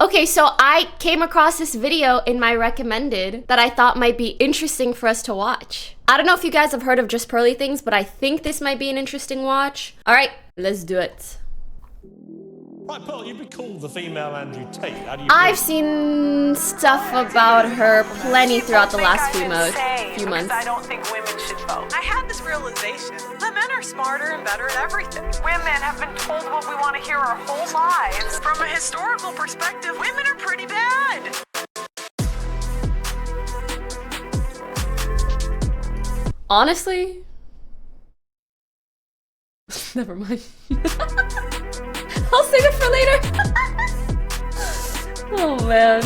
Okay, so I came across this video in my recommended that I thought might be interesting for us to watch. I don't know if you guys have heard of JustPearlyThings, but I think this might be an interesting watch. All right, let's do it. Right, Pearl, you've been called the female Andrew Tate. How do you I've seen stuff about her plenty throughout the last few months. I don't think women should vote. I had this realization that men are smarter and better at everything. Women have been told what we want to hear our whole lives. From a historical perspective, women are pretty bad. Honestly, never mind. I'll save it for later. Oh man.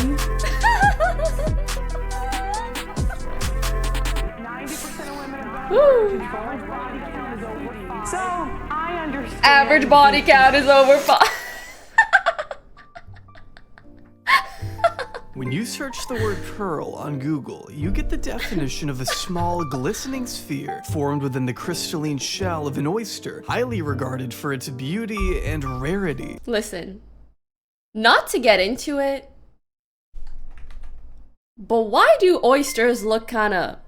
90% of women are Woo. So, I understand. Average body count is over 5. When you search the word pearl on Google, you get the definition of a small, glistening sphere formed within the crystalline shell of an oyster, highly regarded for its beauty and rarity. Listen, not to get into it, but why do oysters look kinda...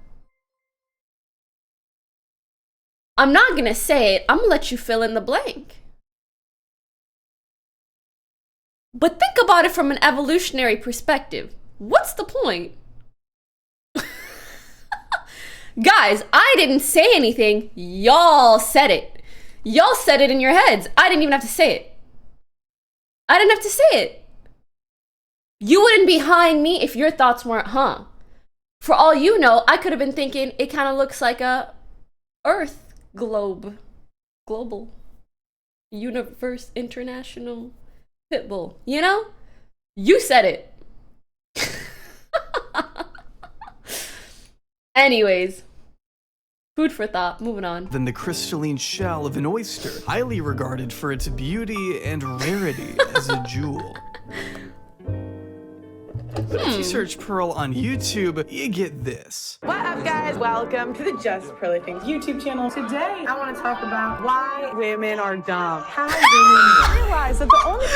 I'm not gonna say it, I'm gonna let you fill in the blank. But think about it from an evolutionary perspective. What's the point? Guys, I didn't say anything. Y'all said it. Y'all said it in your heads. I didn't even have to say it. I didn't have to say it. You wouldn't be behind me if your thoughts weren't, huh? For all you know, I could have been thinking it kind of looks like a Earth globe. Global. Universe International. Pitbull, you know? You said it. Anyways, food for thought, moving on. Than the crystalline shell of an oyster, highly regarded for its beauty and rarity as a jewel. But if you search pearl on YouTube, you get this. What up, guys? Welcome to the Just Pearly Things YouTube channel. Today, I want to talk about why women are dumb. How women realize that the only... No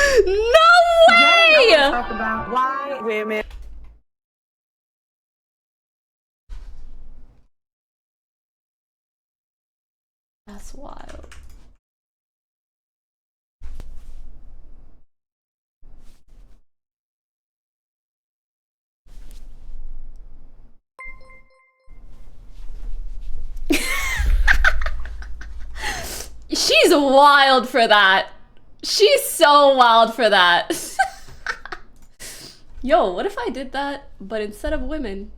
Today, I way! want to talk about why women... That's wild. She's wild for that. She's so wild for that. Yo, what if I did that, but instead of women?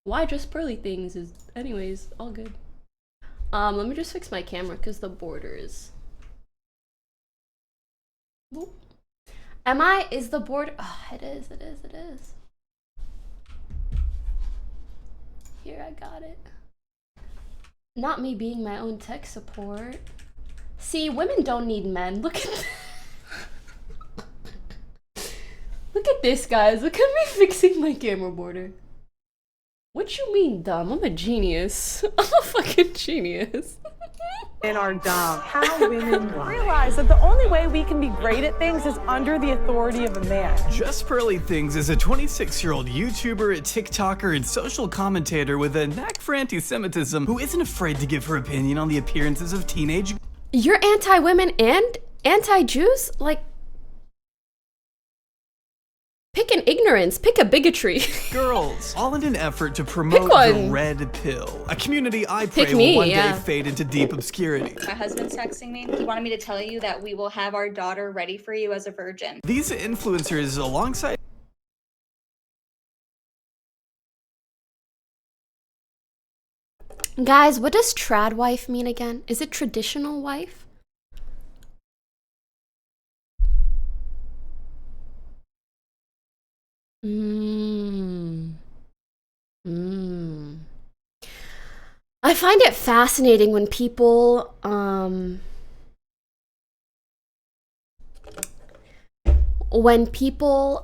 Why just pearly things is, anyways, all good. Let me just fix my camera because the border is... Boop. Is the border? Oh, it is. Here, I got it. Not me being my own tech support. See, women don't need men. Look at Look at this, guys. Look at me fixing my camera border. What you mean, dumb? I'm a genius. I'm a fucking genius. Men are dumb. How women realize that the only way we can be great at things is under the authority of a man. Just Pearly Things is a 26-year-old YouTuber, TikToker, and social commentator with a knack for anti-Semitism who isn't afraid to give her opinion on the appearances of teenage... You're anti-women and anti-Jews? Like... Pick an ignorance, pick a bigotry. girls, all in an effort to promote the red pill, a community I pray will one day fade into deep obscurity. My husband's texting me. He wanted me to tell you that we will have our daughter ready for you as a virgin. These influencers, alongside... Guys, what does trad wife mean again? Is it traditional wife? I find it fascinating when people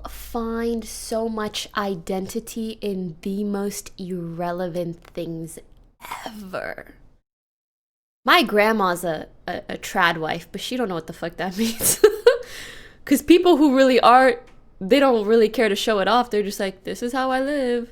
find so much identity in the most irrelevant things ever. My grandma's a trad wife, but she don't know what the fuck that means. Because people who really are, they don't really care to show it off. They're just like, this is how I live.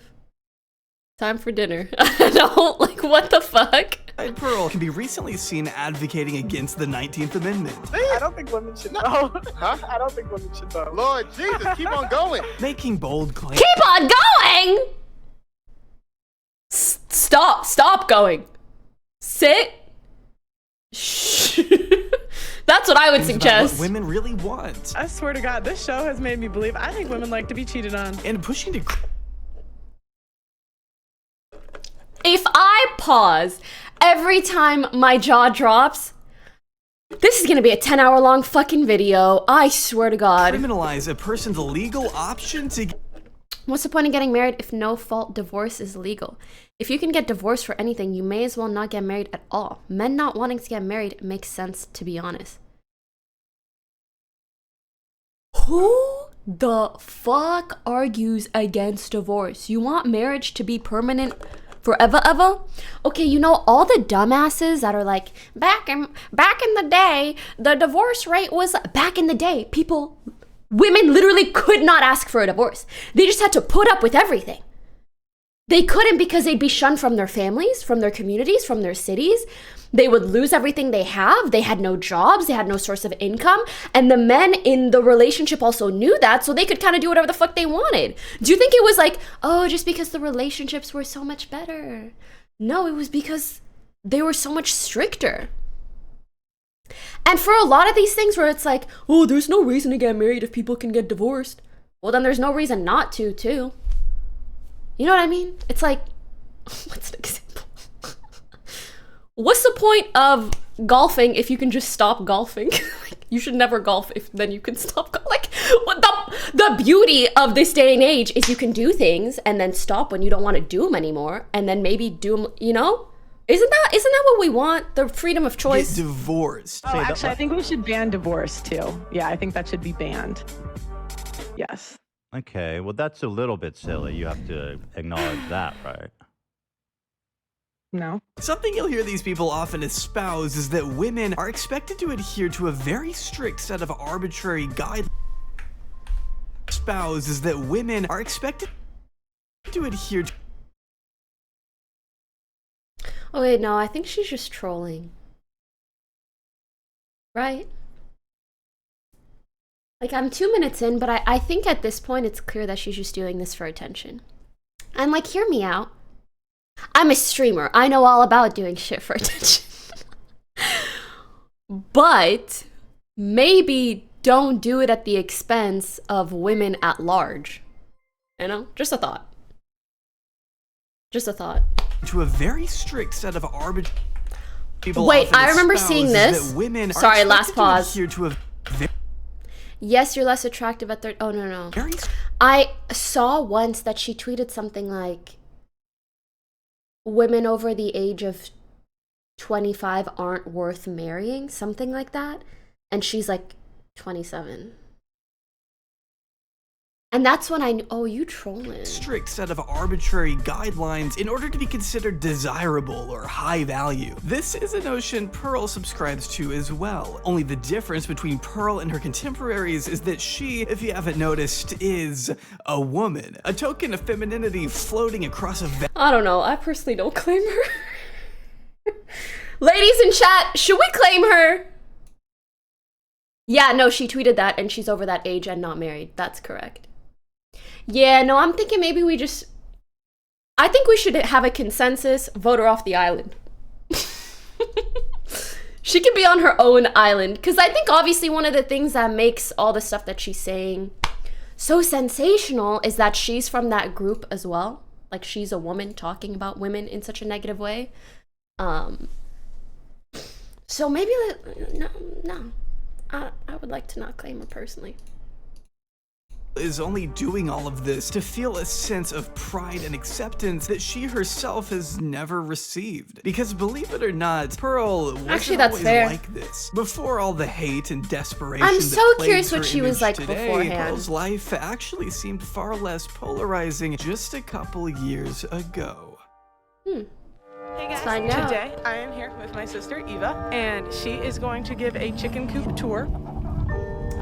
Time for dinner. I don't, like, what the fuck? Pearl can be recently seen advocating against the 19th Amendment. I don't think women should vote. Huh? I don't think women should vote. Lord Jesus, keep on going. Making bold claims. Keep on going! Stop going. Sit. Shh. That's what I would suggest. What women really want. I swear to God, this show has made me believe I think women like to be cheated on. And pushing to... If I pause every time my jaw drops, this is gonna be a 10-hour long fucking video. I swear to God. Criminalize a person's legal option to... What's the point of getting married if no-fault divorce is legal? If you can get divorced for anything, you may as well not get married at all. Men not wanting to get married makes sense, to be honest. Who the fuck argues against divorce? You want marriage to be permanent forever ever? Okay, you know all the dumbasses that are like, back in the day, the divorce rate was... Back in the day, women literally could not ask for a divorce. They just had to put up with everything. They couldn't because they'd be shunned from their families, from their communities, from their cities. They would lose everything they have. They had no jobs. They had no source of income. And the men in the relationship also knew that, so they could kind of do whatever the fuck they wanted. Do you think it was like, oh, just because the relationships were so much better? No, it was because they were so much stricter. And for a lot of these things where it's like, oh, there's no reason to get married if people can get divorced. Well, then there's no reason not to, too. You know what I mean? It's like, what's an example? What's the point of golfing if you can just stop golfing? Like, you should never golf if then you can stop like, what the beauty of this day and age is you can do things and then stop when you don't want to do them anymore, and then maybe do them, you know? Isn't that what we want? The freedom of choice? Get divorced. Oh, actually, I think we should ban divorce too. Yeah, I think that should be banned. Yes. Okay, well, that's a little bit silly. You have to acknowledge that, right? No. Something you'll hear these people often espouse is that women are expected to adhere to a very strict set of arbitrary guidelines. Espouse is that women are expected to adhere to... Oh wait, no, I think she's just trolling. Right? Like, I'm 2 minutes in, but I think at this point it's clear that she's just doing this for attention. And like, hear me out. I'm a streamer. I know all about doing shit for attention. But maybe don't do it at the expense of women at large. You know? Just a thought. Just a thought. To a very strict set of arbitrary... Wait, I remember seeing this. Sorry, last pause. Yes, you're less attractive at 30. Oh, no. I saw once that she tweeted something like, women over the age of 25 aren't worth marrying, something like that. And she's like 27. And that's when I knew, oh, you trolling. Strict set of arbitrary guidelines in order to be considered desirable or high value. This is a notion Pearl subscribes to as well. Only the difference between Pearl and her contemporaries is that she, if you haven't noticed, is a woman. A token of femininity floating across a... I don't know. I personally don't claim her. Ladies in chat, should we claim her? Yeah, no, she tweeted that and she's over that age and not married. That's correct. Yeah, no, I'm thinking maybe I think we should have a consensus, vote her off the island. She can be on her own island. Because I think obviously one of the things that makes all the stuff that she's saying so sensational is that she's from that group as well. Like, she's a woman talking about women in such a negative way. So maybe, no. I would like to not claim her personally. Is only doing all of this to feel a sense of pride and acceptance that she herself has never received. Because believe it or not, Pearl wasn't always like this. Before all the hate and desperation I'm so curious what she was like today, beforehand. Pearl's life actually seemed far less polarizing just a couple years ago. Hey guys, Find out. today I am here with my sister Eva, and she is going to give a chicken coop tour.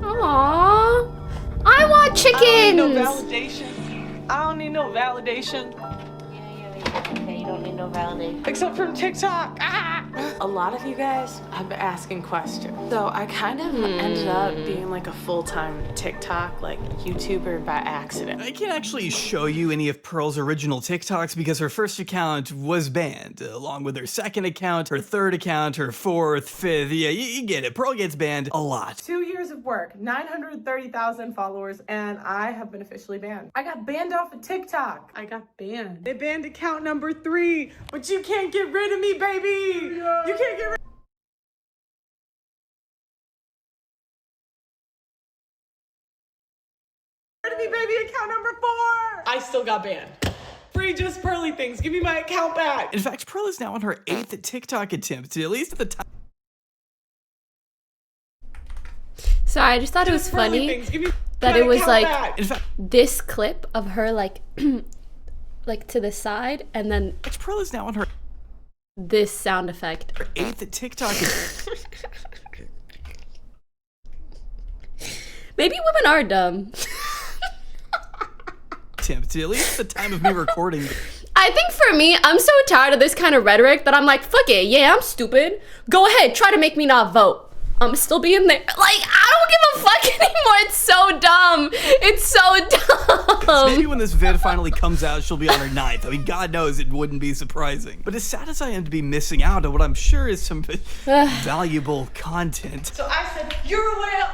Aww. I want chickens. I don't need no validation. I don't need no validation. Yeah, you don't need no validation. Except from TikTok. A lot of you guys have been asking questions. So I kind of ended up being like a full-time TikTok, like YouTuber by accident. I can't actually show you any of Pearl's original TikToks because her first account was banned, along with her second account, her third account, her fourth, fifth. Yeah, you get it. Pearl gets banned a lot. 2 years of work, 930,000 followers, and I have been officially banned. I got banned off of TikTok. I got banned. They banned account number 3, but you can't get rid of me, baby. You can't get rid of me, baby. Account number 4. I still got banned. Free JustPearlyThings. Give me my account back. In fact, Pearl is now on her 8th TikTok attempt, at least at the time. Sorry, I just thought it was funny that it was like In fact, this clip of her like like to the side, and then Pearl is now on her this sound effect. 8th TikTok attempt. Maybe women are dumb. At least at the time of me recording. I think for me, I'm so tired of this kind of rhetoric that I'm like, fuck it, yeah, I'm stupid. Go ahead, try to make me not vote. I'm still being there. Like, I don't give a fuck anymore. It's so dumb. It's so dumb. Maybe when this vid finally comes out, she'll be on her 9th. I mean, God knows it wouldn't be surprising. But as sad as I am to be missing out on what I'm sure is some valuable content. So I said, you're a whale.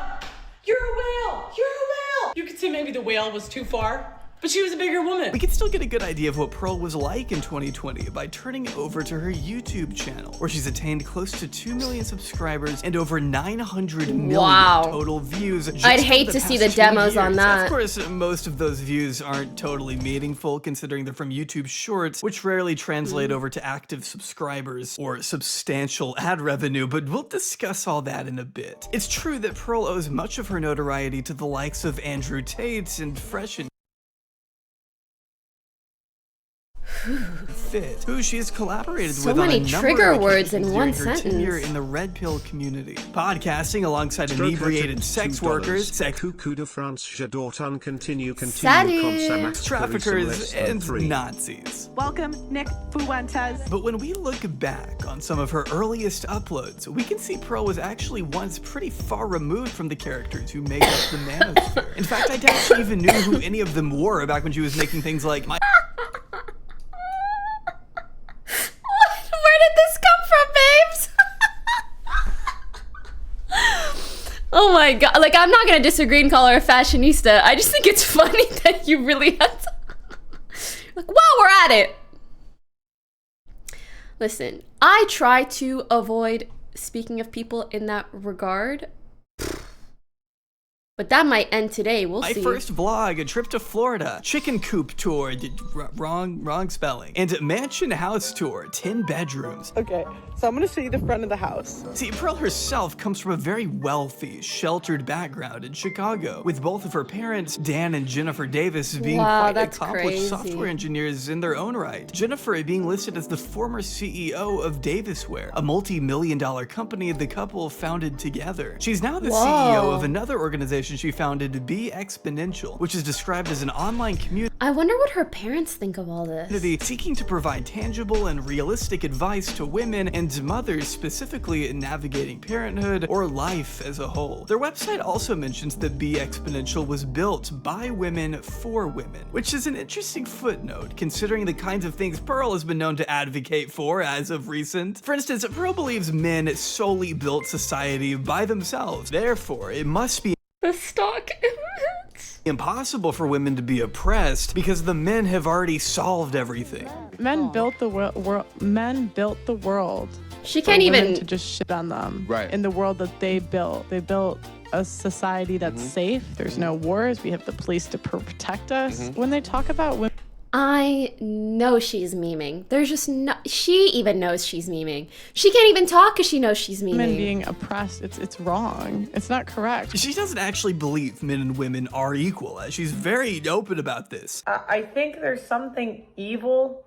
You're a whale. You're a whale. You could say maybe the whale was too far, but she was a bigger woman. We can still get a good idea of what Pearl was like in 2020 by turning over to her YouTube channel, where she's attained close to 2 million subscribers and over 900 million total views. I'd hate to see the demos on that. Of course, most of those views aren't totally meaningful considering they're from YouTube Shorts, which rarely translate over to active subscribers or substantial ad revenue, but we'll discuss all that in a bit. It's true that Pearl owes much of her notoriety to the likes of Andrew Tate and Fresh and Fit, who she has collaborated with on a number trigger of words occasions in one during her tenure sentence. in the Red Pill community, podcasting alongside inebriated sex workers, sex traffickers, and Nazis. Welcome, Nick Fuentes. But when we look back on some of her earliest uploads, we can see Pearl was actually once pretty far removed from the characters who make up the manosphere. In fact, I doubt she even knew who any of them were back when she was making things like my Where did this come from, babes? Oh my god. Like, I'm not gonna disagree and call her a fashionista. I just think it's funny that you really have to... Like, while we're at it. Listen, I try to avoid speaking of people in that regard. But that might end today. We'll see. My first vlog, a trip to Florida, chicken coop tour, wrong spelling, and mansion house tour, 10 bedrooms. Okay, so I'm gonna show you the front of the house. See, Pearl herself comes from a very wealthy, sheltered background in Chicago, with both of her parents, Dan and Jennifer Davis, being quite accomplished software engineers in their own right. Jennifer being listed as the former CEO of Davisware, a multi-million-dollar company the couple founded together. She's now the CEO of another organization she founded, Be Exponential, which is described as an online community. I wonder what her parents think of all this. Seeking to provide tangible and realistic advice to women and mothers, specifically in navigating parenthood or life as a whole. Their website also mentions that Be Exponential was built by women for women, which is an interesting footnote considering the kinds of things Pearl has been known to advocate for as of recent. For instance, Pearl believes men solely built society by themselves. Therefore, it must be the stock image. Impossible for women to be oppressed because the men have already solved everything. Men built the world. Men built the world. She can't even to just shit on them. Right. In the world that they built. They built a society that's safe. There's no wars. We have the police to protect us. When they talk about women. I know she's memeing. There's just no... She even knows she's memeing. She can't even talk because she knows she's memeing. Women being oppressed, it's wrong. It's not correct. She doesn't actually believe men and women are equal. She's very open about this. I think there's something evil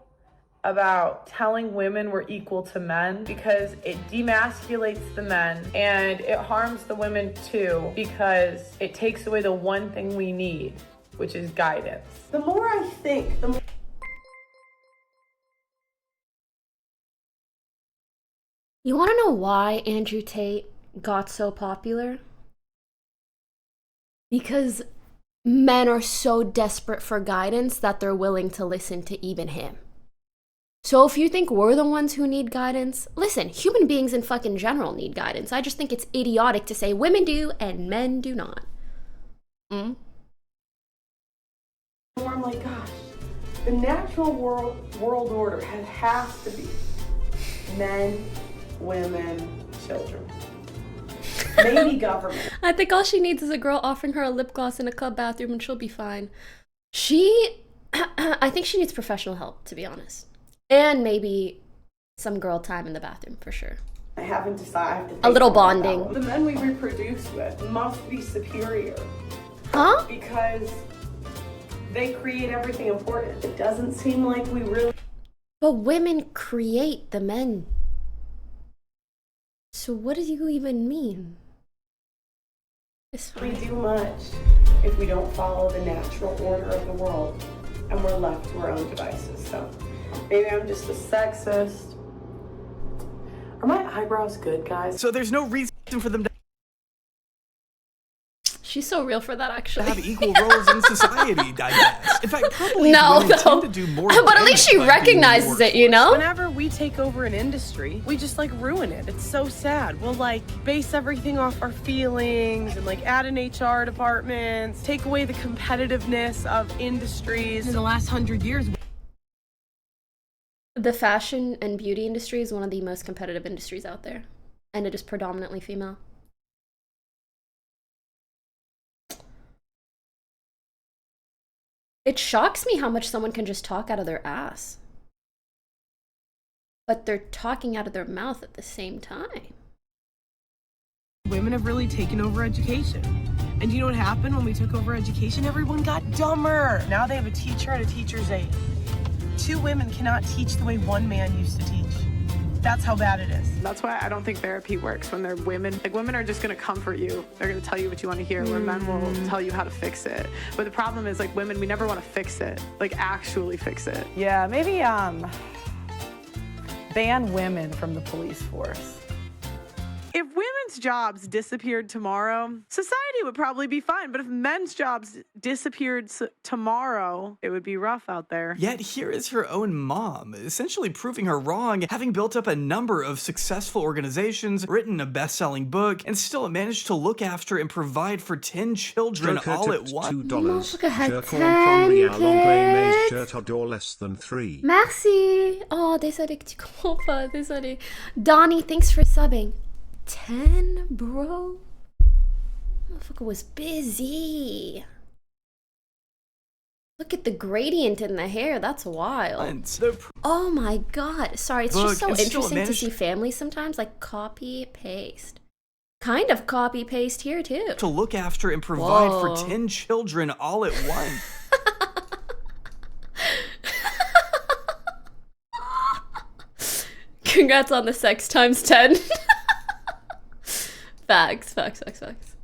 about telling women we're equal to men because it demasculates the men and it harms the women too because it takes away the one thing we need, which is guidance. The more I think, the more... You want to know why Andrew Tate got so popular? Because men are so desperate for guidance that they're willing to listen to even him. So if you think we're the ones who need guidance, listen, human beings in fucking general need guidance. I just think it's idiotic to say women do and men do not. I'm like, gosh, the natural world order has to be men, women, children. Maybe government. I think all she needs is a girl offering her a lip gloss in a club bathroom and she'll be fine. I think she needs professional help, to be honest. And maybe some girl time in the bathroom, for sure. I haven't decided. A little bonding. The men we reproduce with must be superior. Huh? Because they create everything important. It doesn't seem like we really... But women create the men. So what do you even mean? We do much if we don't follow the natural order of the world and we're left to our own devices. So maybe I'm just a sexist. Are my eyebrows good, guys? So there's no reason for them to She's so real for that, actually. have equal roles in society, I guess. In fact, probably no. tend to do more But at least she recognizes it, you know? Whenever we take over an industry, we just like ruin it. It's so sad. We'll like base everything off our feelings and like add in HR departments, take away the competitiveness of industries. In the last 100 years, The fashion and beauty industry is one of the most competitive industries out there. And it is predominantly female. It shocks me how much someone can just talk out of their ass. But they're talking out of their mouth at the same time. women have really taken over education. And you know what happened when we took over education? Everyone got dumber. Now they have a teacher and a teacher's aide. 2 women cannot teach the way 1 man used to teach. That's how bad it is. That's why I don't think therapy works when they're women. Like, women are just gonna comfort you. They're gonna tell you what you want to hear, where men will tell you how to fix it. But the problem is, like, women, we never want to fix it. Like, actually fix it. Yeah, maybe ban women from the police force. If women's jobs disappeared tomorrow, society would probably be fine. But if men's jobs disappeared tomorrow, it would be rough out there. Yet here is her own mom, essentially proving her wrong, having built up a number of successful organizations, written a best-selling book, and still managed to look after and provide for 10 children all at once. Motherfucker had 10 kids. Less than 3. Merci. Oh, désolé que tu comprends pas. Désolé. Donnie, thanks for subbing. 10, bro? Motherfucker was busy. Look at the gradient in the hair. That's wild. Oh my god. Sorry, it's just so interesting to see families sometimes like copy paste. Kind of copy paste here too. To look after and provide for 10 children all at once. Congrats on the sex times 10. Facts.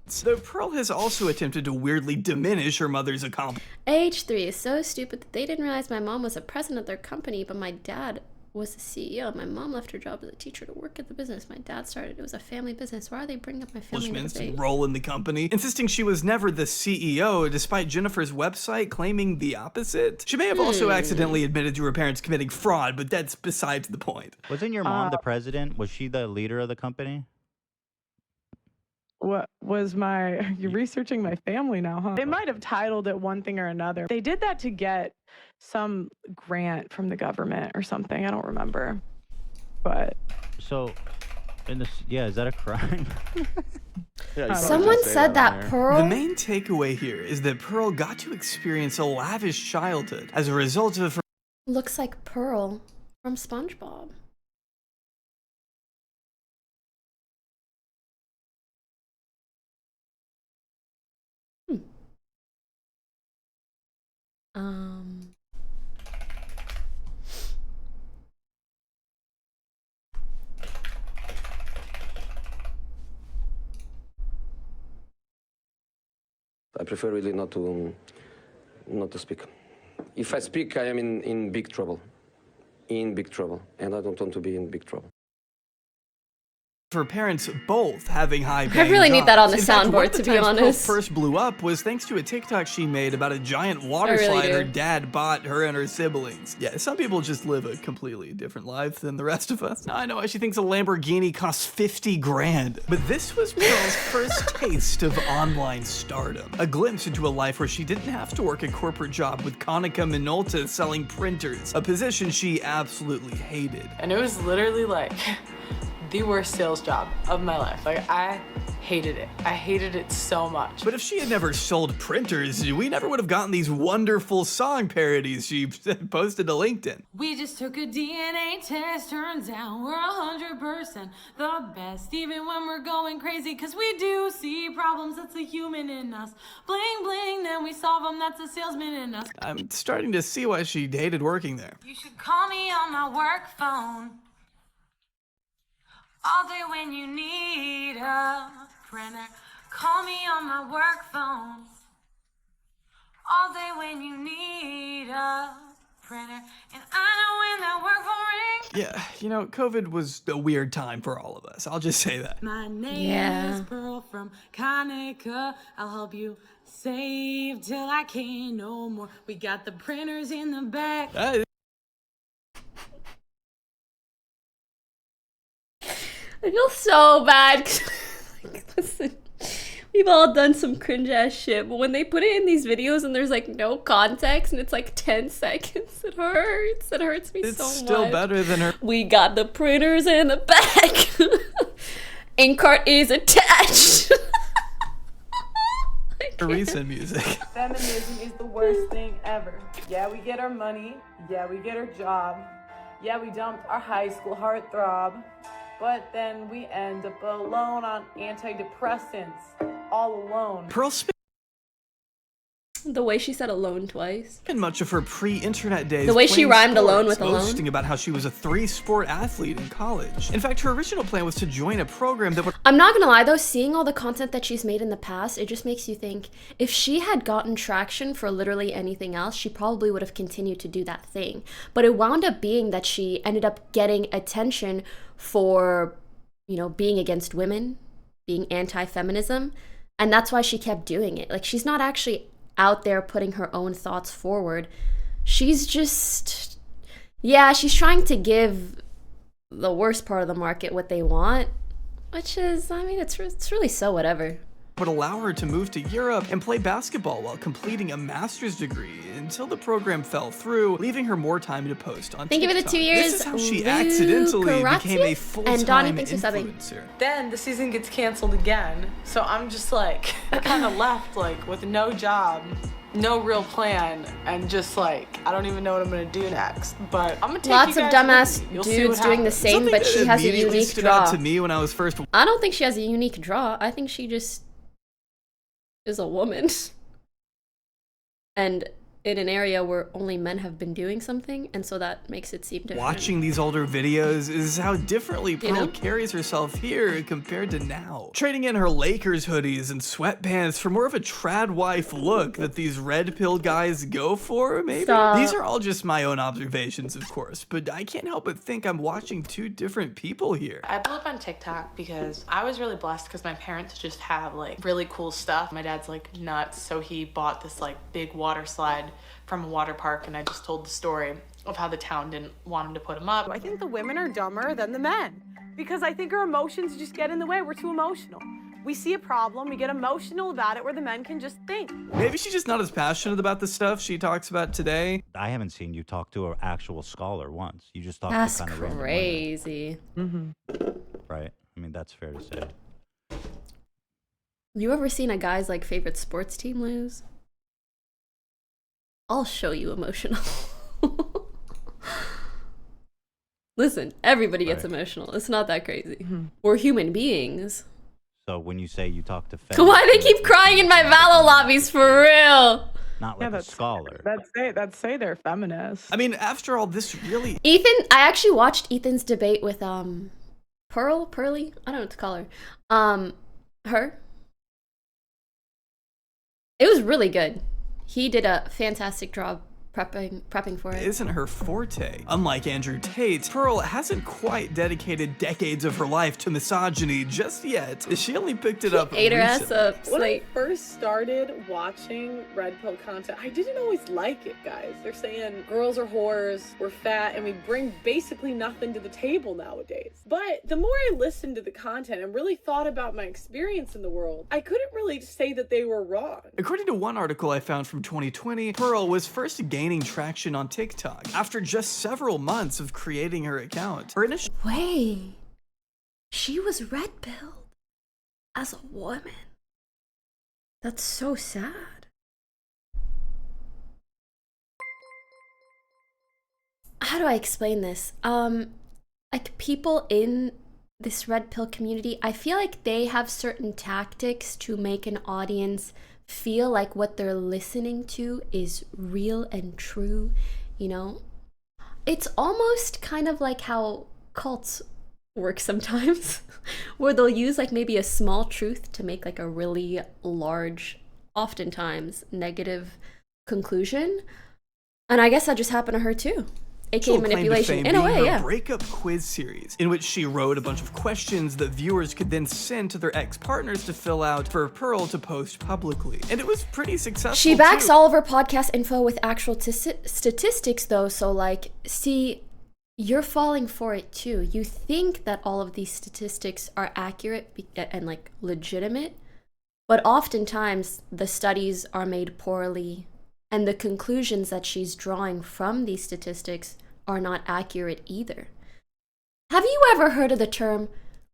So Pearl has also attempted to weirdly diminish her mother's accomplishments. Age 3 is so stupid that they didn't realize my mom was a president of their company, but my dad was the CEO. My mom left her job as a teacher to work at the business my dad started. It was a family business. Why are they bringing up my family Role in the company, insisting she was never the CEO, despite Jennifer's website claiming the opposite. She may have also accidentally admitted to her parents committing fraud, but that's besides the point. Wasn't your mom the president? Was she the leader of the company? What was you're researching my family now, huh? They might have titled it one thing or another. They did that to get some grant from the government or something. I don't remember. But so, is that a crime? Someone said that Pearl. The main takeaway here is that Pearl got to experience a lavish childhood as a result of her. Looks like Pearl from SpongeBob. I prefer really not to speak. If I speak, I am in big trouble. In big trouble. And I don't want to be in big trouble. Her parents both having high-paying I really need that on the jobs. In fact, one soundboard, of the to be times Pearl honest. first blew up was thanks to a TikTok she made about a giant water really slide do. her dad bought her and her siblings. Yeah, some people just live a completely different life than the rest of us. Now I know why she thinks a Lamborghini costs 50 grand. But this was Pearl's first taste of online stardom. A glimpse into a life where she didn't have to work a corporate job with Konica Minolta selling printers, a position she absolutely hated. And it was literally like the worst sales job of my life. Like, I hated it. I hated it so much. But if she had never sold printers, we never would have gotten these wonderful song parodies she posted to LinkedIn. We just took a DNA test, turns out we're 100% the best, even when we're going crazy, cause we do see problems, that's a human in us. Bling bling, then we solve them, that's a salesman in us. I'm starting to see why she hated working there. You should call me on my work phone all day when you need a printer. Call me on my work phone all day when you need a printer. And I know when that work phone rings. Yeah, you know, COVID was a weird time for all of us. I'll just say that. My name is Pearl from Konica. I'll help you save till I can't no more. We got the printers in the back. I feel so bad. 'Cause, like, listen, we've all done some cringe ass shit, but when they put it in these videos and there's like no context and it's like 10 seconds, it hurts. It hurts me so much. It's still better than her. We got the printers in the back. Ink cart is attached. Recent music. Feminism is the worst thing ever. Yeah, we get our money. Yeah, we get our job. Yeah, we dumped our high school heartthrob. But then we end up alone on antidepressants. All alone. Pearl The way she said alone twice. spent much of her pre-internet days The way she playing rhymed sports, alone with alone. boasting about how she was a 3-sport athlete in college. In fact, her original plan was to join a program that would... I'm not gonna lie though, seeing all the content that she's made in the past, it just makes you think if she had gotten traction for literally anything else, she probably would have continued to do that thing. But it wound up being that she ended up getting attention for, you know, being against women, being anti-feminism, and that's why she kept doing it. Like, she's not actually out there putting her own thoughts forward. She's just, yeah, she's trying to give the worst part of the market what they want, which is, I mean, it's really so whatever. would allow her to move to Europe and play basketball while completing a master's degree until the program fell through, leaving her more time to post on Thank you for the TikTok. 2 years. This is how she accidentally Lucarazzi became a full-time and Donnie, thanks for subbing. influencer. Then the season gets canceled again, so I'm just like kind of left like with no job, no real plan, and just like I don't even know what I'm gonna do next. But I'm gonna take Lots you of guys with dumbass me. You'll see dudes what doing the happens. same, Something but that she has a immediately unique stood out draw. to me when I was first. I don't think she has a unique draw. I think she just is a woman. And in an area where only men have been doing something, and so that makes it seem different. Watching these older videos is how differently Pearl know? carries herself here compared to now. Trading in her Lakers hoodies and sweatpants for more of a trad wife look that these red-pilled guys go for, maybe? Stop. These are all just my own observations, of course, but I can't help but think I'm watching two different people here. I blew up on TikTok because I was really blessed because my parents just have like really cool stuff. My dad's like nuts, so he bought this like big water slide from a water park, and I just told the story of how the town didn't want him to put him up. I think the women are dumber than the men because I think our emotions just get in the way. We're too emotional. We see a problem, we get emotional about it, where the men can just think. Maybe she's just not as passionate about the stuff she talks about today. I haven't seen you talk to an actual scholar once. You just talk That's to kind of random women, crazy. right? I mean, that's fair to say. You ever seen a guy's like favorite sports team lose? I'll show you emotional. Listen, everybody gets Right. emotional. It's not that crazy. We're human beings. So when you say you talk to Why they feminists, keep crying in my Valo lobbies for real? not like a scholar. That's say they're feminists. I mean, after all, this really... Ethan, I actually watched Ethan's debate with Pearly? I don't know what to call her. Her. It was really good. He did a fantastic job prepping for it. Isn't her forte. Unlike Andrew Tate, Pearl hasn't quite dedicated decades of her life to misogyny just yet. She only picked it up Ate her ass recently. up. When I first started watching Red Pill content, I didn't always like it, guys. They're saying girls are whores, we're fat, and we bring basically nothing to the table nowadays. But the more I listened to the content and really thought about my experience in the world, I couldn't really say that they were wrong. According to one article I found from 2020, Pearl was first gaining traction on TikTok after just several months of creating her account. Her initial— Wait, she was red-pilled as a woman. That's so sad. How do I explain this? Like, people in this red pill community, I feel like they have certain tactics to make an audience feel like what they're listening to is real and true, you know? It's almost kind of like how cults work sometimes, where they'll use like maybe a small truth to make like a really large, oftentimes negative conclusion. And I guess that just happened to her too. AKA manipulation, in a way, yeah. Breakup quiz series, in which she wrote a bunch of questions that viewers could then send to their ex-partners to fill out for Pearl to post publicly. And it was pretty successful. She backs too. all of her podcast info with actual statistics, though, so like, see, you're falling for it too. You think that all of these statistics are accurate and like legitimate, but oftentimes the studies are made poorly, and the conclusions that she's drawing from these statistics are not accurate either. Have you ever heard of the term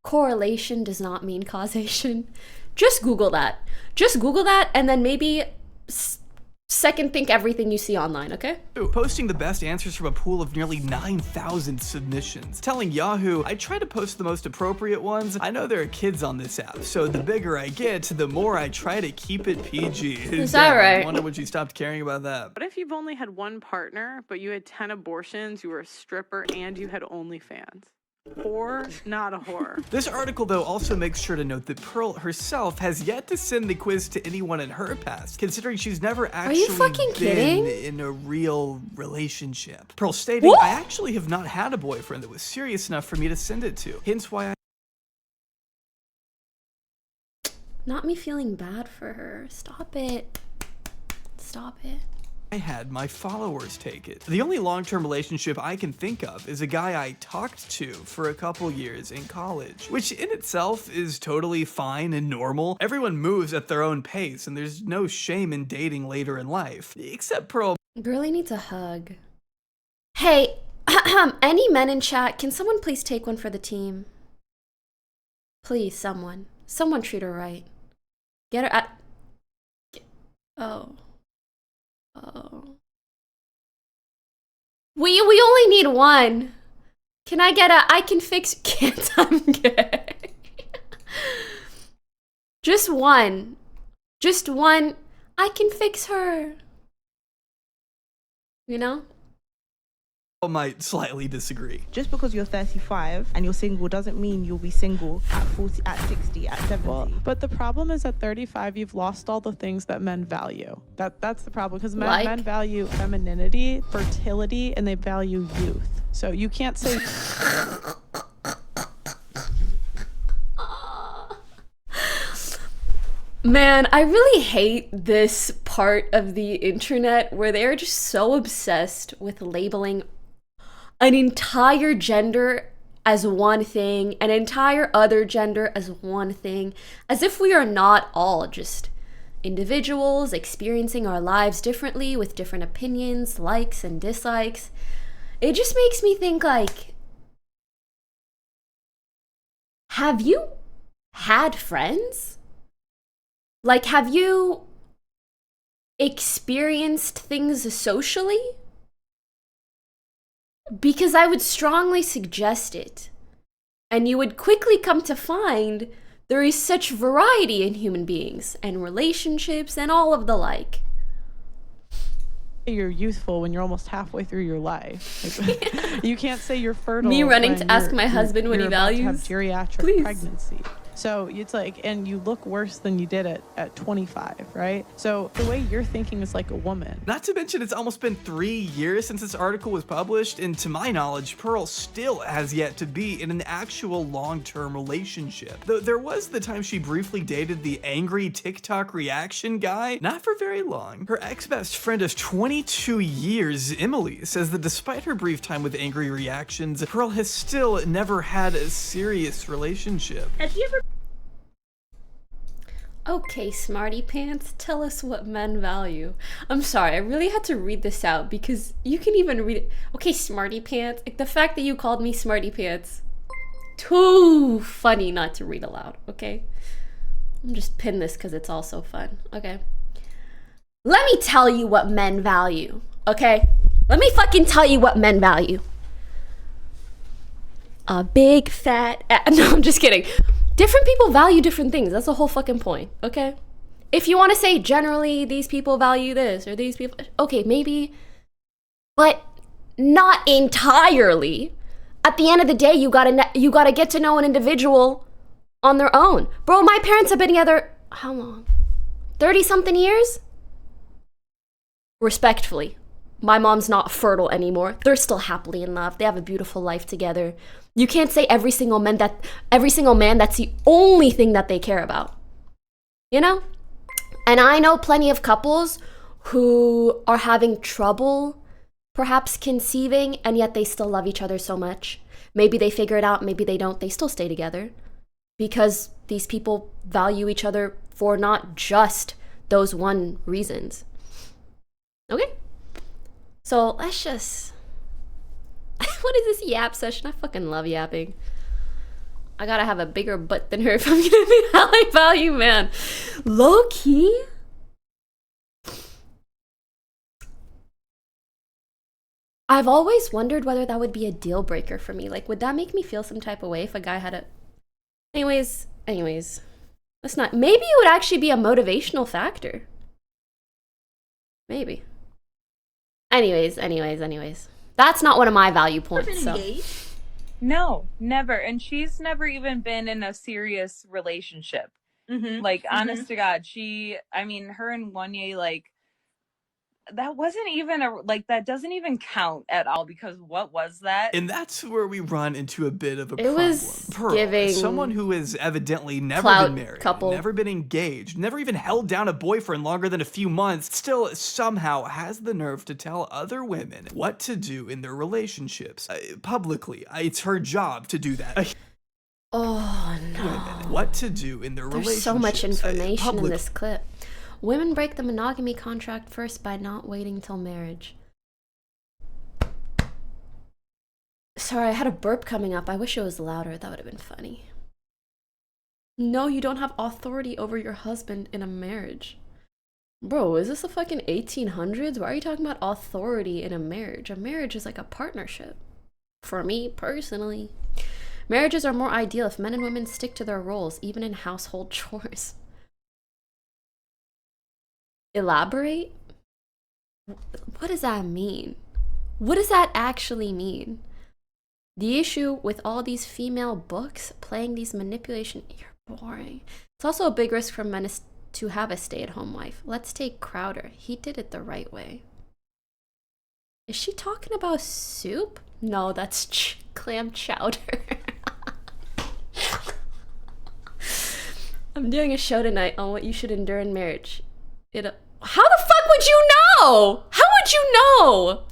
correlation does not mean causation? Just Google that. Just Google that and then maybe second think everything you see online, okay? Posting the best answers from a pool of nearly 9,000 submissions. Telling Yahoo, I try to post the most appropriate ones. I know there are kids on this app, so the bigger I get, the more I try to keep it PG. Is that right? I wonder when she stopped caring about that. What if you've only had one partner, but you had 10 abortions, you were a stripper, and you had OnlyFans? Whore, not a whore. This article, though, also makes sure to note that Pearl herself has yet to send the quiz to anyone in her past, considering she's never actually been in a real relationship. Pearl stating, I actually have not had a boyfriend that was serious enough for me to send it to, hence why I... Not me feeling bad for her. Stop it. Stop it. I had my followers take it. The only long-term relationship I can think of is a guy I talked to for a couple years in college, which in itself is totally fine and normal. Everyone moves at their own pace, and there's no shame in dating later in life, except Pearl. Really needs a hug. Hey, any men in chat, can someone please take one for the team? Please, someone. Someone treat her right. Get her at... Oh. Oh. We only need one. Can I get I can fix... Can't I'm gay. Just one. Just one. I can fix her. You know? Might slightly disagree. Just because you're 35 and you're single doesn't mean you'll be single at 40, at 60, at 70. Well, but the problem is at 35, you've lost all the things that men value. That's the problem, because men value femininity, fertility, and they value youth. So you can't say... Man, I really hate this part of the internet where they're just so obsessed with labeling an entire gender as one thing, an entire other gender as one thing, as if we are not all just individuals experiencing our lives differently with different opinions, likes and dislikes. It just makes me think, like, have you had friends? Like, have you experienced things socially? Because I would strongly suggest it. And you would quickly come to find there is such variety in human beings and relationships and all of the like. You're youthful when you're almost halfway through your life. Like, you can't say you're fertile. Me running to ask my husband what he values. Have geriatric Please. pregnancy. So it's like, and you look worse than you did at 25, right? So the way you're thinking is like a woman. Not to mention, it's almost been 3 years since this article was published, and to my knowledge, Pearl still has yet to be in an actual long-term relationship. Though there was the time she briefly dated the angry TikTok reaction guy, not for very long. Her ex-best friend of 22 years, Emily, says that despite her brief time with angry reactions, Pearl has still never had a serious relationship. Have you ever... Okay, smarty pants, tell us what men value. I'm sorry, I really had to read this out because you can even read it. Okay, smarty pants, like the fact that you called me smarty pants, too funny not to read aloud, okay? I'm just pin this because it's all so fun, okay? Let me tell you what men value, okay? Let me fucking tell you what men value. A big fat ass. No, I'm just kidding. Different people value different things. That's the whole fucking point, okay? If you want to say generally these people value this or these people, okay, maybe, but not entirely. At the end of the day, you gotta get to know an individual on their own. Bro, my parents have been together, how long? 30-something years? Respectfully, my mom's not fertile anymore. They're still happily in love. They have a beautiful life together. You can't say every single man that's the only thing that they care about. You know? And I know plenty of couples who are having trouble perhaps conceiving, and yet they still love each other so much. Maybe they figure it out, maybe they don't. They still stay together because these people value each other for not just those one reasons. Okay? So let's just... What is this yap session? I fucking love yapping. I gotta have a bigger butt than her if I'm gonna be high value, man. Low key? I've always wondered whether that would be a deal breaker for me. Like, would that make me feel some type of way if a guy had a... Anyways. Let's not... Maybe it would actually be a motivational factor. Maybe. Anyways. That's not one of my value points, so... No, never. And she's never even been in a serious relationship. Like, honest to God, her and Wanye, like, that wasn't even that doesn't even count at all, because what was that? And that's where we run into a bit of a It problem. was Pearl, giving someone who has evidently never clout been married, couple. never been engaged, never even held down a boyfriend longer than a few months, still somehow has the nerve to tell other women what to do in their relationships. Publicly, it's her job to do that. Oh no. Women, what to do in their relationships. There's so much information in this clip. Women break the monogamy contract first by not waiting till marriage. Sorry, I had a burp coming up. I wish it was louder. That would have been funny. No, you don't have authority over your husband in a marriage. Bro, is this the fucking 1800s? Why are you talking about authority in a marriage? A marriage is like a partnership. For me, personally. Marriages are more ideal if men and women stick to their roles, even in household chores. Elaborate? What does that mean? What does that actually mean? The issue with all these female books playing these manipulation, you're boring. It's also a big risk for men to have a stay-at-home wife. Let's take Crowder. He did it the right way. Is she talking about soup? No, that's clam chowder. I'm doing a show tonight on what you should endure in marriage. How the fuck would you know? How would you know?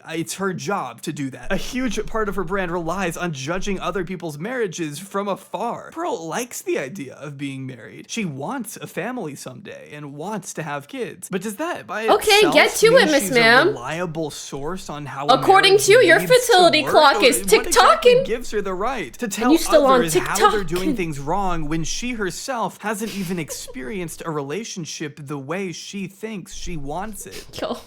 It's her job to do that. A huge part of her brand relies on judging other people's marriages from afar. Pearl likes the idea of being married. She wants a family someday and wants to have kids. But does that by itself get to mean it, Miss she's Ma'am? a reliable source on how According to you, your fertility work? clock is What tick-tocking. exactly gives her the right to tell you still on others how they're TikTok? doing things wrong when she herself hasn't even experienced a relationship the way she thinks she wants it? Yo.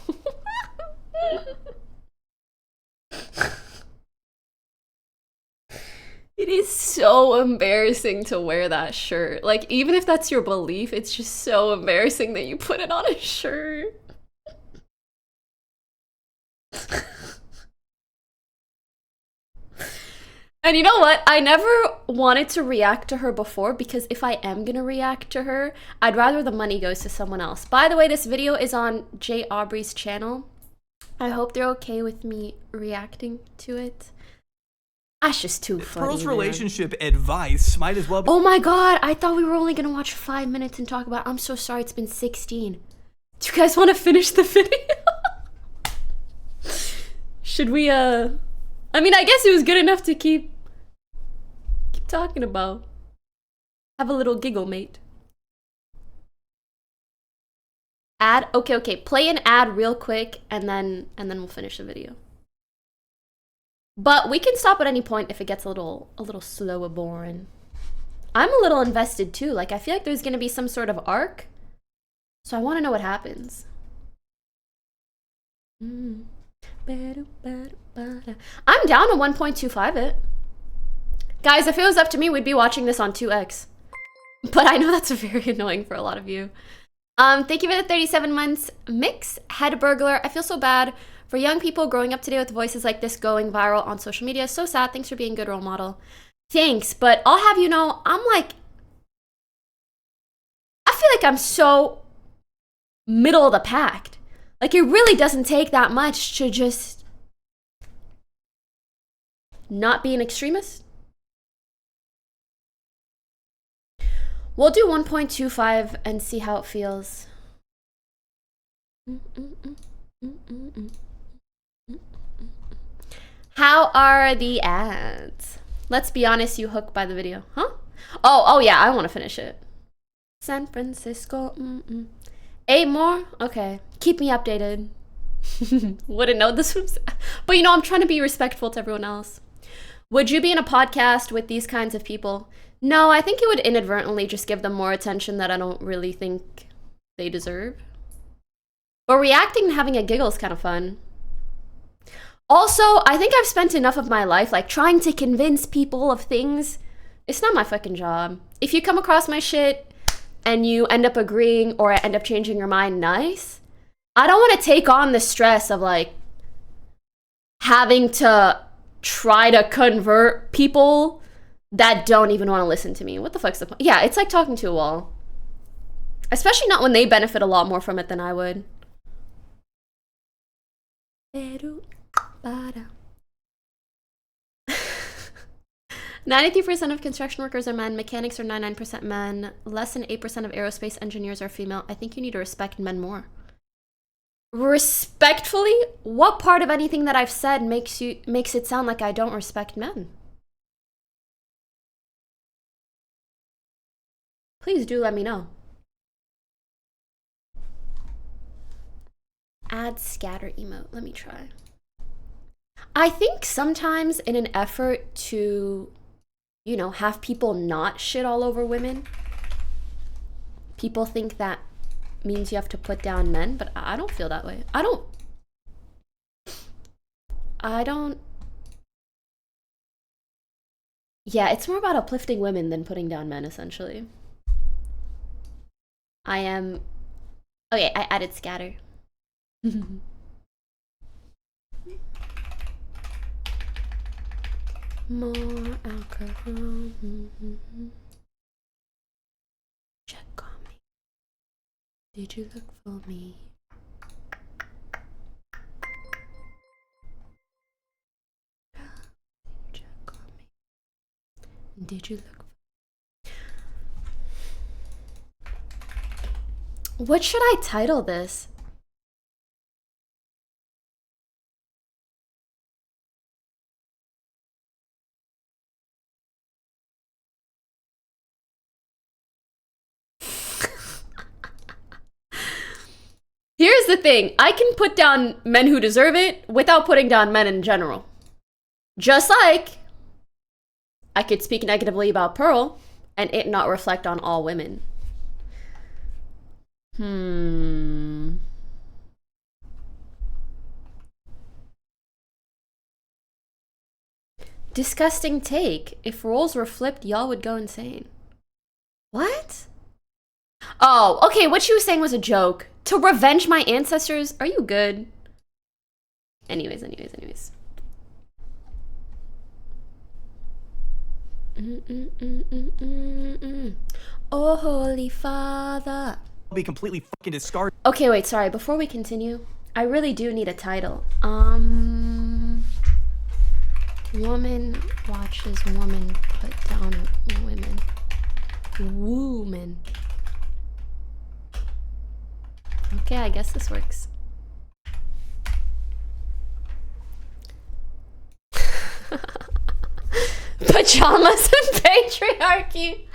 It is so embarrassing to wear that shirt. Like, even if that's your belief, it's just so embarrassing that you put it on a shirt. And you know what? I never wanted to react to her before because if I am gonna react to her, I'd rather the money goes to someone else. By the way, this video is on Aubrey's channel. I hope they're okay with me reacting to it. That's just too funny. Pearl's man. relationship advice might as well be— Oh my god, I thought we were only gonna watch 5 minutes and talk about— I'm so sorry, it's been 16. Do you guys want to finish the video? Should we, I mean, I guess it was good enough to keep talking about. Have a little giggle, mate. Ad? Okay, play an ad real quick and then we'll finish the video. But we can stop at any point if it gets a little slow or boring. I'm a little invested too. Like, I feel like there's gonna be some sort of arc. So I want to know what happens. I'm down to 1.25 it. Guys, if it was up to me, we'd be watching this on 2x. But I know that's very annoying for a lot of you. Thank you for the 37 months. Mix Head Burglar. I feel so bad for young people growing up today with voices like this going viral on social media. So sad. Thanks for being a good role model. Thanks, but I'll have you know, I feel like I'm so middle of the pack. Like, it really doesn't take that much to just not be an extremist. We'll do 1.25 and see how it feels. How are the ads? Let's be honest, you hooked by the video, huh? Oh yeah, I want to finish it. San Francisco, 8 more? Okay, keep me updated. Wouldn't know this was, but you know, I'm trying to be respectful to everyone else. Would you be in a podcast with these kinds of people? No, I think it would inadvertently just give them more attention that I don't really think they deserve. But reacting and having a giggle is kind of fun. Also, I think I've spent enough of my life like trying to convince people of things. It's not my fucking job. If you come across my shit and you end up agreeing or end up changing your mind, nice. I don't want to take on the stress of like having to try to convert people that don't even want to listen to me. What the fuck's the point? Yeah, it's like talking to a wall. Especially not when they benefit a lot more from it than I would. 93% of construction workers are men. Mechanics are 99% men. Less than 8% of aerospace engineers are female. I think you need to respect men more. Respectfully? What part of anything that I've said makes it sound like I don't respect men? Please do let me know. Add scatter emote. Let me try. I think sometimes in an effort to, you know, have people not shit all over women, people think that means you have to put down men, but I don't feel that way. I don't. Yeah, it's more about uplifting women than putting down men, essentially. I am... Okay, I added scatter. More alcohol. Check on me. Did you look for me? Check on me. Did you look? What should I title this? Here's the thing. I can put down men who deserve it without putting down men in general. Just like I could speak negatively about Pearl and it not reflect on all women. Disgusting take. If roles were flipped, y'all would go insane. What? Oh, okay, what she was saying was a joke. To revenge my ancestors? Are you good? Anyways. Oh, Holy Father. Be completely fucking discarded. Okay, wait, sorry. Before we continue, I really do need a title. Woman watches woman put down women. Woman. Okay, I guess this works. Pajamas and patriarchy.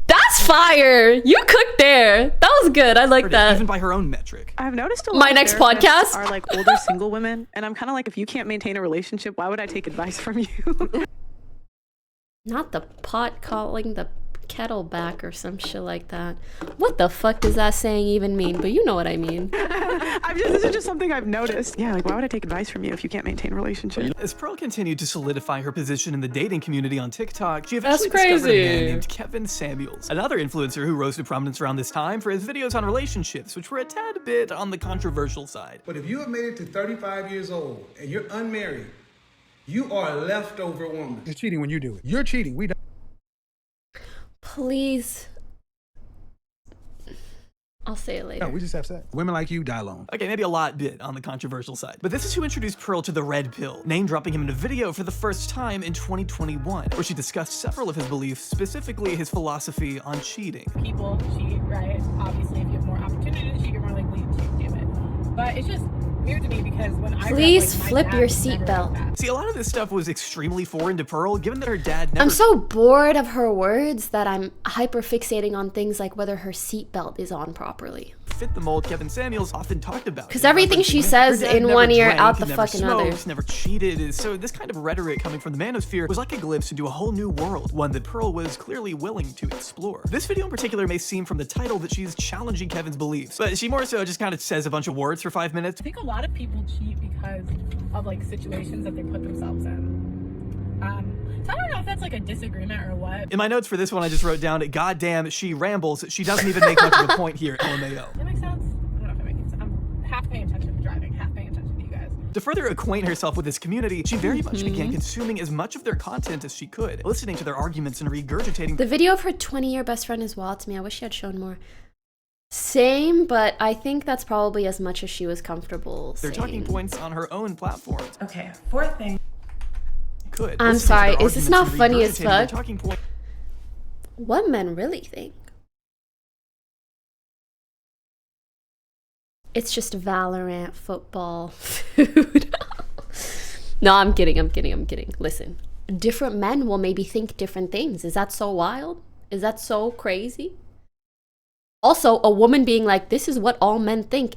That's fire. You cooked there. That was good. I like that. Even by her own metric. I've noticed a lot My of next therapists podcast are like older single women, and I'm kind of like, if you can't maintain a relationship, why would I take advice from you? Not the pot calling the kettle back or some shit like that. What the fuck does that saying even mean? But you know what I mean. This is just something I've noticed. Yeah, like why would I take advice from you if you can't maintain a relationship? As Pearl continued to solidify her position in the dating community on TikTok, she eventually discovered a man named Kevin Samuels, another influencer who rose to prominence around this time for his videos on relationships, which were a tad bit on the controversial side. But if you have made it to 35 years old and you're unmarried, you are a leftover woman. It's cheating when you do it. You're cheating. We don't. Please. I'll say it later. No, we just have sex. Women like you die alone. Okay, maybe a lot bit on the controversial side. But this is who introduced Pearl to the red pill, name dropping him in a video for the first time in 2021, where she discussed several of his beliefs, specifically his philosophy on cheating. People cheat, right? Obviously, if you have more opportunity to cheat, you're more likely to do it. But it's just weird to me because when I please flip your seatbelt. See, a lot of this stuff was extremely foreign to Pearl, given that her dad never— I'm so bored of her words that I'm hyper fixating on things like whether her seatbelt is on properly. Fit the mold Kevin Samuels often talked about. Because everything she says in one ear, out the fucking other. Never cheated. So this kind of rhetoric coming from the manosphere was like a glimpse into a whole new world, one that Pearl was clearly willing to explore. This video in particular may seem from the title that she's challenging Kevin's beliefs, but she more so just kind of says a bunch of words for 5 minutes. I think a lot of people cheat because of like situations that they put themselves in. So I don't know if that's like a disagreement or what. In my notes for this one, I just wrote down, goddamn, she rambles. She doesn't even make much of a point here, LMAO. That makes sense? I don't know if it makes sense. I'm half paying attention to driving, half paying attention to you guys. To further acquaint herself with this community, she very much began consuming as much of their content as she could, listening to their arguments and regurgitating. The video of her 20-year best friend is wild to me. I wish she had shown more. Same, but I think that's probably as much as she was comfortable saying. They're talking points on her own platforms. Okay, fourth thing. I'm sorry, is this not funny as fuck? What men really think. It's just Valorant, football, food. No, I'm kidding. Listen, different men will maybe think different things. Is that so wild? Is that so crazy? Also, a woman being like, this is what all men think.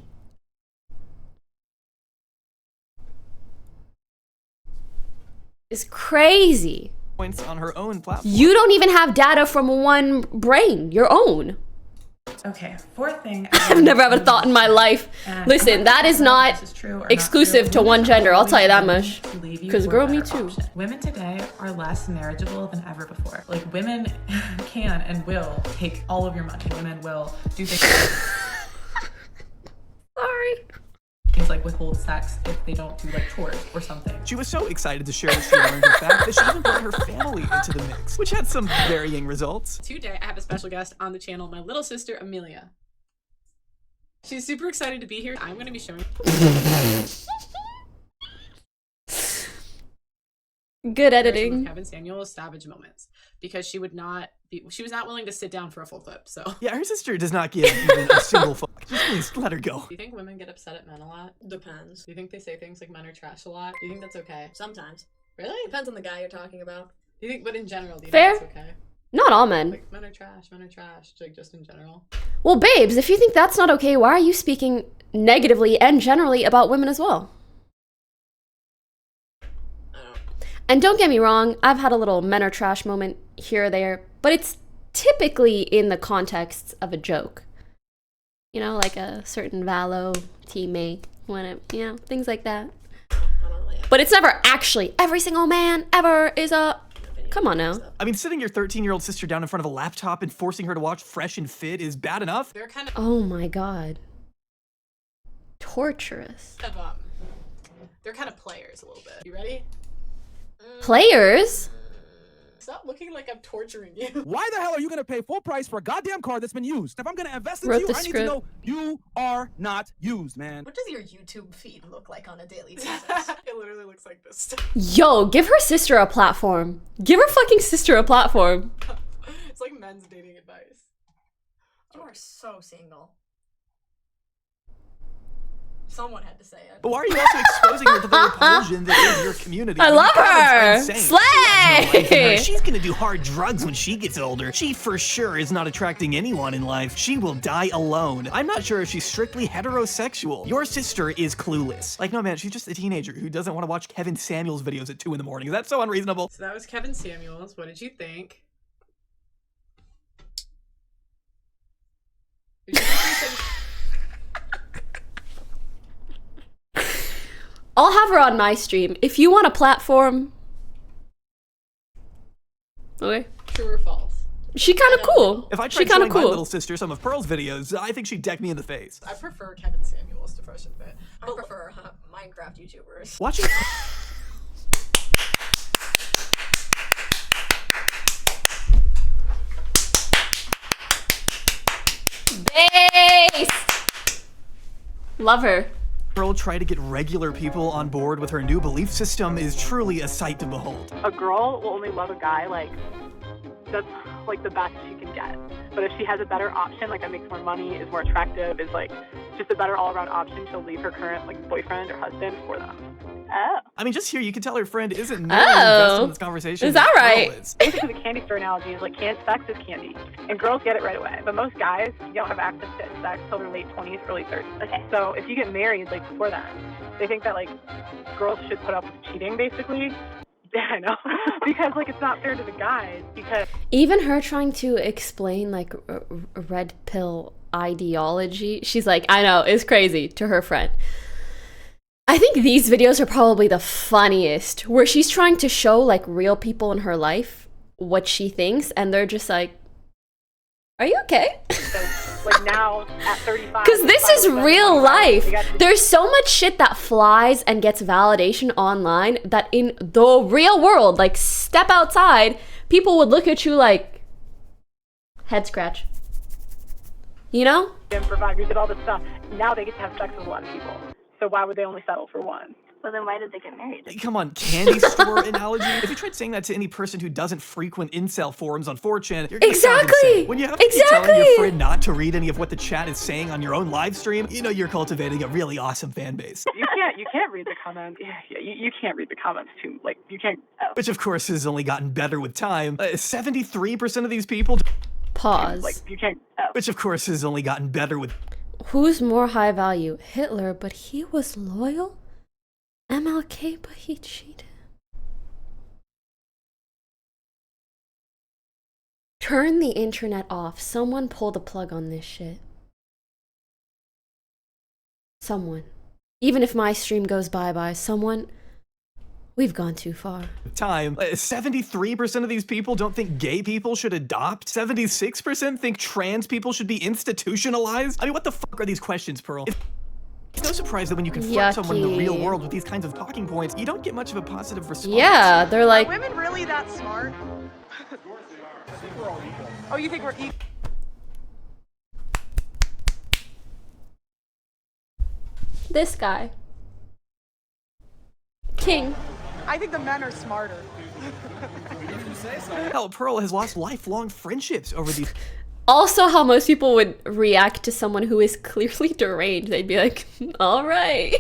Is crazy. Points on her own platform. You don't even have data from one brain, your own. Okay, fourth thing. I've never had a thought in my life. Listen, that is not exclusive to one gender, I'll tell you that much. Because girl, me too. Women today are less marriageable than ever before. Like, women can and will take all of your money. Women will do things. Sorry. Things like withhold sex if they don't do like chores or something. She was so excited to share what she learned, in fact, that she even brought her family into the mix, which had some varying results. Today, I have a special guest on the channel, my little sister, Amelia. She's super excited to be here. I'm going to be showing. Good editing. Kevin Samuel's savage moments because she was not willing to sit down for a full clip. So yeah, her sister does not give even a single fuck. Just please let her go. Do you think women get upset at men a lot? Depends. Do you think they say things like men are trash a lot? Do you think that's okay? Sometimes. Really? Depends on the guy you're talking about. Do you think, but in general, do you Fair. think that's okay? Not all men. Like, men are trash, like just in general. Well, babes, if you think that's not okay, why are you speaking negatively and generally about women as well? And don't get me wrong, I've had a little men are trash moment here or there, but it's typically in the context of a joke. You know, like a certain Valo teammate, when it, you know, things like that. But it's never actually every single man ever is a... Come on now. I mean, sitting your 13-year-old sister down in front of a laptop and forcing her to watch Fresh and Fit is bad enough. They're kind of... Oh my god. Torturous. They're kind of players a little bit. You ready? Players? stop looking like I'm torturing you. Why the hell are you gonna pay full price for a goddamn car that's been used? If I'm gonna invest Wrote into you, the I need script. to know you are not used, man. What does your YouTube feed look like on a daily basis? It literally looks like this. Yo, give her sister a platform. Give her fucking sister a platform. It's like men's dating advice. You are so single. Someone had to say it. But why are you also exposing her to the repulsion that is your community? I love her. Slay! She has no life in her. Slay! She's gonna do hard drugs when she gets older. She for sure is not attracting anyone in life. She will die alone. I'm not sure if she's strictly heterosexual. Your sister is clueless. Like, no man, she's just a teenager who doesn't want to watch Kevin Samuels videos at 2 in the morning. Is that so unreasonable? So that was Kevin Samuels. What did you think? Did you think I'll have her on my stream. If you want a platform. Okay. true or false? She kind of cool. If I She tried kind showing of my cool. little sister some of Pearl's videos, I think she'd deck me in the face. I prefer Kevin Samuels to Fresh and Fit. I prefer Minecraft YouTubers. Watching Base. Love her. Pearl try to get regular people on board with her new belief system is truly a sight to behold. A girl will only love a guy like that's like the best she can get. But if she has a better option, like that makes more money, is more attractive, is like just a better all-around option, she'll leave her current like boyfriend or husband for them. Oh. I mean, just here you can tell her friend isn't nearly invested in this conversation. Is that as Pearl right? is. Basically, the candy store analogy is like sex is candy, and girls get it right away. But most guys, you don't have access to sex till their late 20s, early 30s. Okay. So if you get married like before that, they think that like girls should put up with cheating, basically. Yeah, I know. Because like it's not fair to the guys. Because Even her trying to explain like red pill ideology, she's like, I know, it's crazy to her friend. I think these videos are probably the funniest, where she's trying to show like real people in her life what she thinks, and they're just like, are you okay? like now at 35. Because this is real life. There's so much shit that flies and gets validation online that in the real world, like step outside, people would look at you like, head scratch. You know? And for 5 years did all this stuff. Now they get to have sex with a lot of people. So why would they only settle for one? Well, then why did they get married? Come on, candy store analogy? If you tried saying that to any person who doesn't frequent incel forums on 4chan, you're gonna sound insane. When you have to be telling your friend not to read any of what the chat is saying on your own live stream, you know you're cultivating a really awesome fan base. You can't read the comments. Yeah, you can't read the comments too. Like you can't. Which of course has only gotten better with time. 73% of these people. Pause. Like you can't. Which of course has only gotten better with. Who's more high value? Hitler, but he was loyal? MLK, but he cheated? Turn the internet off. Someone pull the plug on this shit. Someone. Even if my stream goes bye-bye, someone... We've gone too far. Time. 73% of these people don't think gay people should adopt. 76% think trans people should be institutionalized. I mean, what the fuck are these questions, Pearl? It's no surprise that when you confront someone in the real world with these kinds of talking points, you don't get much of a positive response. Yeah, they're like... Are women really that smart? Oh, you think we're equal? This guy. King. I think the men are smarter. Hell, Pearl has lost lifelong friendships over these. Also, how most people would react to someone who is clearly deranged. They'd be like, all right.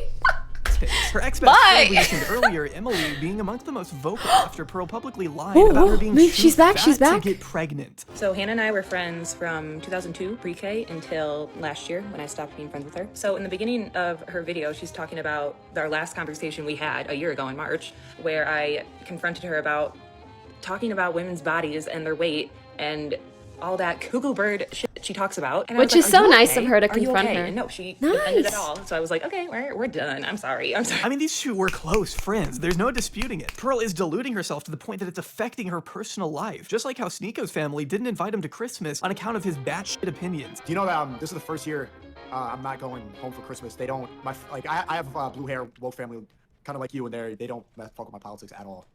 Her ex-best friend we mentioned earlier, Emily, being amongst the most vocal after Pearl publicly lied about her being she's back, she's back. to get pregnant. So Hannah and I were friends from 2002 pre-K until last year when I stopped being friends with her. So in the beginning of her video, she's talking about our last conversation we had a year ago in March, where I confronted her about talking about women's bodies and their weight and all that cuckoo bird shit she talks about. And Which is so nice of her to confront her. And no, she defended it all. So I was like, okay, we're done. I'm sorry. I mean, these two were close friends. There's no disputing it. Pearl is deluding herself to the point that it's affecting her personal life. Just like how Sneeko's family didn't invite him to Christmas on account of his batshit opinions. Do you know that this is the first year I'm not going home for Christmas? They don't, I have blue hair, woke family, kind of like you, and they don't fuck with my politics at all.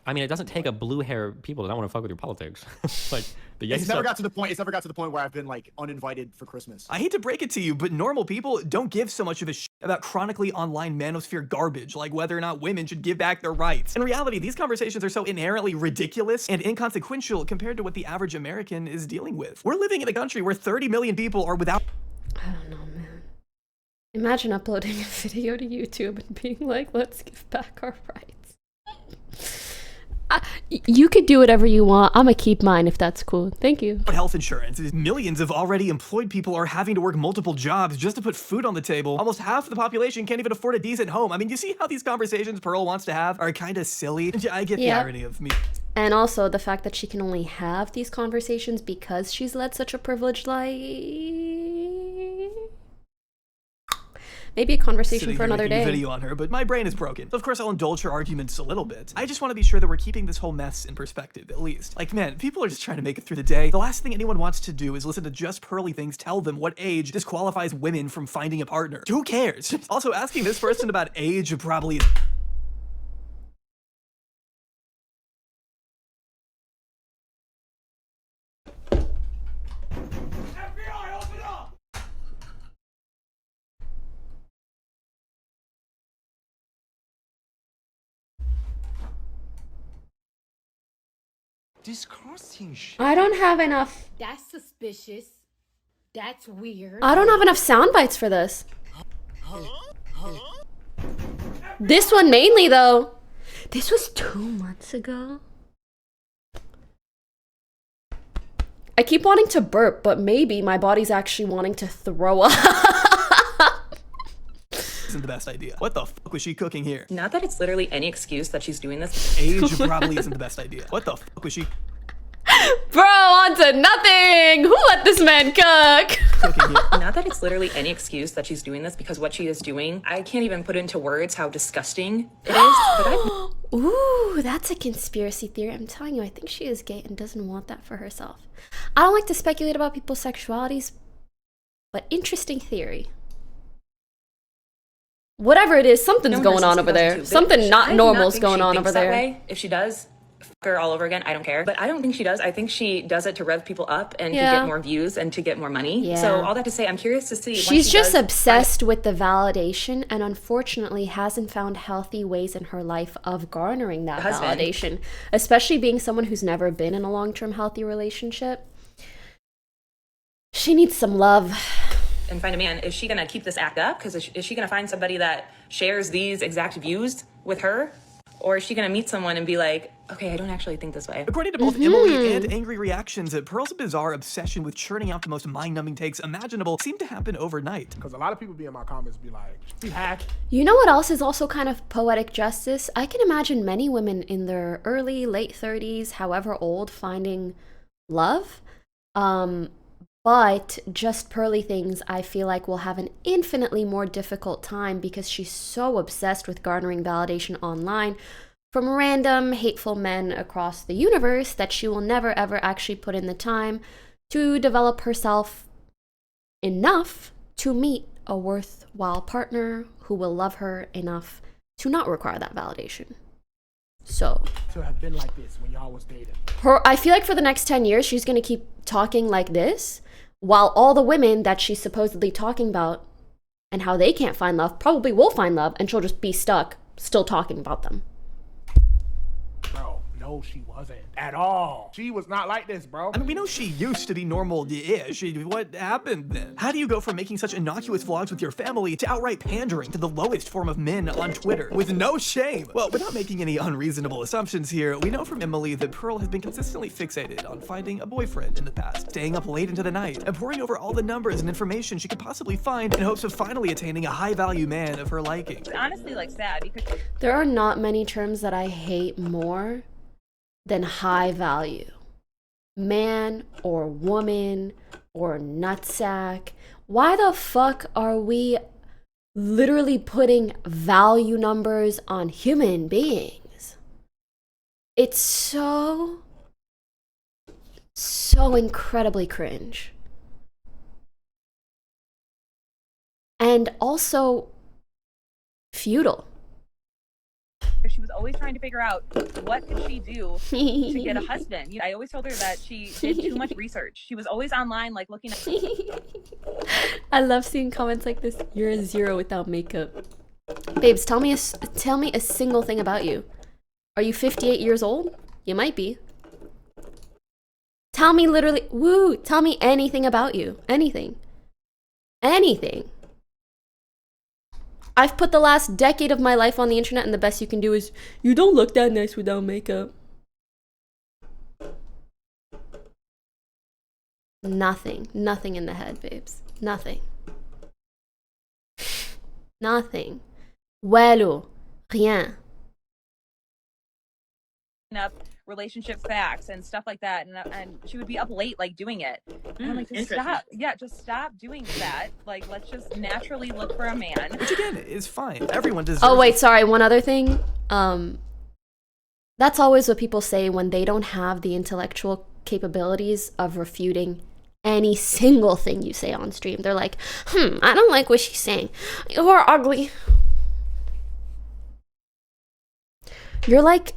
I mean, it doesn't take a blue hair people to not want to fuck with your politics. Like the It's never got to the point. It's never got to the point where I've been like uninvited for Christmas. I hate to break it to you, but normal people don't give so much of a shit about chronically online manosphere garbage, like whether or not women should give back their rights. In reality, these conversations are so inherently ridiculous and inconsequential compared to what the average American is dealing with. We're living in a country where 30 million people are without. I don't know, man. Imagine uploading a video to YouTube and being like, let's give back our rights. You could do whatever you want. I'm gonna keep mine if that's cool. Thank you. Health insurance. Millions of already employed people are having to work multiple jobs just to put food on the table. Almost half the population can't even afford a decent home. I mean, you see how these conversations Pearl wants to have are kind of silly? I get the irony of me. And also the fact that she can only have these conversations because she's led such a privileged life. Maybe a conversation for another day. Video on her, but my brain is broken. Of course, I'll indulge her arguments a little bit. I just want to be sure that we're keeping this whole mess in perspective, at least. Like, man, people are just trying to make it through the day. The last thing anyone wants to do is listen to JustPearlyThings tell them what age disqualifies women from finding a partner. Who cares? Also, asking this person about age probably... Disgusting shit. I don't have enough. That's suspicious. That's weird. I don't have enough sound bites for this. This one mainly, though. This was 2 months ago. I keep wanting to burp, but maybe my body's actually wanting to throw up. Isn't the best idea. What the fuck was she cooking here? Not that it's literally any excuse that she's doing this. Age probably isn't the best idea. What the fuck was she... Bro, on to nothing! Who let this man cook? Not that it's literally any excuse that she's doing this, because what she is doing, I can't even put into words how disgusting it is. But Ooh, that's a conspiracy theory. I'm telling you, I think she is gay and doesn't want that for herself. I don't like to speculate about people's sexualities, but interesting theory. Whatever it is, something's going on over there. Something not normal's going on over there. If she does, fuck her all over again, I don't care. But I don't think she does. I think she does it to rev people up and to get more views and to get more money. So all that to say, I'm curious to see. She's just obsessed with the validation and unfortunately hasn't found healthy ways in her life of garnering that validation, especially being someone who's never been in a long-term healthy relationship. She needs some love. And find a man. Is she gonna keep this act up? Because is she gonna find somebody that shares these exact views with her? Or is she gonna meet someone and be like, okay, I don't actually think this way? According to both Emily and Angry Reactions, Pearl's bizarre obsession with churning out the most mind-numbing takes imaginable seemed to happen overnight. Because a lot of people be in my comments be like, "You hack." You know what else is also kind of poetic justice? I can imagine many women in their early, late 30s, however old, finding love. But JustPearlyThings, I feel like, will have an infinitely more difficult time because she's so obsessed with garnering validation online from random, hateful men across the universe that she will never, ever actually put in the time to develop herself enough to meet a worthwhile partner who will love her enough to not require that validation. So to have been like this when y'all was dating. I feel like for the next 10 years, she's going to keep talking like this, while all the women that she's supposedly talking about and how they can't find love probably will find love, and she'll just be stuck still talking about them. Bro, no, she wasn't at all. She was not like this, bro. I mean, we know she used to be normal-ish. What happened then? How do you go from making such innocuous vlogs with your family to outright pandering to the lowest form of men on Twitter with no shame? Well, without making any unreasonable assumptions here, we know from Emily that Pearl has been consistently fixated on finding a boyfriend in the past, staying up late into the night, and poring over all the numbers and information she could possibly find in hopes of finally attaining a high-value man of her liking. It's honestly like sad because there are not many terms that I hate more than high value. Man or woman or nutsack. Why the fuck are we literally putting value numbers on human beings? It's so incredibly cringe. And also futile. because she was always trying to figure out what could she do to get a husband. I always told her that she did too much research. She was always online, like looking at. I love seeing comments like this. You're a 0 without makeup. Babes, tell me a single thing about you. Are you 58 years old? You might be. Tell me tell me anything about you. Anything. Anything. I've put the last decade of my life on the internet, and the best you can do is, you don't look that nice without makeup. Nothing. Nothing in the head, babes. Nothing. Nothing. Vuelo. Rien. Up relationship facts and stuff like that, and she would be up late like doing it. And I'm like, just stop. Yeah, just stop doing that. Like, let's just naturally look for a man. Which again is fine. Everyone deserves. Oh wait, sorry. One other thing. That's always what people say when they don't have the intellectual capabilities of refuting any single thing you say on stream. They're like, I don't like what she's saying. You're ugly. You're like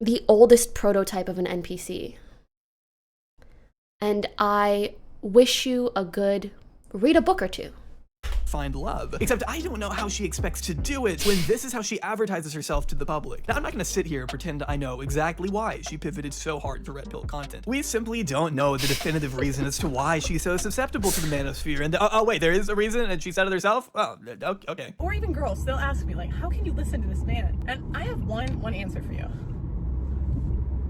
the oldest prototype of an NPC. And I wish you read a book or two. Find love. Except I don't know how she expects to do it when this is how she advertises herself to the public. Now, I'm not gonna sit here and pretend I know exactly why she pivoted so hard to red pill content. We simply don't know the definitive reason as to why she's so susceptible to the manosphere. And oh wait, there is a reason, and she said it herself? Oh, okay. Or even girls still ask me, like, how can you listen to this man? And I have one answer for you.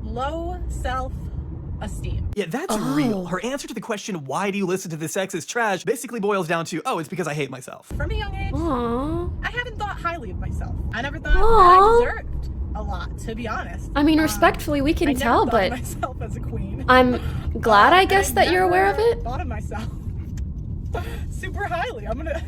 Low self-esteem. Yeah, that's real. Her answer to the question, why do you listen to this sexist trash, basically boils down to, oh, it's because I hate myself. From a young age, Aww. I haven't thought highly of myself. I never thought that I deserved a lot, to be honest. I mean, respectfully, we can tell, but myself as a queen. I'm glad, I guess, that you're aware of it. Thought of myself super highly. I'm gonna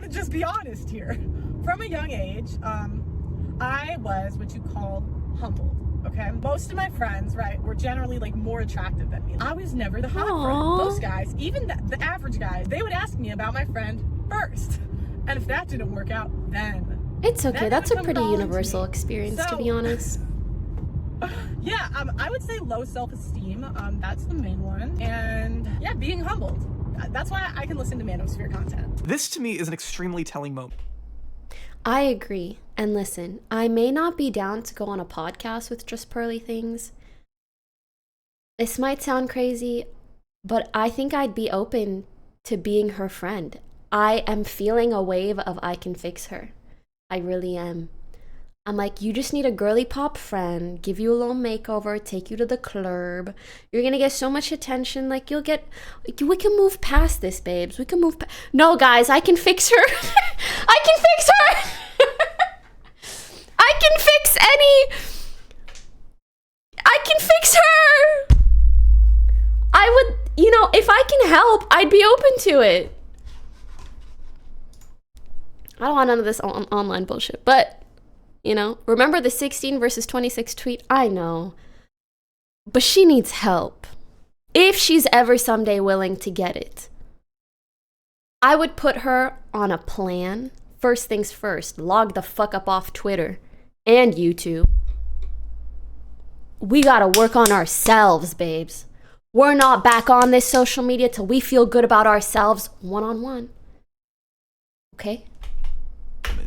just be honest here. From a young age, I was what you call humbled. Okay, most of my friends, right, were generally like more attractive than me. I was never the hot friend. Those guys, even the average guys, they would ask me about my friend first. And if that didn't work out, then it's okay. That's a pretty universal experience, to be honest. Yeah, I would say low self-esteem. That's the main one. And yeah, being humbled. That's why I can listen to manosphere content. This to me is an extremely telling moment. I agree. And listen, I may not be down to go on a podcast with JustPearlyThings. This might sound crazy, but I think I'd be open to being her friend. I am feeling a wave of I can fix her. I really am. I'm like, you just need a girly pop friend, give you a little makeover, take you to the club. You're gonna get so much attention, like we can move past this, babes. We can move No, guys, I can fix her. I can fix her. I can fix her. I would, if I can help, I'd be open to it. I don't want none of this online bullshit, but remember the 16 versus 26 tweet? I know. But she needs help. If she's ever someday willing to get it. I would put her on a plan. First things first, log the fuck up off Twitter and YouTube. We gotta work on ourselves, babes. We're not back on this social media till we feel good about ourselves one-on-one. Okay?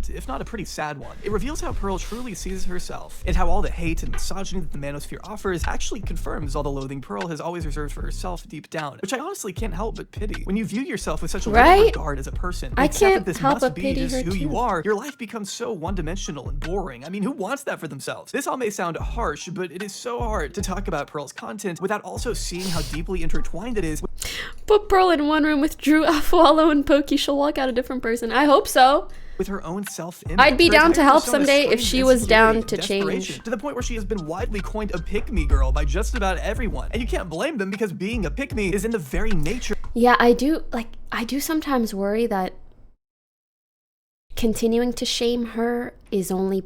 If not a pretty sad one. It reveals how Pearl truly sees herself, and how all the hate and misogyny that the manosphere offers actually confirms all the loathing Pearl has always reserved for herself deep down, which I honestly can't help but pity. When you view yourself with such a low regard as a person, I accept can't that this help must but be pity just her who too. you are, your life becomes so one-dimensional and boring. I mean, who wants that for themselves? This all may sound harsh, but it is so hard to talk about Pearl's content without also seeing how deeply intertwined it is. Put Pearl in one room with Drew, Afualo, and Pokey. She'll walk out a different person. I hope so. With her own self-image. I'd be Her down to entire help persona someday if screams she was down insecurity, to change. desperation, to the point where she has been widely coined a pick-me girl by just about everyone. And you can't blame them because being a pick-me is in the very nature. Yeah, I do sometimes worry that continuing to shame her is only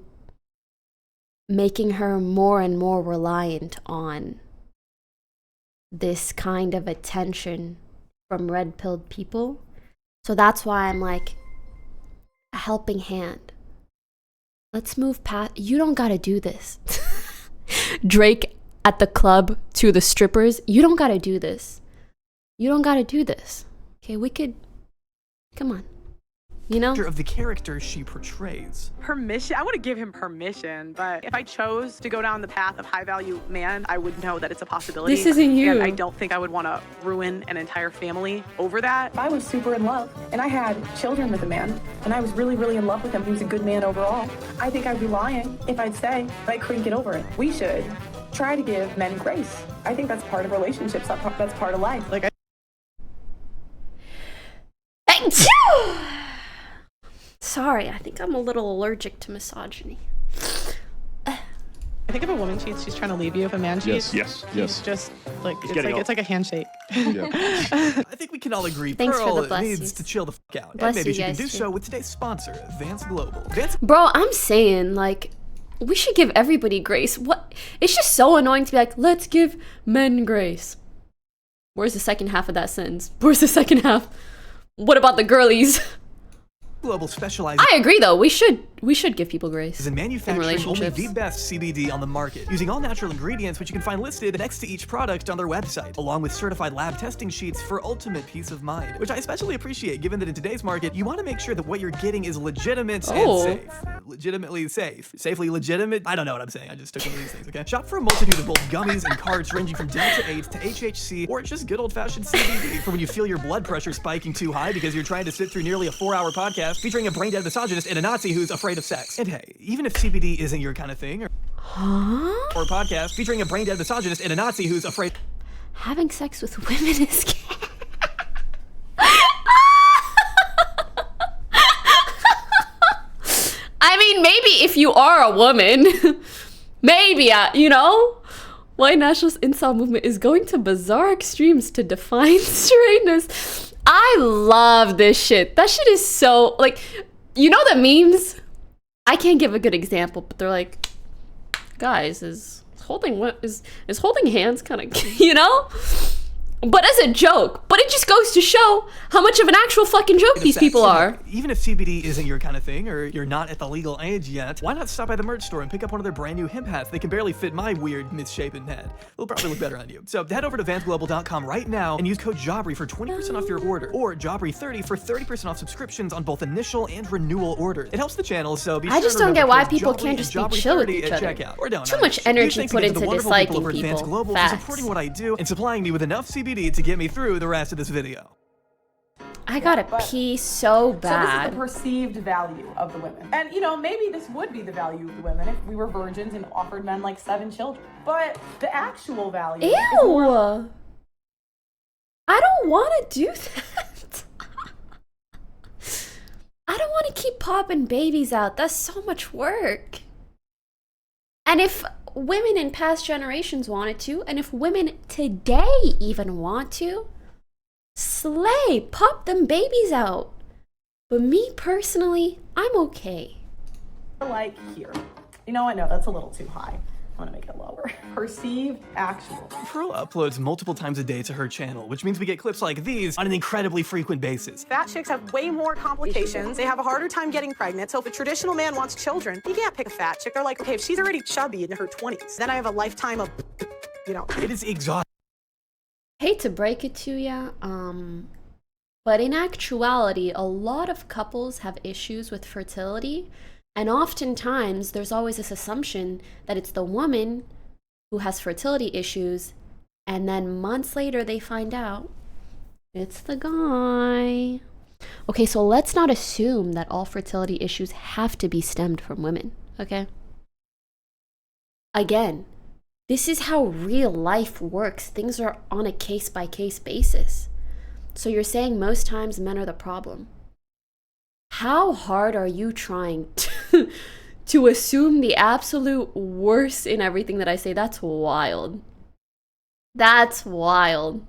making her more and more reliant on this kind of attention from red-pilled people. So that's why I'm like, a helping hand. Let's move past. You don't gotta do this. Drake at the club to the strippers. You don't gotta do this. You don't gotta do this. Okay, we could. Come on. You know? Of the character she portrays. Permission? I want to give him permission, but if I chose to go down the path of high value man, I would know that it's a possibility. This isn't you. And I don't think I would want to ruin an entire family over that. If I was super in love and I had children with a man and I was really, really in love with him, he was a good man overall, I think I'd be lying if I'd say I couldn't get over it. We should try to give men grace. I think that's part of relationships. That's part of life. Like, Sorry, I think I'm a little allergic to misogyny. I think if a woman cheats, she's trying to leave you. If a man cheats, yes. It's just like it's like a handshake. I think we can all agree Thanks for Pearl the bless needs yous. to chill the fuck out. Bless And maybe you she can guys do too. so with today's sponsor, Vance Global. Bro, I'm saying, like, we should give everybody grace. What? It's just so annoying to be like, let's give men grace. Where's the second half of that sentence? Where's the second half? What about the girlies? Global specializes I agree, though. We should give people grace in manufacturing only relationships. the best CBD on the market, using all natural ingredients which you can find listed next to each product on their website, along with certified lab testing sheets for ultimate peace of mind, which I especially appreciate given that in today's market, you want to make sure that what you're getting is legitimate and safe. Legitimately safe. Safely legitimate? I don't know what I'm saying. I just took one of these things, okay? Shop for a multitude of both gummies and carts ranging from Delta 8 to HHC, or just good old-fashioned CBD for when you feel your blood pressure spiking too high because you're trying to sit through nearly a 4-hour podcast featuring a brain-dead misogynist and a Nazi who's afraid of sex. And hey, even if CBD isn't your kind of thing, or a podcast featuring a brain-dead misogynist and a Nazi who's afraid... Having sex with women is gay. I mean, maybe if you are a woman, maybe, you know? White nationalist incel movement is going to bizarre extremes to define straightness. I love this shit. That shit is so, like, you know the memes? I can't give a good example, but they're like, guys, is holding hands kind of, you know? But as a joke. But it just goes to show how much of an actual fucking joke these people are. Even if CBD isn't your kind of thing, or you're not at the legal age yet, why not stop by the merch store and pick up one of their brand new hemp hats? They can barely fit my weird, misshapen head. They'll probably look better on you. So head over to vanceglobal.com right now and use code JAWBRY for 20% off your order, or JAWBRY30 for 30% off subscriptions on both initial and renewal orders. It helps the channel, so be sure I just to don't get remember why code people JAWBRY can't just and be chill with JAWBRY30 each at other. checkout. Or don't, Too much energy Huge put thanks again to into the wonderful disliking over at Vance people. Global for supporting what I do and supplying me with enough CBD to get me through the rest of this video. I gotta pee so So bad. this is the perceived value of the women. And, you know, maybe this would be the value of the women if we were virgins and offered men like 7 children. But the actual value is more... Ew! I don't want to do that. I don't want to keep popping babies out. That's so much work. And if women in past generations wanted to, and if women today even want to, slay, pop them babies out. But me personally, I'm okay. Like here. You know what? No, that's a little too high. I'm gonna make it lower. Perceived actual. Pearl uploads multiple times a day to her channel, which means we get clips like these on an incredibly frequent basis. Fat chicks have way more complications. They have a harder time getting pregnant. So if a traditional man wants children, you can't pick a fat chick. They're like, okay, if she's already chubby in her 20s, then I have a lifetime of, you know. It is exhausting. Hate to break it to ya, but in actuality, a lot of couples have issues with fertility, and oftentimes there's always this assumption that it's the woman who has fertility issues, and then months later they find out it's the guy. Okay, so let's not assume that all fertility issues have to be stemmed from women, okay? Again, this is how real life works. Things are on a case-by-case basis. So you're saying most times men are the problem. How hard are you trying to assume the absolute worst in everything that I say? That's wild. That's wild.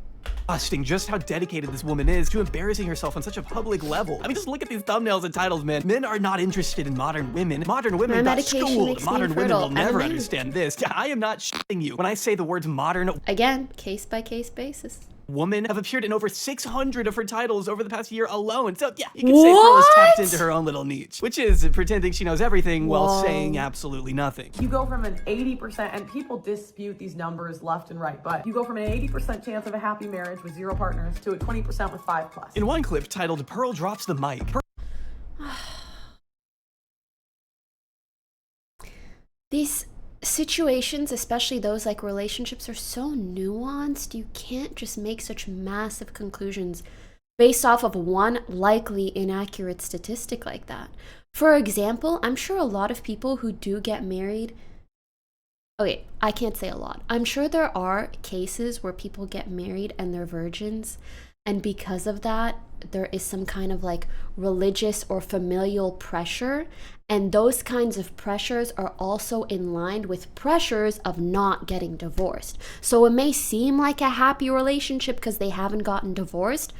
Just how dedicated this woman is to embarrassing herself on such a public level. I mean, just look at these thumbnails and titles, man. Men are not interested in modern women. Modern women got schooled. Modern women will never understand this. I am not shitting you when I say the words modern. Again, case-by-case basis. woman have appeared in over 600 of her titles over the past year alone. So yeah, you can say Pearl has tapped into her own little niche, which is pretending she knows everything while saying absolutely nothing. You go from an 80%, and people dispute these numbers left and right, but you go from an 80% chance of a happy marriage with 0 partners to a 20% with 5+. In one clip titled Pearl Drops the Mic, These situations, especially those like relationships, are so nuanced. You can't just make such massive conclusions based off of one likely inaccurate statistic like that. For example, I'm sure a lot of people who do get married, okay, I can't say a lot. I'm sure there are cases where people get married and they're virgins, and because of that, there is some kind of like religious or familial pressure, and those kinds of pressures are also in line with pressures of not getting divorced. So it may seem like a happy relationship because they haven't gotten divorced,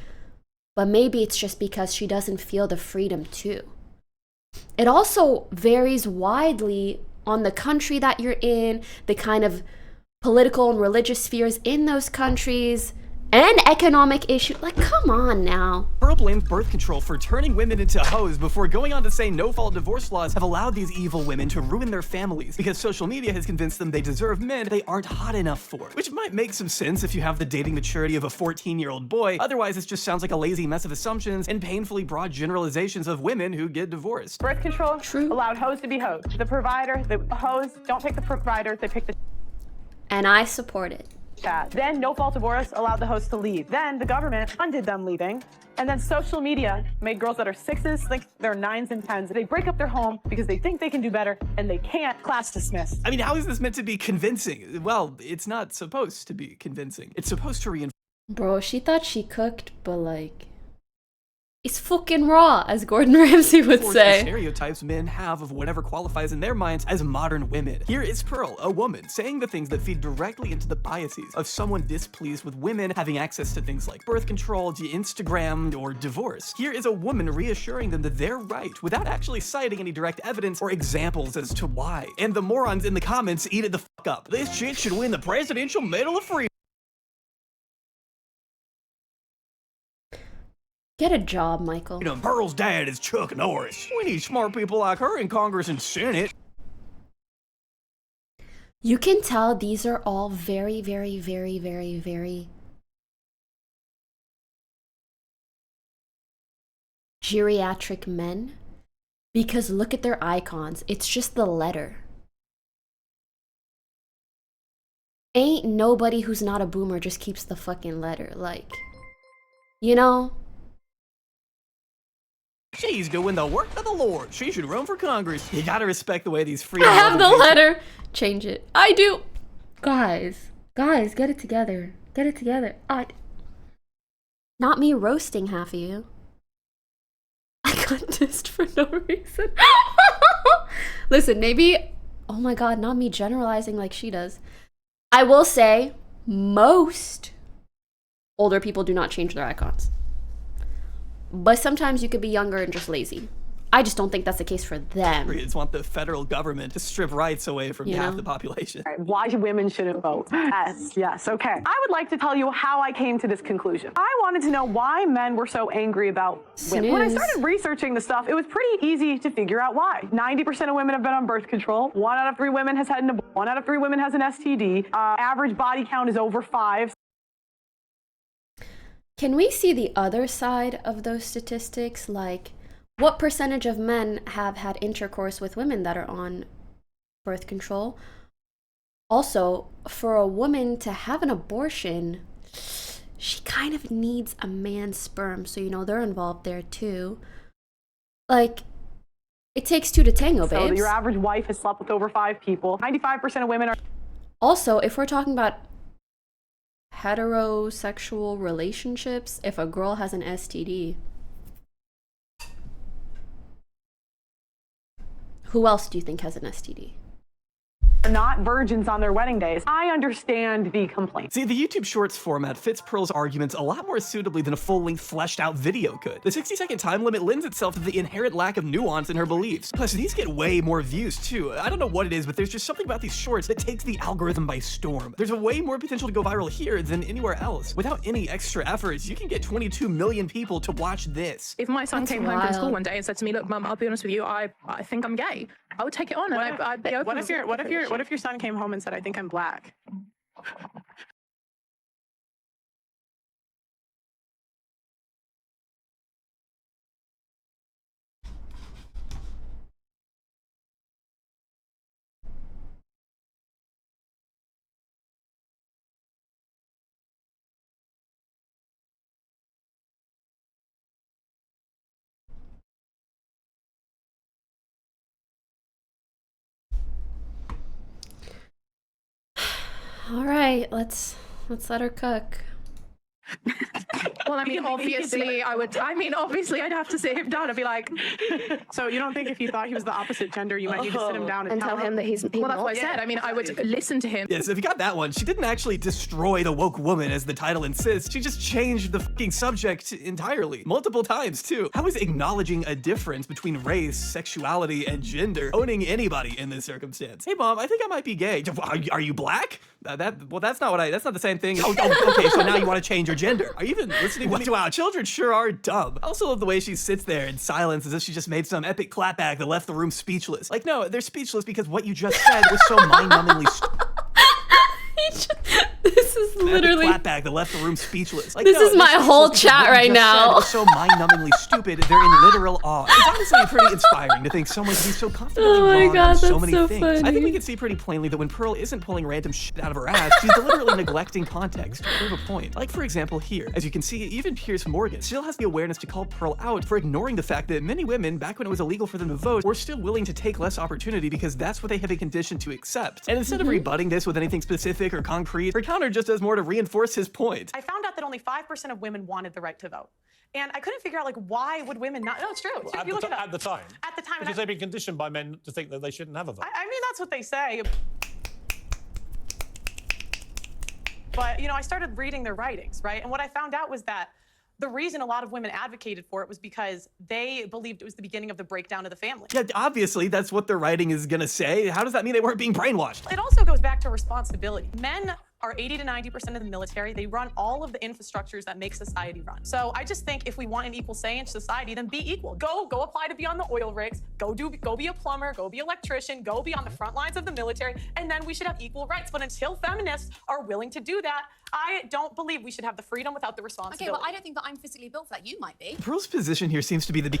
but maybe it's just because she doesn't feel the freedom to. It also varies widely on the country that you're in, the kind of political and religious spheres in those countries, and economic issue. Like, come on now. Pearl blamed birth control for turning women into hoes before going on to say no-fault divorce laws have allowed these evil women to ruin their families because social media has convinced them they deserve men they aren't hot enough for. Which might make some sense if you have the dating maturity of a 14-year-old boy. Otherwise, it just sounds like a lazy mess of assumptions and painfully broad generalizations of women who get divorced. Birth control allowed hoes to be hoes. The provider, the hoes don't pick the provider, they pick the... And I support it. Then no-fault divorce allowed the host to leave. Then the government funded them leaving. And then social media made girls that are 6s think they're 9s and 10s. They break up their home because they think they can do better and they can't. Class dismissed. I mean, how is this meant to be convincing? Well, it's not supposed to be convincing. It's supposed to reinforce. Bro, she thought she cooked, but like, it's fucking raw, as Gordon Ramsay would say. The stereotypes men have of whatever qualifies in their minds as modern women. Here is Pearl, a woman, saying the things that feed directly into the biases of someone displeased with women having access to things like birth control, Instagram, or divorce. Here is a woman reassuring them that they're right without actually citing any direct evidence or examples as to why. And the morons in the comments eat it the fuck up. This shit should win the Presidential Medal of Freedom. Get a job, Michael. You know, Pearl's dad is Chuck Norris. We need smart people like her in Congress and Senate. You can tell these are all very, very, very, very, very geriatric men, because look at their icons. It's just the letter. Ain't nobody who's not a boomer just keeps the fucking letter. Like, you know? She's doing the work of the Lord. She should run for Congress. You gotta respect the way these free. I have the letter. Change it. I do. Guys, get it together. Get it together. Not me roasting half of you. I got dissed for no reason. Listen, maybe, oh my God, not me generalizing like she does. I will say most older people do not change their icons. But sometimes you could be younger and just lazy. I just don't think that's the case for them. Kids want the federal government to strip rights away from half the population. Why women shouldn't vote? Yes, okay. I would like to tell you how I came to this conclusion. I wanted to know why men were so angry about women. When I started researching the stuff, it was pretty easy to figure out why. 90% of women have been on birth control. 1 out of 3 women has had 1 out of 3 women has an STD. Average body count is over 5. Can we see the other side of those statistics? Like, what percentage of men have had intercourse with women that are on birth control? Also, for a woman to have an abortion, she kind of needs a man's sperm. So, you know, they're involved there too. Like, it takes 2 to tango, babes. So your average wife has slept with over 5 people. 95% of women are... Also, if we're talking about heterosexual relationships, if a girl has an STD, who else do you think has an STD? not virgins on their wedding days. I understand the complaint. See, the YouTube Shorts format fits Pearl's arguments a lot more suitably than a full-length, fleshed-out video could. The 60-second time limit lends itself to the inherent lack of nuance in her beliefs. Plus, these get way more views, too. I don't know what it is, but there's just something about these shorts that takes the algorithm by storm. There's a way more potential to go viral here than anywhere else. Without any extra efforts, you can get 22 million people to watch this. If my son came home from school one day and said to me, "Look, Mum, I'll be honest with you, I think I'm gay," I would take it on. I'd be open. What if your son came home and said, "I think I'm black"? All right, let's let her cook. Well, I mean, obviously, I'd have to sit him down and be like. So you don't think if you thought he was the opposite gender, you might need to sit him down and tell him that he's well, that's what I said. I mean, I would listen to him. Yes, if you got that one, she didn't actually destroy the woke woman as the title insists. She just changed the fucking subject entirely. Multiple times, too. How is acknowledging a difference between race, sexuality, and gender owning anybody in this circumstance? Hey, Mom, I think I might be gay. Are you black? That's not the same thing. Oh, okay, so now you want to change your gender. Are you even listening to me? Wow, children sure are dumb. I also love the way she sits there in silence as if she just made some epic clapback that left the room speechless. Like, no, they're speechless because what you just said was so mind-numbingly This is literally clapback that left the room speechless. Like, this is my whole chat right now. So mind-numbingly stupid, they're in literal awe. It's honestly pretty inspiring to think someone can be so confidently wrong on so many things. Funny. I think we can see pretty plainly that when Pearl isn't pulling random shit out of her ass, she's deliberately neglecting context to prove a point. Like, for example, here. As you can see, even Piers Morgan still has the awareness to call Pearl out for ignoring the fact that many women, back when it was illegal for them to vote, were still willing to take less opportunity because that's what they have a condition to accept. And instead of rebutting this with anything specific or concrete, her counter just does more to reinforce his point. I found out that only 5% of women wanted the right to vote. And I couldn't figure out, like, why would women not? No, it's true. Well, at the time. At the time. Because they've been conditioned by men to think that they shouldn't have a vote. I mean, that's what they say. But, you know, I started reading their writings, right? And what I found out was that the reason a lot of women advocated for it was because they believed it was the beginning of the breakdown of the family. Yeah, obviously, that's what their writing is gonna say. How does that mean they weren't being brainwashed? It also goes back to responsibility. Men are 80 to 90% of the military. They run all of the infrastructures that make society run. So I just think if we want an equal say in society, then be equal. Go apply to be on the oil rigs. Go be a plumber. Go be an electrician. Go be on the front lines of the military. And then we should have equal rights. But until feminists are willing to do that, I don't believe we should have the freedom without the responsibility. Okay, well, I don't think that I'm physically built for that. You might be. Pearl's position here seems to be the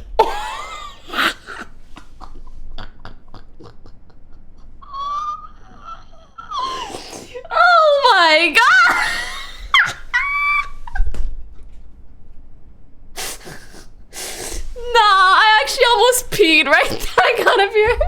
Oh my god! Nah, I actually almost peed right there. I got up here.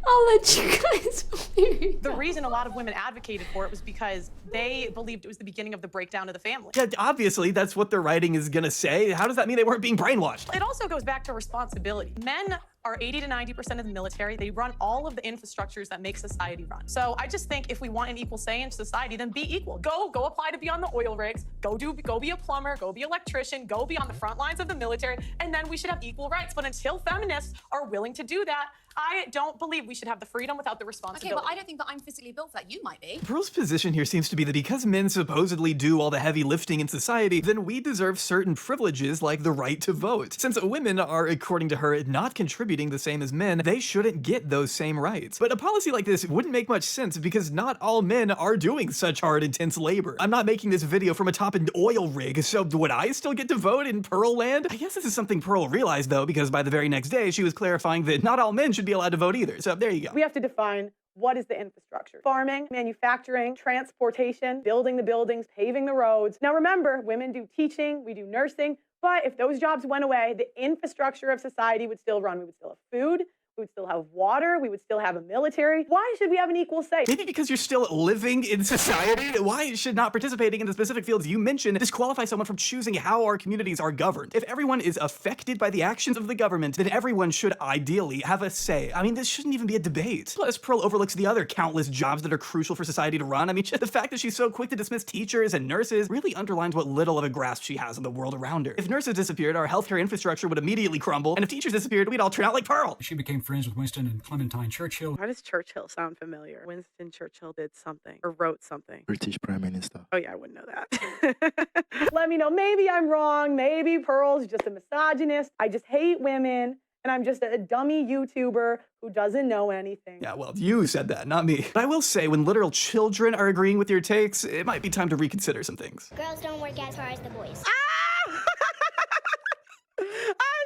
I'll let you guys believe. The reason a lot of women advocated for it was because they believed it was the beginning of the breakdown of the family. Yeah, obviously, that's what their writing is gonna say. How does that mean they weren't being brainwashed? It also goes back to responsibility. Men are 80 to 90% of the military. They run all of the infrastructures that make society run. So I just think if we want an equal say in society, then be equal. Go apply to be on the oil rigs. Go be a plumber. Go be an electrician. Go be on the front lines of the military. And then we should have equal rights. But until feminists are willing to do that, I don't believe we should have the freedom without the responsibility. Okay, well, I don't think that I'm physically built for that. You might be. Pearl's position here seems to be that because men supposedly do all the heavy lifting in society, then we deserve certain privileges like the right to vote. Since women are, according to her, not contributing the same as men, they shouldn't get those same rights. But a policy like this wouldn't make much sense because not all men are doing such hard, intense labor. I'm not making this video from atop an oil rig, so would I still get to vote in Pearl land? I guess this is something Pearl realized though, because by the very next day, she was clarifying that not all men should be allowed to vote either. So there you go. We have to define what is the infrastructure. Farming, manufacturing, transportation, building the buildings, paving the roads. Now remember, women do teaching, we do nursing, but if those jobs went away, the infrastructure of society would still run. We would still have food, We would still have water. We would still have a military. Why should we have an equal say? Maybe because you're still living in society? Why should not participating in the specific fields you mentioned disqualify someone from choosing how our communities are governed? If everyone is affected by the actions of the government, then everyone should ideally have a say. I mean, this shouldn't even be a debate. Plus, Pearl overlooks the other countless jobs that are crucial for society to run. I mean, the fact that she's so quick to dismiss teachers and nurses really underlines what little of a grasp she has of the world around her. If nurses disappeared, our healthcare infrastructure would immediately crumble, and if teachers disappeared, we'd all turn out like Pearl. She became friends with Winston and Clementine Churchill. Why does Churchill sound familiar? Winston Churchill did something or wrote something. British Prime Minister. Oh yeah, I wouldn't know that. Let me know. Maybe I'm wrong. Maybe Pearl's just a misogynist. I just hate women. And I'm just a dummy YouTuber who doesn't know anything. Yeah, well, you said that, not me. But I will say, when literal children are agreeing with your takes, it might be time to reconsider some things. Girls don't work as hard as the boys.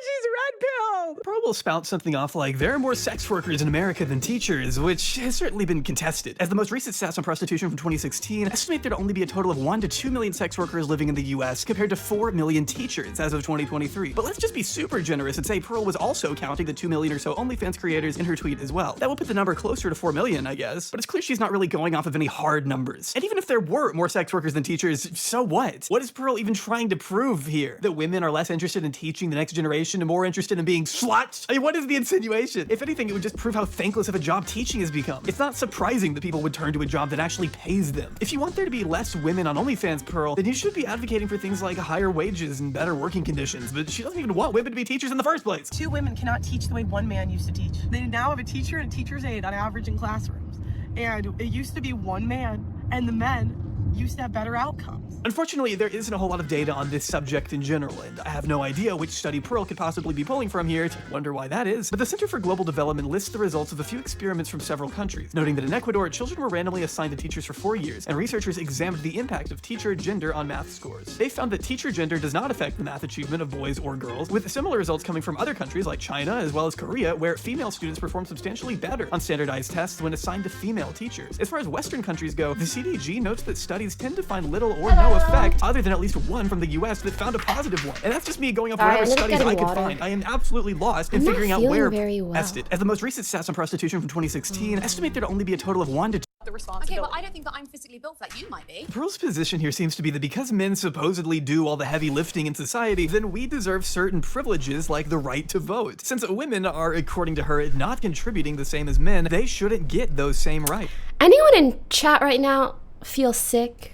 She's red pilled. Pearl will spout something off like, there are more sex workers in America than teachers, which has certainly been contested. As the most recent stats on prostitution from 2016 estimate there to only be a total of 1 to 2 million sex workers living in the US compared to 4 million teachers as of 2023. But let's just be super generous and say Pearl was also counting the 2 million or so OnlyFans creators in her tweet as well. That will put the number closer to 4 million, I guess. But it's clear she's not really going off of any hard numbers. And even if there were more sex workers than teachers, so what? What is Pearl even trying to prove here? That women are less interested in teaching the next generation and more interested in being sluts? I mean, what is the insinuation? If anything, it would just prove how thankless of a job teaching has become. It's not surprising that people would turn to a job that actually pays them. If you want there to be less women on OnlyFans, Pearl, then you should be advocating for things like higher wages and better working conditions, but she doesn't even want women to be teachers in the first place. 2 women cannot teach the way 1 man used to teach. They now have a teacher and a teacher's aide on average in classrooms. And it used to be 1 man, and the men used to have better outcomes. Unfortunately, there isn't a whole lot of data on this subject in general, and I have no idea which study Pearl could possibly be pulling from here to wonder why that is. But the Center for Global Development lists the results of a few experiments from several countries, noting that in Ecuador, children were randomly assigned to teachers for 4 years, and researchers examined the impact of teacher gender on math scores. They found that teacher gender does not affect the math achievement of boys or girls, with similar results coming from other countries like China as well as Korea, where female students perform substantially better on standardized tests when assigned to female teachers. As far as Western countries go, the CDG notes that studies tend to find little or no effect, other than at least one from the US that found a positive one. And that's just me going off whatever studies I could find. I am absolutely lost in figuring out where tested. As the most recent stats on prostitution from 2016 estimate there to only be a total of 1 to 2. The responsibility. Okay, well, I don't think that I'm physically built for that. You might be. Pearl's position here seems to be that because men supposedly do all the heavy lifting in society, then we deserve certain privileges like the right to vote. Since women are, according to her, not contributing the same as men, they shouldn't get those same rights. Anyone in chat right now feel sick?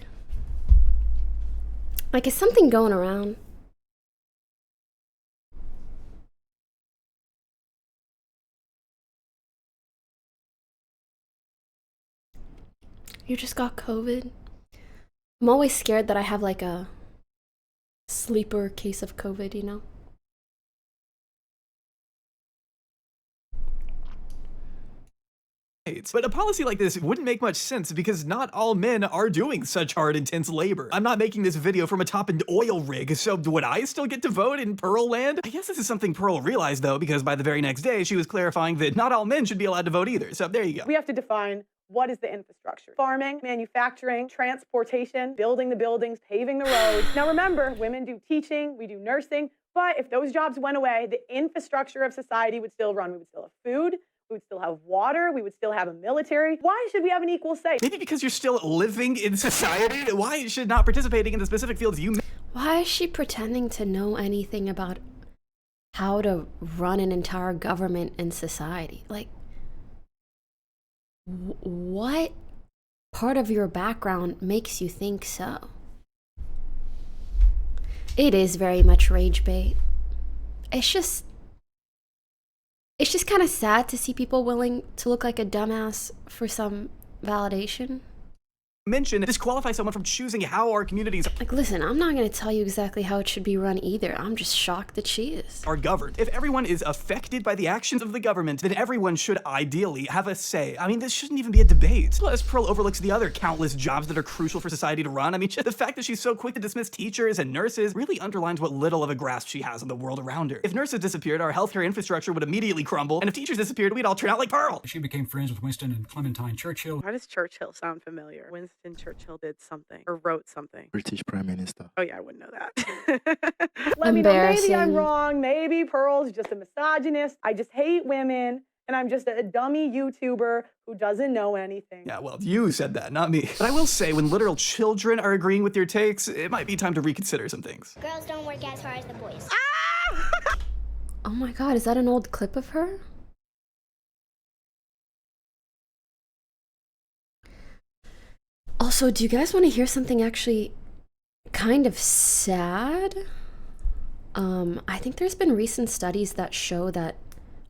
Like, is something going around? You just got COVID? I'm always scared that I have like a sleeper case of COVID, you know? But a policy like this wouldn't make much sense because not all men are doing such hard, intense labor. I'm not making this video from atop an oil rig, so would I still get to vote in Pearl land? I guess this is something Pearl realized though, because by the very next day, she was clarifying that not all men should be allowed to vote either. So there you go. We have to define what is the infrastructure. Farming, manufacturing, transportation, building the buildings, paving the roads. Now remember, women do teaching, we do nursing, but if those jobs went away, the infrastructure of society would still run. We would still have food, we would still have water, we would still have a military. Why should we have an equal say? Maybe because you're still living in society? Why should not participating in the specific fields you... Why is she pretending to know anything about how to run an entire government and society? Like, what part of your background makes you think so? It is very much rage bait. It's just kind of sad to see people willing to look like a dumbass for some validation. Mention disqualify someone from choosing how our communities like, listen, I'm not going to tell you exactly how it should be run either. I'm just shocked that she is. Are governed. If everyone is affected by the actions of the government, then everyone should ideally have a say. I mean, this shouldn't even be a debate. Plus, Pearl overlooks the other countless jobs that are crucial for society to run. I mean, the fact that she's so quick to dismiss teachers and nurses really underlines what little of a grasp she has on the world around her. If nurses disappeared, our healthcare infrastructure would immediately crumble, and if teachers disappeared, we'd all turn out like Pearl. She became friends with Winston and Clementine Churchill. Why does Churchill sound familiar? Winston Churchill did something or wrote something. British Prime Minister. Oh yeah, I wouldn't know that. Let me know. Maybe I'm wrong. Maybe Pearl's just a misogynist. I just hate women. and I'm just a dummy YouTuber who doesn't know anything. Yeah, well, you said that, not me. But I will say, when literal children are agreeing with your takes, it might be time to reconsider some things. Girls don't work as hard as the boys. Oh my god, is that an old clip of her? Also, do you guys want to hear something actually kind of sad? I think there's been recent studies that show that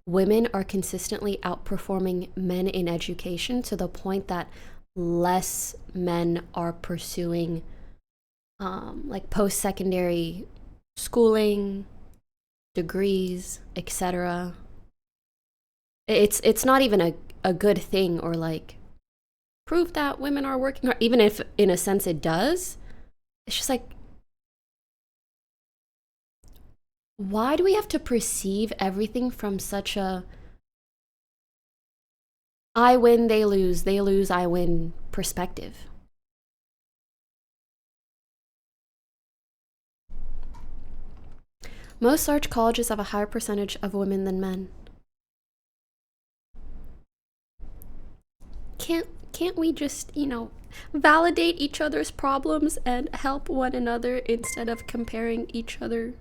women are consistently outperforming men in education to the point that less men are pursuing like post-secondary schooling, degrees, etc. It's not even a good thing or like proof that women are working hard, even if in a sense it does. It's just like, why do we have to perceive everything from such a I win, they lose, I win perspective? Most large colleges have a higher percentage of women than men. Can't we just, you know, validate each other's problems and help one another instead of comparing each other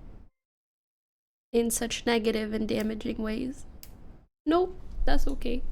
in such negative and damaging ways? Nope, that's okay.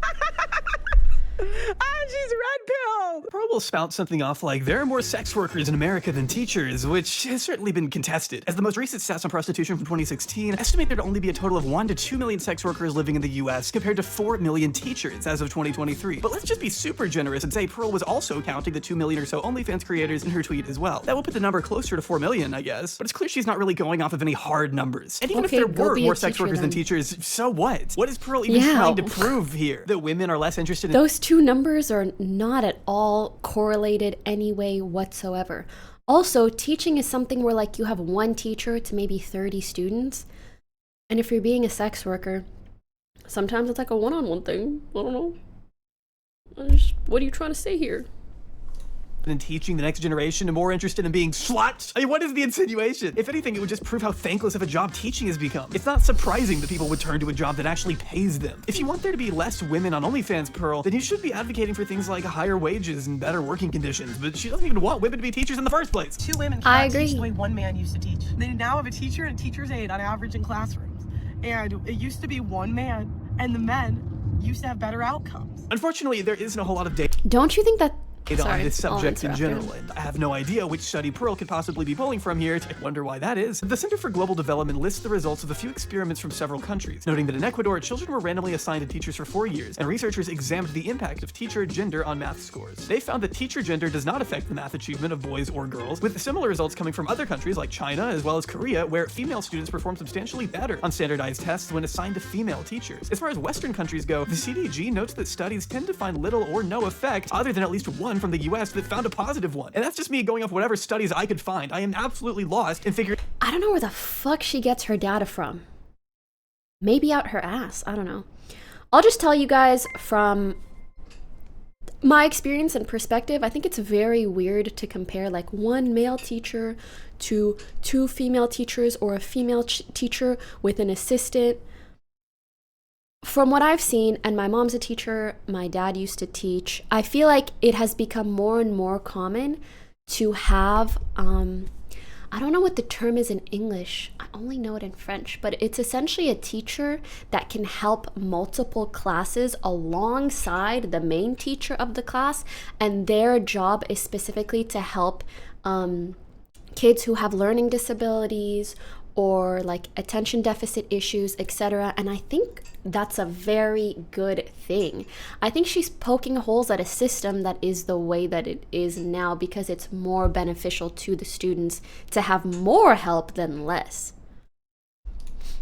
Ah, she's red pilled! Pearl will spout something off like, there are more sex workers in America than teachers, which has certainly been contested. As the most recent stats on prostitution from 2016 estimate there to only be a total of 1 to 2 million sex workers living in the US compared to 4 million teachers as of 2023. But let's just be super generous and say Pearl was also counting the 2 million or so OnlyFans creators in her tweet as well. That will put the number closer to 4 million, I guess. But it's clear she's not really going off of any hard numbers. And even if there were more sex workers than teachers, so what? What is Pearl even trying to prove here? That women are less interested in— Those two numbers are not at all correlated any way whatsoever. Also, teaching is something where like you have one teacher to maybe 30 students. And if you're being a sex worker, sometimes it's like a one-on-one thing. I don't know. What are you trying to say here? in teaching the next generation and more interested in being sluts? I mean, what is the insinuation? If anything, it would just prove how thankless of a job teaching has become. It's not surprising that people would turn to a job that actually pays them. If you want there to be less women on OnlyFans, Pearl, then you should be advocating for things like higher wages and better working conditions, but she doesn't even want women to be teachers in the first place. 2 women can't teach the way 1 man used to teach. They now have a teacher and a teacher's aide on average in classrooms. And it used to be 1 man, and the men used to have better outcomes. Unfortunately, there isn't a whole lot of data. Don't you think that On this subject in general, and I have no idea which study Pearl could possibly be pulling from here. I wonder why that is. The Center for Global Development lists the results of a few experiments from several countries, noting that in Ecuador, children were randomly assigned to teachers for 4 years, and researchers examined the impact of teacher gender on math scores. They found that teacher gender does not affect the math achievement of boys or girls, with similar results coming from other countries like China as well as Korea, where female students perform substantially better on standardized tests when assigned to female teachers. As far as Western countries go, the CDG notes that studies tend to find little or no effect, other than at least one from the US that found a positive one. And that's just me going off whatever studies I could find. I am absolutely lost and figuring— I don't know where the fuck she gets her data from. Maybe out her ass. I don't know. I'll just tell you guys from my experience and perspective, I think it's very weird to compare like one male teacher to 2 female teachers or a female teacher with an assistant. From what I've seen, and my mom's a teacher, my dad used to teach, I feel like it has become more and more common to have, I don't know what the term is in English, I only know it in French, but it's essentially a teacher that can help multiple classes alongside the main teacher of the class, and their job is specifically to help kids who have learning disabilities or like attention deficit issues, etc. And I think that's a very good thing. I think she's poking holes at a system that is the way that it is now because it's more beneficial to the students to have more help than less.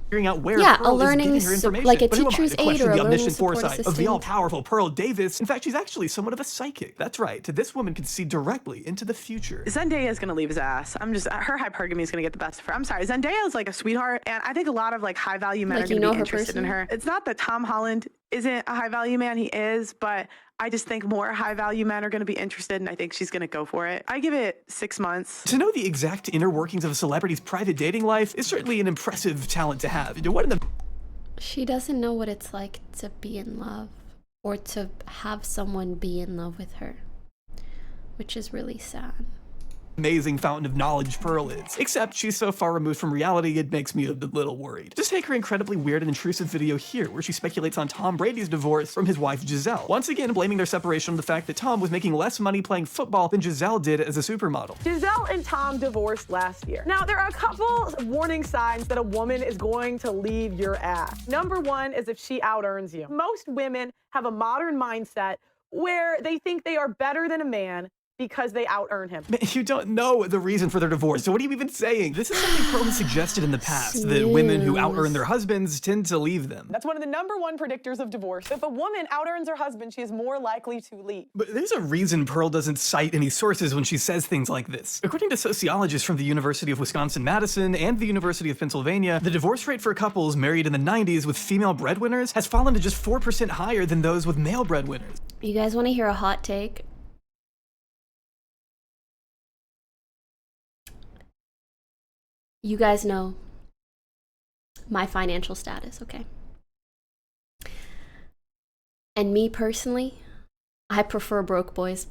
Figuring out where Yeah, Pearl a learning is getting her information. like a But who am I teacher's to aide question or a the learning omniscient support foresight of the assistant? all-powerful Pearl Davis. In fact, she's actually somewhat of a psychic. That's right. This woman can see directly into the future. Zendaya is gonna leave his ass. Her hypergamy is gonna get the best of her. I'm sorry, Zendaya is like a sweetheart, and I think a lot of like high value men Like, are you gonna know be her interested in personally? her. It's not that Tom Holland isn't a high value man, he is, but I just think more high value men are gonna be interested, and I think she's gonna go for it. I give it 6 months. To know the exact inner workings of a celebrity's private dating life is certainly an impressive talent to have. What in the— She doesn't know what it's like to be in love or to have someone be in love with her, which is really sad. Amazing fountain of knowledge Pearl is. Except she's so far removed from reality, it makes me a little worried. Just take her incredibly weird and intrusive video here, where she speculates on Tom Brady's divorce from his wife Giselle, once again blaming their separation on the fact that Tom was making less money playing football than Giselle did as a supermodel. Giselle and Tom divorced last year. Now, there are a couple warning signs that a woman is going to leave your ass. Number one is if she out-earns you. Most women have a modern mindset where they think they are better than a man because they out-earn him. Man, you don't know the reason for their divorce, so what are you even saying? This is something Pearl has suggested in the past, that women who out-earn their husbands tend to leave them. That's one of the #1 predictors of divorce. If a woman out-earns her husband, she is more likely to leave. But there's a reason Pearl doesn't cite any sources when she says things like this. According to sociologists from the University of Wisconsin-Madison and the University of Pennsylvania, the divorce rate for couples married in the 90s with female breadwinners has fallen to just 4% higher than those with male breadwinners. You guys want to hear a hot take? You guys know my financial status, okay? And me personally, I prefer broke boys.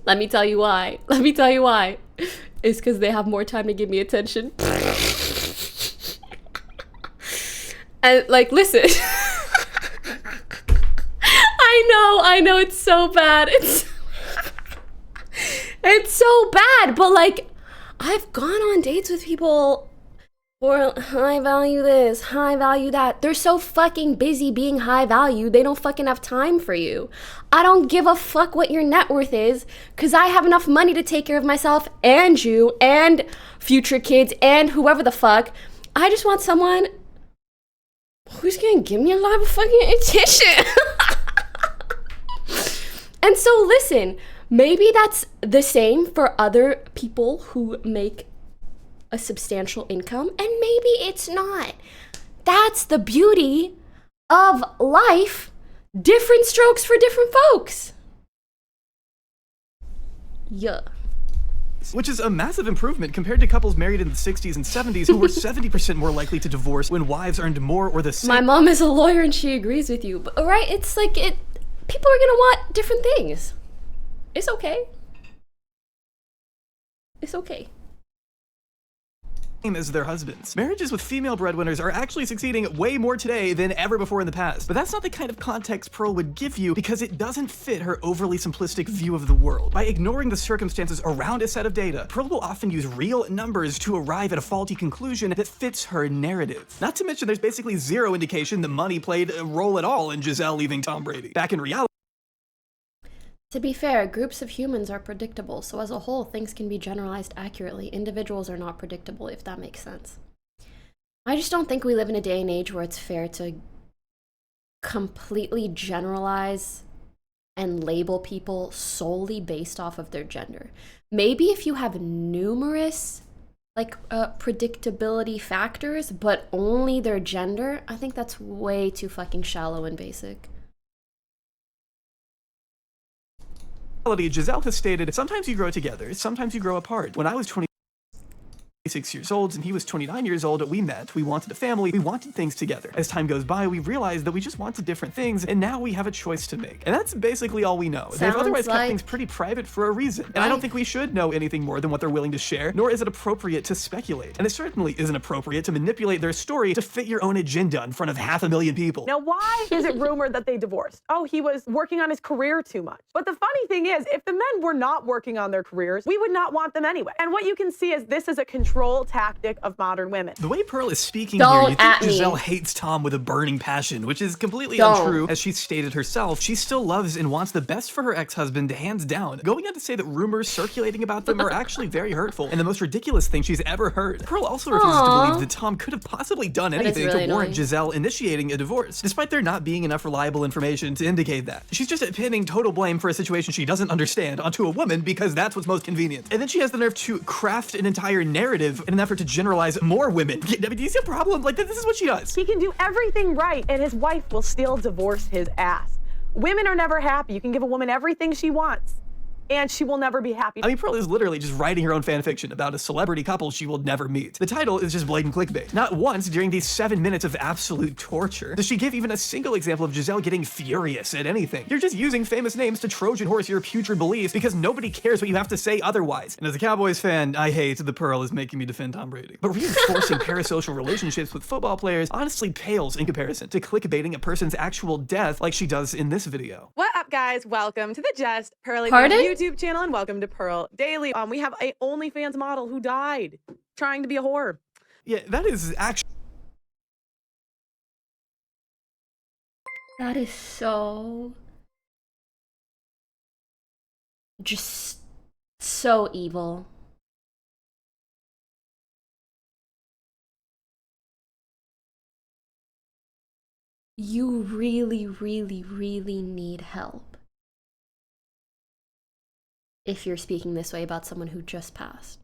Let me tell you why. Let me tell you why. It's because they have more time to give me attention. And like, listen. I know it's so bad. It's so bad, but like, I've gone on dates with people who are high value this, high value that. They're so fucking busy being high value, they don't fucking have time for you. I don't give a fuck what your net worth is, because I have enough money to take care of myself and you and future kids and whoever the fuck. I just want someone who's gonna give me a lot of fucking attention. And so listen, maybe that's the same for other people who make a substantial income, and maybe it's not. That's the beauty of life. Different strokes for different folks. Yeah. Which is a massive improvement compared to couples married in the 60s and 70s who were 70% more likely to divorce when wives earned more or the same. My mom is a lawyer and she agrees with you, but, right? It's like people are gonna want different things. It's okay. It's okay. As their husbands. Marriages with female breadwinners are actually succeeding way more today than ever before in the past. But that's not the kind of context Pearl would give you because it doesn't fit her overly simplistic view of the world. By ignoring the circumstances around a set of data, Pearl will often use real numbers to arrive at a faulty conclusion that fits her narrative. Not to mention there's basically zero indication that money played a role at all in Giselle leaving Tom Brady. Back in reality, to be fair, groups of humans are predictable, so as a whole, things can be generalized accurately. Individuals are not predictable, if that makes sense. I just don't think we live in a day and age where it's fair to completely generalize and label people solely based off of their gender. Maybe if you have numerous predictability factors, but only their gender, I think that's way too fucking shallow and basic. Giselle has stated, sometimes you grow together, sometimes you grow apart. When I was 26 years old and he was 29 years old, we met, we wanted a family, we wanted things together. As time goes by, we realized that we just wanted different things, and now we have a choice to make. And that's basically all we know. They've otherwise kept things pretty private for a reason. And I don't think we should know anything more than what they're willing to share, nor is it appropriate to speculate. And it certainly isn't appropriate to manipulate their story to fit your own agenda in front of 500,000 people. Now, why is it rumored that they divorced? Oh, he was working on his career too much. But the funny thing is, if the men were not working on their careers, we would not want them anyway. And what you can see is this is a control tactic of modern women. The way Pearl is speaking here, you think Giselle hates Tom with a burning passion, which is completely untrue. As she stated herself, she still loves and wants the best for her ex-husband, hands down. Going on to say that rumors circulating about them are actually very hurtful and the most ridiculous thing she's ever heard. Pearl also refuses to believe that Tom could have possibly done anything to warrant Giselle initiating a divorce, despite there not being enough reliable information to indicate that. She's just pinning total blame for a situation she doesn't understand onto a woman because that's what's most convenient. And then she has the nerve to craft an entire narrative in an effort to generalize more women. I mean, do you see a problem? Like, this is what she does. He can do everything right, and his wife will still divorce his ass. Women are never happy. You can give a woman everything she wants, and she will never be happy. I mean, Pearl is literally just writing her own fan fiction about a celebrity couple she will never meet. The title is just blatant clickbait. Not once during these 7 minutes of absolute torture does she give even a single example of Giselle getting furious at anything. You're just using famous names to Trojan horse your putrid beliefs because nobody cares what you have to say otherwise. And as a Cowboys fan, I hate the Pearl is making me defend Tom Brady. But reinforcing parasocial relationships with football players honestly pales in comparison to clickbaiting a person's actual death like she does in this video. What up, guys? Welcome to the Just Pearly Pardon? YouTube channel, and welcome to Pearl Daily. We have a OnlyFans model who died trying to be a whore. Yeah, that is actually... That is so... just so evil. You really, really, really need help if you're speaking this way about someone who just passed.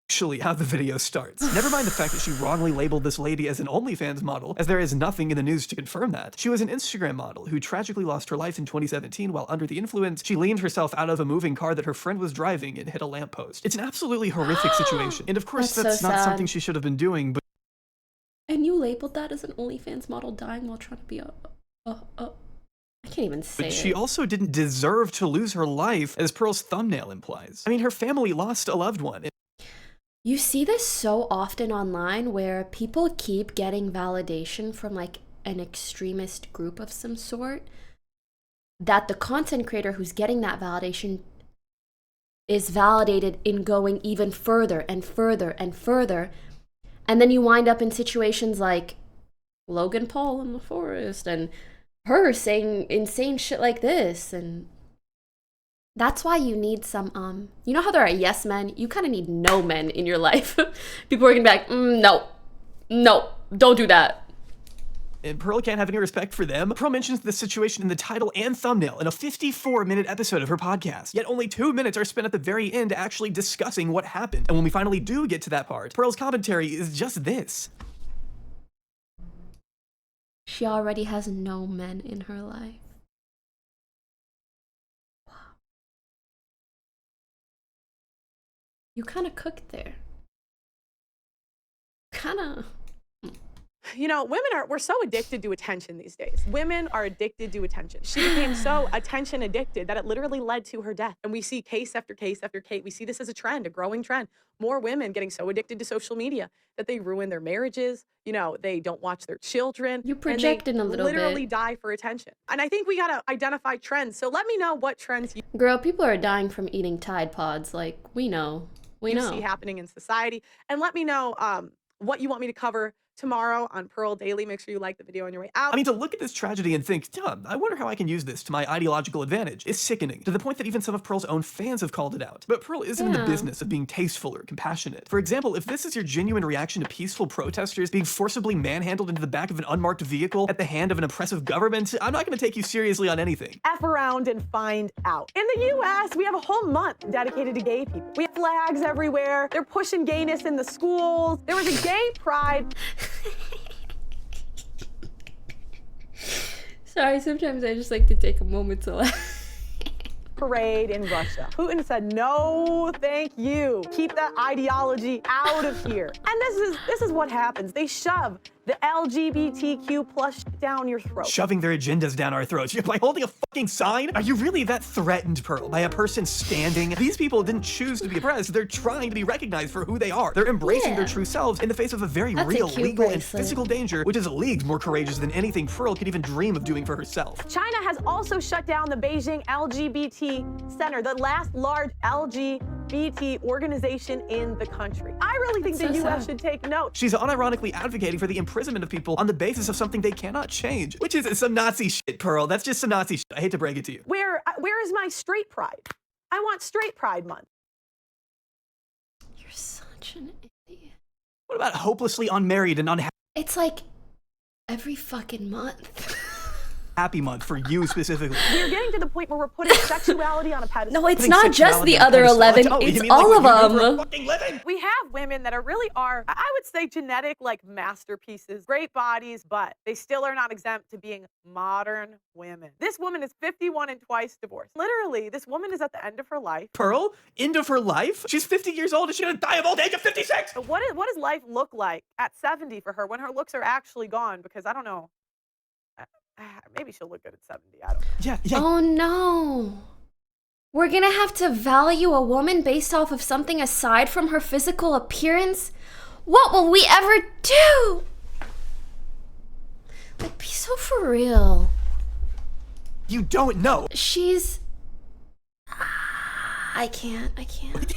Actually how the video starts. Never mind the fact that she wrongly labeled this lady as an OnlyFans model, as there is nothing in the news to confirm that. She was an Instagram model who tragically lost her life in 2017 while under the influence. She leaned herself out of a moving car that her friend was driving and hit a lamppost. It's an absolutely horrific situation. And of course that's so not sad. something she should have been doing, but And you labeled that as an OnlyFans model dying while trying to be I can't even say but it. she also didn't deserve to lose her life, as Pearl's thumbnail implies. I mean, her family lost a loved one. You see this so often online where people keep getting validation from like an extremist group of some sort, that the content creator who's getting that validation is validated in going even further and further and further. And then you wind up in situations like Logan Paul in the forest and her saying insane shit like this. And that's why you need some, you know how there are yes men? You kind of need no men in your life. People are gonna be like, no, don't do that. And Pearl can't have any respect for them. Pearl mentions this situation in the title and thumbnail in a 54-minute episode of her podcast. Yet only 2 minutes are spent at the very end actually discussing what happened. And when we finally do get to that part, Pearl's commentary is just this. She already has no men in her life. Wow. You kind of cooked there. You know, we're so addicted to attention these days. Women are addicted to attention. She became so attention addicted that it literally led to her death. And we see case after case after case. We see this as a trend, a growing trend. More women getting so addicted to social media that they ruin their marriages. You know, they don't watch their children. You projecting a little bit. Literally die for attention. And I think we gotta identify trends. So let me know what trends you Girl, people are dying from eating Tide Pods. Like, we know. We know. see happening in society. And let me know what you want me to cover tomorrow on Pearl Daily. Make sure you like the video on your way out. I mean, to look at this tragedy and think, I wonder how I can use this to my ideological advantage, is sickening, to the point that even some of Pearl's own fans have called it out. But Pearl isn't in the business of being tasteful or compassionate. For example, if this is your genuine reaction to peaceful protesters being forcibly manhandled into the back of an unmarked vehicle at the hand of an oppressive government, I'm not going to take you seriously on anything. F around and find out. In the US, we have a whole month dedicated to gay people. We have flags everywhere. They're pushing gayness in the schools. There was a gay pride. Sorry, sometimes I just like to take a moment to laugh. Parade in Russia. Putin said, no, thank you. Keep that ideology out of here. And this is what happens. They shove the LGBTQ plus down your throat. Shoving their agendas down our throats. You're like holding a fucking sign? Are you really that threatened, Pearl, by a person standing? These people didn't choose to be oppressed. They're trying to be recognized for who they are. They're embracing their true selves in the face of a very real legal and physical danger, which is leagues more courageous than anything Pearl could even dream of doing for herself. China has also shut down the Beijing LGBT Center, the last large LGBT organization in the country. I really think the US should take note. She's unironically advocating for the imprisonment of people on the basis of something they cannot change, which is some Nazi shit, Pearl. That's just some Nazi shit. I hate to break it to you. Where is my straight pride? I want straight pride month. You're such an idiot. What about hopelessly unmarried and unhappy? It's like every fucking month. happy month for you specifically. We're getting to the point where we're putting sexuality on a pedestal. No, it's not just the other 11. It's all of them. We have women that really are, I would say, genetic like masterpieces, great bodies, but they still are not exempt to being modern women. This woman is 51 and twice divorced. Literally, this woman is at the end of her life. Pearl? End of her life? She's 50 years old and she's gonna die of old age at 56! What does life look like at 70 for her when her looks are actually gone? Because I don't know. Maybe she'll look good at 70. I don't know. Yeah. Oh no. We're gonna have to value a woman based off of something aside from her physical appearance? What will we ever do? Like, be so for real. You don't know. She's... I can't.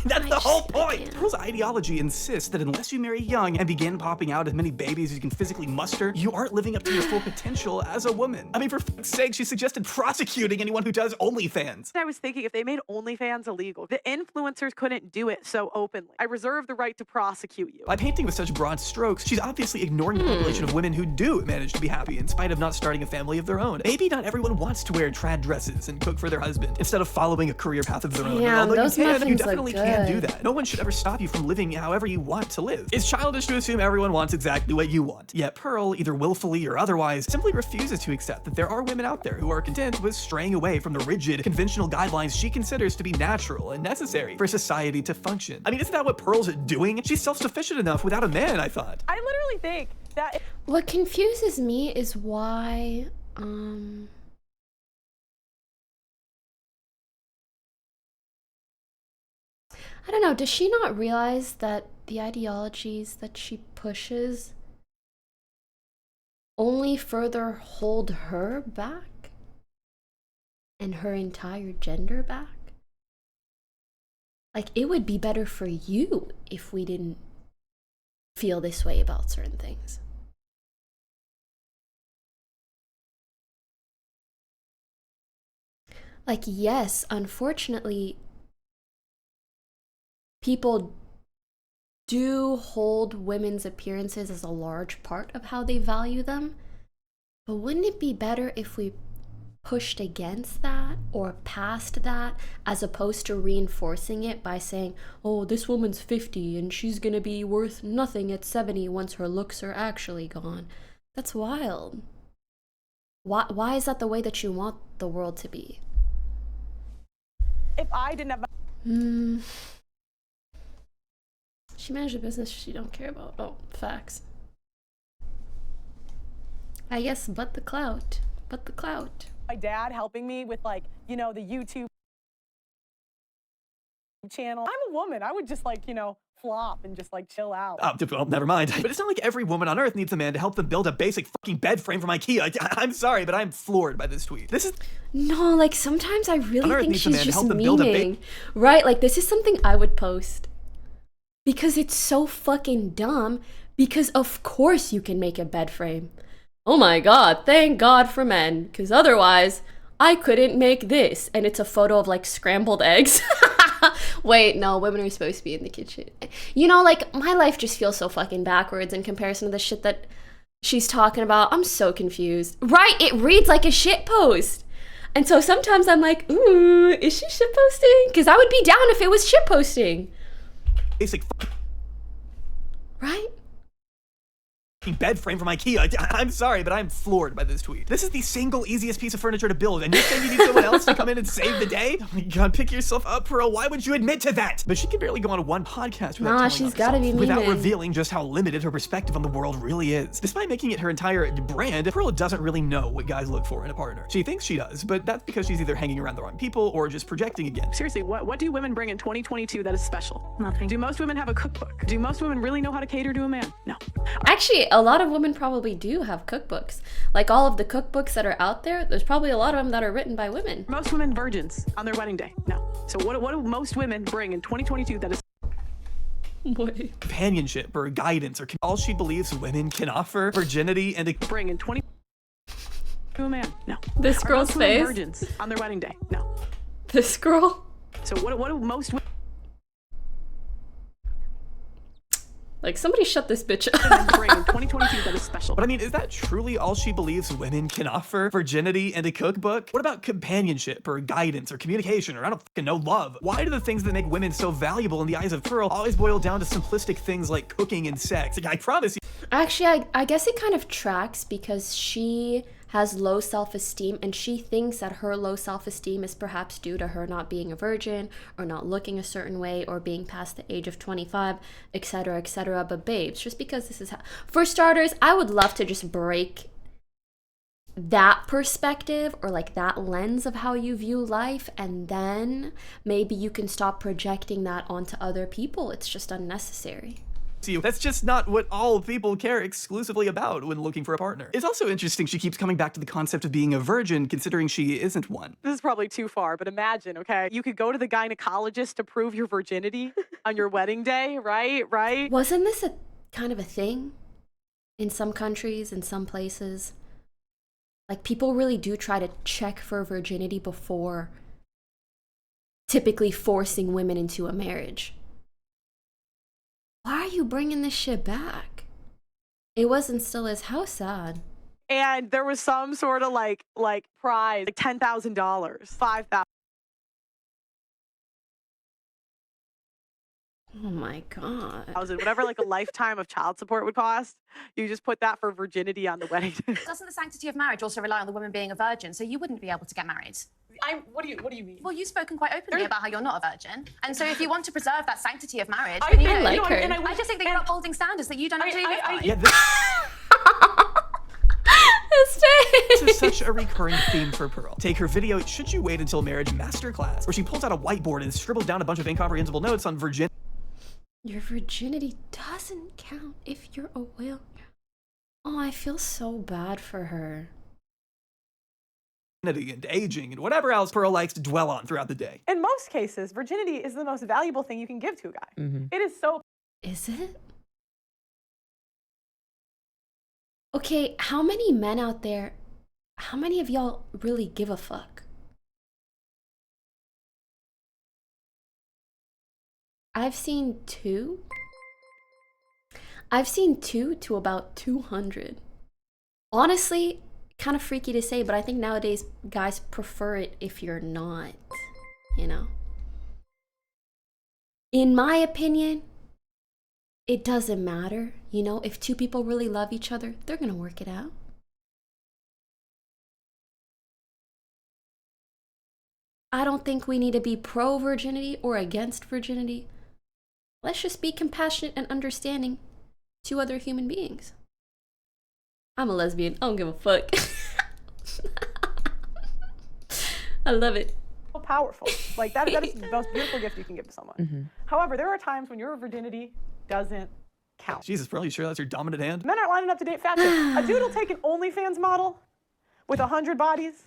That's the whole point. Pearl's ideology insists that unless you marry young and begin popping out as many babies as you can physically muster, you aren't living up to your full potential as a woman. I mean, for fuck's sake, she suggested prosecuting anyone who does OnlyFans. I was thinking if they made OnlyFans illegal, the influencers couldn't do it so openly. I reserve the right to prosecute you. By painting with such broad strokes, she's obviously ignoring the population of women who do manage to be happy in spite of not starting a family of their own. Maybe not everyone wants to wear trad dresses and cook for their husband instead of following a career path of their own. Yeah, Although those you muffins definitely look can do good. that. No one should ever stop you from living however you want to live. It's childish to assume everyone wants exactly what you want. Yet Pearl, either willfully or otherwise, simply refuses to accept that there are women out there who are content with straying away from the rigid, conventional guidelines she considers to be natural and necessary for society to function. I mean, isn't that what Pearl's doing? She's self-sufficient enough without a man, I thought. I literally think that... What confuses me is why, I don't know, does she not realize that the ideologies that she pushes only further hold her back and her entire gender back? Like, it would be better for you if we didn't feel this way about certain things. Like, yes, unfortunately, people do hold women's appearances as a large part of how they value them. But wouldn't it be better if we pushed against that or past that, as opposed to reinforcing it by saying, oh, this woman's 50 and she's gonna be worth nothing at 70 once her looks are actually gone? That's wild. Why is that the way that you want the world to be? If I didn't have... She managed a business she don't care about. Oh, facts. I guess, but the clout. My dad helping me with, like, you know, the YouTube channel. I'm a woman. I would just, like, you know, flop and just, like, chill out. Oh, well, never mind. But it's not like every woman on earth needs a man to help them build a basic fucking bed frame from IKEA. I'm sorry, but I'm floored by this tweet. This is... No, like, sometimes I really think needs a man she's to just help them build a meaning. Right, like, this is something I would post. Because it's so fucking dumb. Because of course you can make a bed frame. Oh my god, thank God for men. Because otherwise, I couldn't make this. And it's a photo of, like, scrambled eggs. Wait, no, women are supposed to be in the kitchen. You know, like, my life just feels so fucking backwards in comparison to the shit that she's talking about. I'm so confused. Right, it reads like a shit post. And so sometimes I'm like, ooh, is she shit posting? Because I would be down if it was shit posting. Basic right? Bed frame from IKEA. I'm sorry, but I'm floored by this tweet. This is the single easiest piece of furniture to build, and you're saying you need someone else to come in and save the day? Oh my god, pick yourself up, Pearl. Why would you admit to that? But she can barely go on one podcast without telling she's on gotta herself, be without meaning. revealing just how limited her perspective on the world really is. Despite making it her entire brand, Pearl doesn't really know what guys look for in a partner. She thinks she does, but that's because she's either hanging around the wrong people or just projecting again. Seriously, what do women bring in 2022 that is special? Nothing. Do most women have a cookbook? Do most women really know how to cater to a man? No. Actually, a lot of women probably do have cookbooks. Like, all of the cookbooks that are out there, there's probably a lot of them that are written by women. Most women virgins on their wedding day? No. So what do most women bring in 2022 that is... Wait. Companionship or guidance or all she believes women can offer, virginity and bring in 20 to a man? No. This Are girl's most women face? virgins on their wedding day? No. This girl? So what do most women... Like, somebody shut this bitch up. and bring in 2022 that is special. But I mean, is that truly all she believes women can offer? Virginity and a cookbook? What about companionship or guidance or communication or I don't fucking know, love? Why do the things that make women so valuable in the eyes of Pearl always boil down to simplistic things like cooking and sex? Like, I promise you. Actually, I guess it kind of tracks because she has low self-esteem and she thinks that her low self-esteem is perhaps due to her not being a virgin or not looking a certain way or being past the age of 25, etc., etc. But babes, just because this is for starters, I would love to just break that perspective or like that lens of how you view life, and then maybe you can stop projecting that onto other people. It's just unnecessary. That's just not what all people care exclusively about when looking for a partner. It's also interesting she keeps coming back to the concept of being a virgin considering she isn't one. This is probably too far, but imagine, okay? You could go to the gynecologist to prove your virginity on your wedding day, right? Right? Wasn't this a kind of a thing in some countries, in some places? Like, people really do try to check for virginity before typically forcing women into a marriage. Why are you bringing this shit back? It wasn't still as how sad. And there was some sort of like prize, like $10,000, $5,000. Oh my God. Whatever like a lifetime of child support would cost, you just put that for virginity on the wedding day. Doesn't the sanctity of marriage also rely on the woman being a virgin? So you wouldn't be able to get married. What do you mean? Well, you've spoken quite openly about how you're not a virgin, and so if you want to preserve that sanctity of marriage, I then you like her. I just think that you're upholding standards that you don't actually live by. Yeah, this is such a recurring theme for Pearl. Take her video, Should You Wait Until Marriage Masterclass, where she pulls out a whiteboard and scribbles down a bunch of incomprehensible notes on virginity. Your virginity doesn't count if you're a whale. Oh, I feel so bad for her. And aging and whatever else Pearl likes to dwell on throughout the day. In most cases, virginity is the most valuable thing you can give to a guy. Mm-hmm. It is so. Is it? Okay, how many men out there, how many of y'all really give a fuck? I've seen 2. I've seen 2 to about 200. Honestly, kind of freaky to say, but I think nowadays guys prefer it if you're not, you know? In my opinion, it doesn't matter, you know? If 2 people really love each other, they're gonna work it out. I don't think we need to be pro-virginity or against virginity. Let's just be compassionate and understanding to other human beings. I'm a lesbian. I don't give a fuck. I love it. So powerful. Like that is the most beautiful gift you can give to someone. Mm-hmm. However, there are times when your virginity doesn't count. Jesus, Pearl, you sure that's your dominant hand? Men aren't lining up to date fat chicks. A dude will take an OnlyFans model with 100 bodies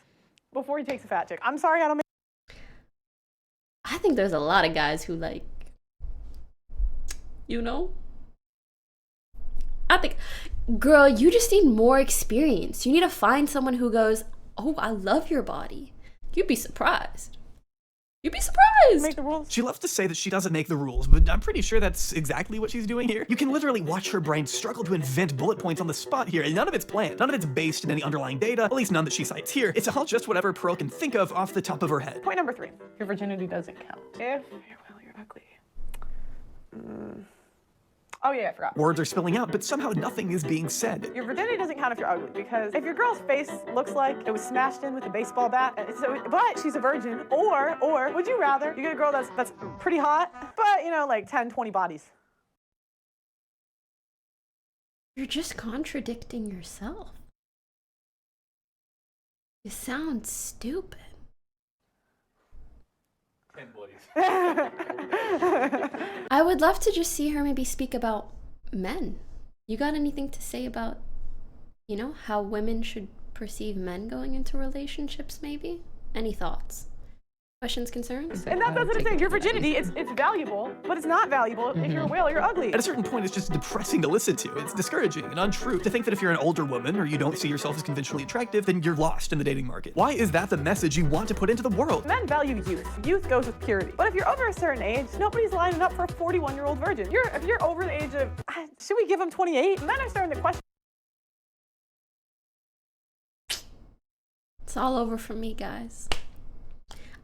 before he takes a fat chick. I'm sorry, I don't make. I think there's a lot of guys who like, you know? I think, girl, you just need more experience. You need to find someone who goes, oh, I love your body. You'd be surprised. You'd be surprised. Make the rules. She loves to say that she doesn't make the rules, but I'm pretty sure that's exactly what she's doing here. You can literally watch her brain struggle to invent bullet points on the spot here, and none of it's planned. None of it's based in any underlying data, at least none that she cites here. It's all just whatever Pearl can think of off the top of her head. Point number 3. Your virginity doesn't count. If you're ugly. Oh yeah, I forgot. Words are spilling out, but somehow nothing is being said. Your virginity doesn't count if you're ugly, because if your girl's face looks like it was smashed in with a baseball bat, but she's a virgin, or would you rather you get a girl that's pretty hot, but you know, like 10, 20 bodies? You're just contradicting yourself. You sound stupid. I would love to just see her maybe speak about men. You got anything to say about, you know, how women should perceive men going into relationships maybe? Any thoughts? Questions, concerns? And that doesn't say your virginity, it's valuable, but it's not valuable if you're a whale, you're ugly. At a certain point, it's just depressing to listen to. It's discouraging and untrue to think that if you're an older woman or you don't see yourself as conventionally attractive, then you're lost in the dating market. Why is that the message you want to put into the world? Men value youth. Youth goes with purity. But if you're over a certain age, nobody's lining up for a 41-year-old virgin. If you're over the age of, should we give them 28? Men are starting to question. It's all over for me, guys.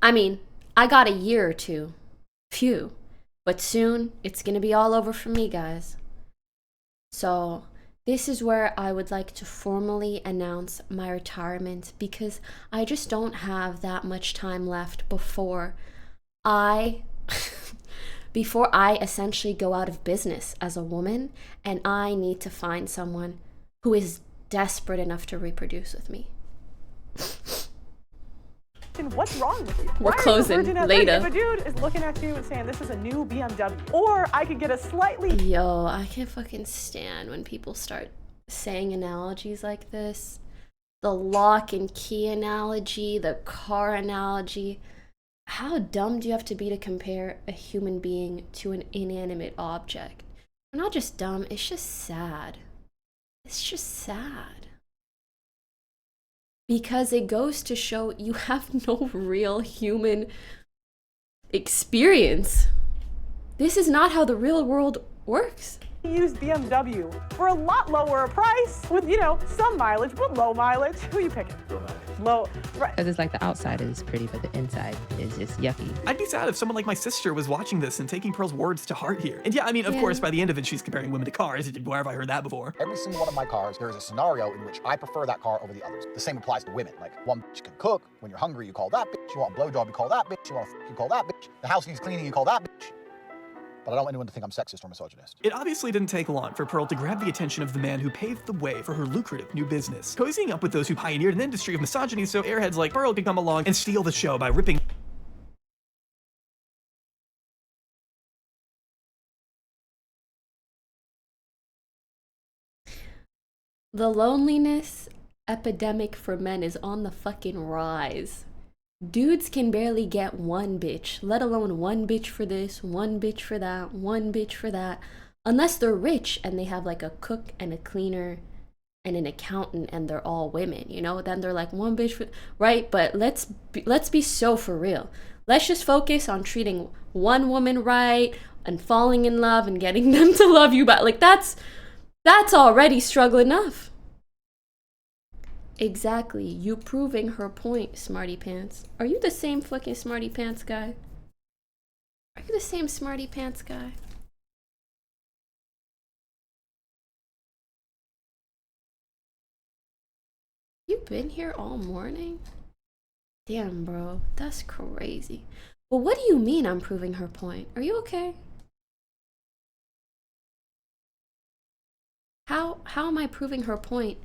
I mean, I got a year or two. Phew. But soon, it's gonna be all over for me, guys. So, this is where I would like to formally announce my retirement because I just don't have that much time left before I essentially go out of business as a woman, and I need to find someone who is desperate enough to reproduce with me. What's wrong with you? We're closing later. If a dude is looking at you and saying, this is a new BMW, or I could get a slightly... Yo, I can't fucking stand when people start saying analogies like this. The lock and key analogy, the car analogy. How dumb do you have to be to compare a human being to an inanimate object? Not just dumb, it's just sad. It's just sad. Because it goes to show you have no real human experience. This is not how the real world works. Used BMW for a lot lower price with, you know, some mileage, but low mileage. Who are you picking? Low, right. Because it's like the outside is pretty, but the inside is just yucky. I'd be sad if someone like my sister was watching this and taking Pearl's words to heart here. And yeah, I mean, of course, by the end of it, she's comparing women to cars. Where have I heard that before? Every single one of my cars, there is a scenario in which I prefer that car over the others. The same applies to women. Like, one bitch can cook. When you're hungry, you call that bitch. You want a blowjob, you call that bitch. You want a you call that bitch. The house needs cleaning, you call that bitch. But I don't want anyone to think I'm sexist or misogynist. It obviously didn't take long for Pearl to grab the attention of the man who paved the way for her lucrative new business, cozying up with those who pioneered an industry of misogyny so airheads like Pearl could come along and steal the show by ripping The loneliness epidemic for men is on the fucking rise. Dudes can barely get one bitch, let alone one bitch for this, one bitch for that, one bitch for that. Unless they're rich and they have like a cook and a cleaner and an accountant and they're all women, you know? Then they're like one bitch for, right? But let's be so for real. Let's just focus on treating one woman right and falling in love and getting them to love you back. Like that's already struggle enough. Exactly. You proving her point, smarty pants. Are you the same fucking smarty pants guy? Are you the same smarty pants guy? You been here all morning? Damn, bro. That's crazy. Well, what do you mean I'm proving her point? Are you okay? How am I proving her point?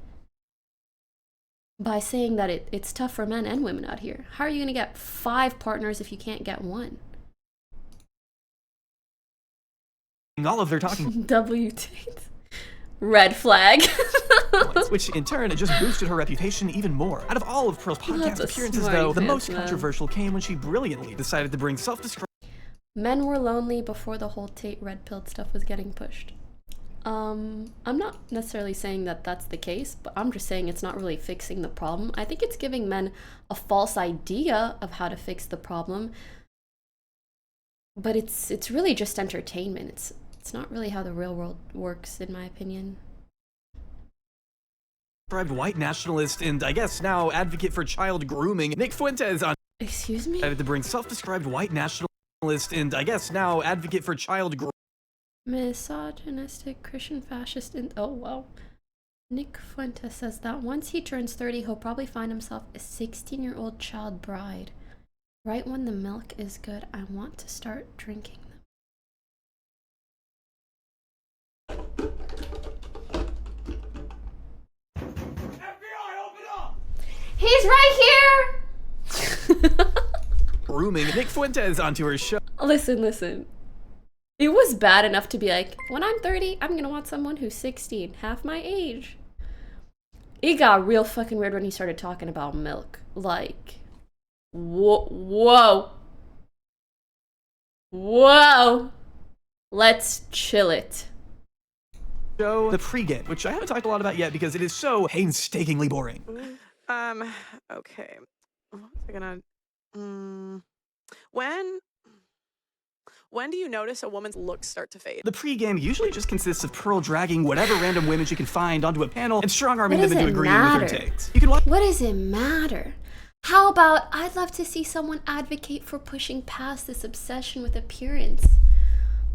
By saying that it's tough for men and women out here. How are you gonna get 5 partners if you can't get one? all of their talking WT. Red flag. Which in turn just boosted her reputation even more. Out of all of Pearl's podcast appearances though, the most controversial came when she brilliantly decided to bring self-described Men were lonely before the whole Tate red pilled stuff was getting pushed. I'm not necessarily saying that that's the case, but I'm just saying it's not really fixing the problem. I think it's giving men a false idea of how to fix the problem, but it's really just entertainment. It's not really how the real world works, in my opinion. White nationalist and I guess now advocate for child grooming, Nick Fuentes on Excuse me? Decided to bring self-described white nationalist and I guess now advocate for child grooming. Misogynistic Christian fascist and oh wow. Nick Fuentes says that once he turns 30, he'll probably find himself a 16-year-old child bride. Right when the milk is good, I want to start drinking them. FBI, open up! He's right here! Grooming Nick Fuentes onto her show. Listen. It was bad enough to be like, when I'm 30, I'm gonna want someone who's 16, half my age. It got real fucking weird when he started talking about milk. Like, whoa. Whoa. Let's chill it. Show the pregame, which I haven't talked a lot about yet because it is so painstakingly boring. Okay. What was I gonna... When do you notice a woman's looks start to fade? The pregame usually just consists of Pearl dragging whatever random women she can find onto a panel and strong-arming them into agreeing with her takes. You can watch. What does it matter? How about I'd love to see someone advocate for pushing past this obsession with appearance.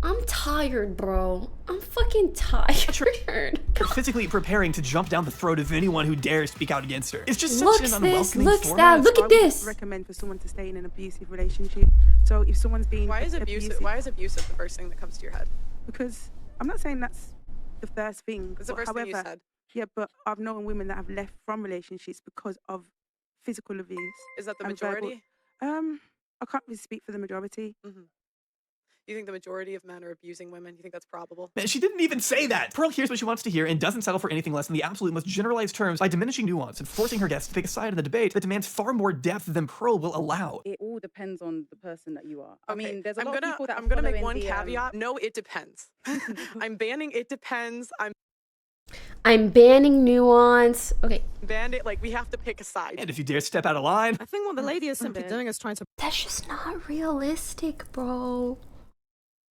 I'm tired, bro. I'm fucking tired. Physically preparing to jump down the throat of anyone who dares speak out against her. It's just such Looks an this, unwelcoming looks format. that, look at this. Recommend for someone to stay in an abusive relationship. So if someone's being Why is abusive the first thing that comes to your head? Because I'm not saying that's the first thing. It's the first thing you said. Yeah, but I've known women that have left from relationships because of physical abuse. Is that the and majority? verbal. I can't really speak for the majority. You think the majority of men are abusing women? You think that's probable? Man, she didn't even say that. Pearl hears what she wants to hear and doesn't settle for anything less than the absolute most generalized terms by diminishing nuance and forcing her guests to take a side in the debate that demands far more depth than Pearl will allow. It all depends on the person that you are. I Okay, mean, there's a I'm lot gonna, of people that I'm gonna make following one the, caveat. No, it depends. I'm banning it depends. I'm banning nuance. Okay. Banned it, like we have to pick a side. And if you dare step out of line. I think what the lady is simply doing is trying to... That's just not realistic, bro.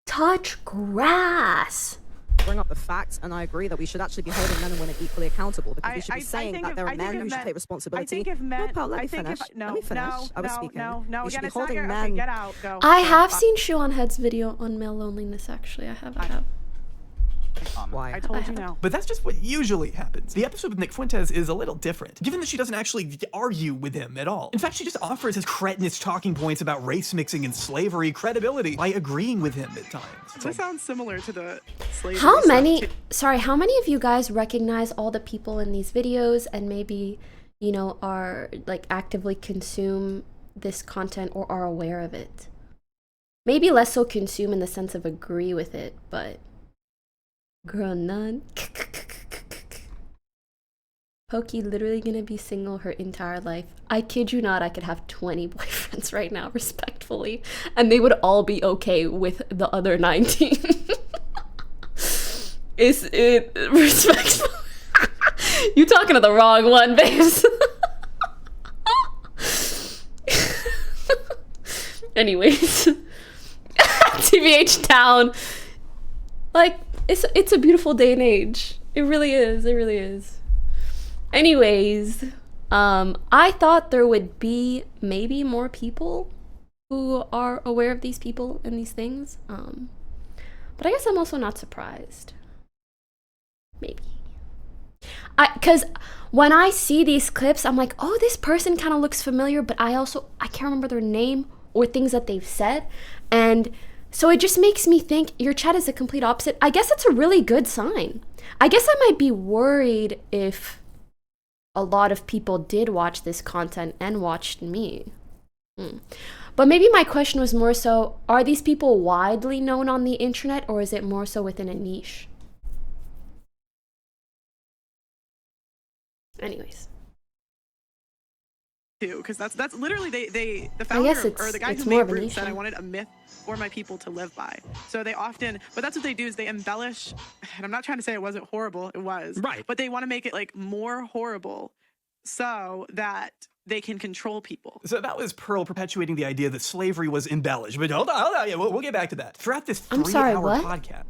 Touch grass. Bring up the facts, and I agree that we should actually be holding men and women equally accountable because we should be saying that there are men who should take responsibility. I think if men, no, Paul, let I me think finish. if, no, let me finish. no, I was speaking. No, we should again, be it's not holding your, men. okay, get out, go. I have seen Siobhan Head's video on male loneliness, actually. I have. Why? I told you no. But that's just what usually happens. The episode with Nick Fuentes is a little different, given that she doesn't actually argue with him at all. In fact, she just offers his cretinous talking points about race mixing and slavery credibility by agreeing with him at times. This sounds similar to the slavery How stuff, many of you guys recognize all the people in these videos and maybe, you know, are like actively consume this content or are aware of it? Maybe less so consume in the sense of agree with it, but girl, none. Pokey literally gonna be single her entire life. I kid you not, I could have 20 boyfriends right now, respectfully, and they would all be okay with the other 19. Is it respectful? You talking to the wrong one, babes. Anyways, TBH town, like, it's a beautiful day and age. It really is. It really is. Anyways, I thought there would be maybe more people who are aware of these people and these things. But I guess I'm also not surprised. Maybe. Because when I see these clips, I'm like, oh, this person kind of looks familiar, but I can't remember their name or things that they've said. And so it just makes me think your chat is the complete opposite. I guess it's a really good sign. I guess I might be worried if a lot of people did watch this content and watched me. But maybe my question was more so, are these people widely known on the internet or is it more so within a niche? Anyways. Because that's literally the founder or the guy who made Root said I wanted a myth for my people to live by. So they often, but that's what they do is they embellish, and I'm not trying to say it wasn't horrible, it was. Right. But they want to make it like more horrible so that they can control people. So that was Pearl perpetuating the idea that slavery was embellished. But hold on, yeah, we'll get back to that. Throughout this 3-hour podcast.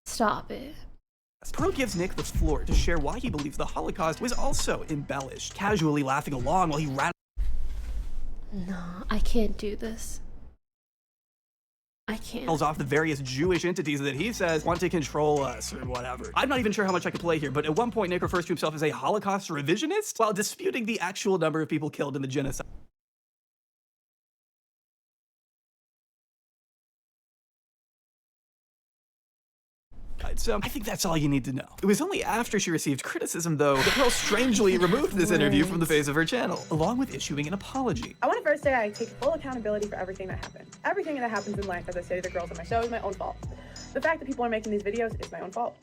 Stop it. Pearl gives Nick the floor to share why he believes the Holocaust was also embellished, casually laughing along while he No, I can't do this. I can't. Off the various Jewish entities that he says want to control us or whatever. I'm not even sure how much I can play here, but at one point Nick refers to himself as a Holocaust revisionist while disputing the actual number of people killed in the genocide. So I think that's all you need to know. It was only after she received criticism, though, that Pearl strangely removed this interview from the face of her channel, along with issuing an apology. I want to first say I take full accountability for everything that happened. Everything that happens in life, as I say to the girls on my show, is my own fault. The fact that people are making these videos is my own fault.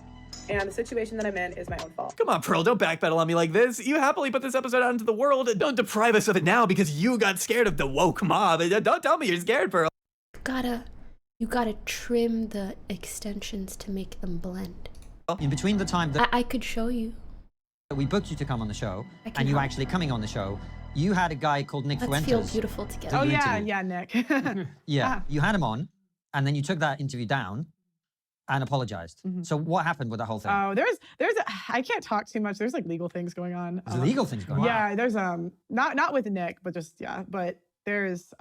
and the situation that I'm in is my own fault. Come on, Pearl, don't backpedal on me like this. You happily put this episode out into the world. Don't deprive us of it now because you got scared of the woke mob. Don't tell me you're scared, Pearl. You gotta trim the extensions to make them blend. In between the time that I could show you. we booked you to come on the show, can and you help. actually coming on the show, you had a guy called Nick Let's Fuentes. feel beautiful together. Oh do yeah, interview. yeah, Nick. Yeah, you had him on, and then you took that interview down and apologized. So what happened with the whole thing? Oh, I can't talk too much. There's like legal things going on. There's legal things going on? Yeah, there's not with Nick, but just but there's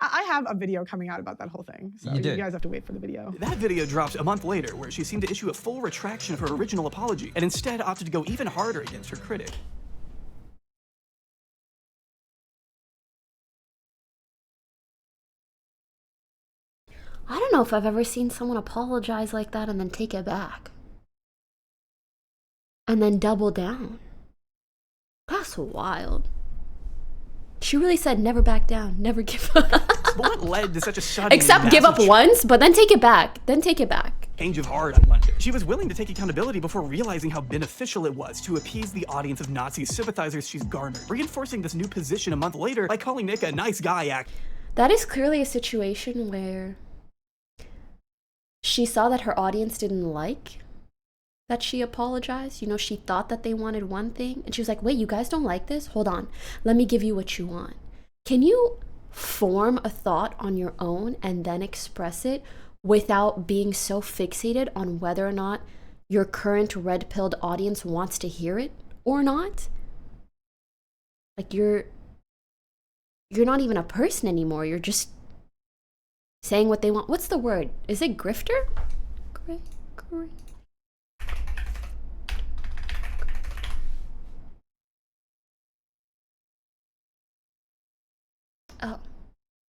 I have a video coming out about that whole thing. So You do? you guys have to wait for the video. That video dropped a month later, where she seemed to issue a full retraction of her original apology, and instead opted to go even harder against her critic. I don't know if I've ever seen someone apologize like that and then take it back. And then double down. That's wild. She really said never back down, never give up. But what led to such a sudden Except give up massive once, but then take it back. Then take it back. change of heart, I wonder. She was willing to take accountability before realizing how beneficial it was to appease the audience of Nazi sympathizers she's garnered, reinforcing this new position a month later by calling Nick a nice guy. That is clearly a situation where she saw that her audience didn't like that she apologized. You know, she thought that they wanted one thing, and she was like, wait, you guys don't like this? Hold on. Let me give you what you want. Can you form a thought on your own and then express it without being so fixated on whether or not your current red-pilled audience wants to hear it or not? Like, you're not even a person anymore. You're just saying what they want. What's the word? Is it grifter? Oh,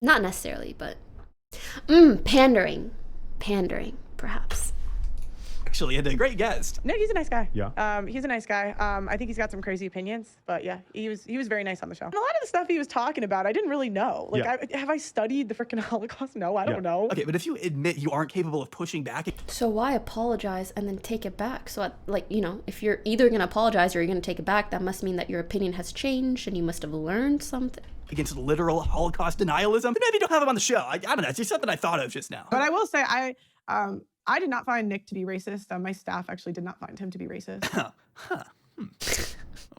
not necessarily, but pandering, perhaps. Actually, and a great guest. No, he's a nice guy. Yeah. He's a nice guy. I think he's got some crazy opinions, but yeah, he was very nice on the show. And a lot of the stuff he was talking about, I didn't really know. Like, have I studied the freaking Holocaust? No, I don't know. Okay, but if you admit you aren't capable of pushing back, So why apologize and then take it back? So, like, you know, if you're either going to apologize or you're going to take it back, that must mean that your opinion has changed and you must have learned something. against literal Holocaust denialism, then maybe don't have him on the show. I don't know. It's just something I thought of just now. But I will say, I did not find Nick to be racist. My staff actually did not find him to be racist.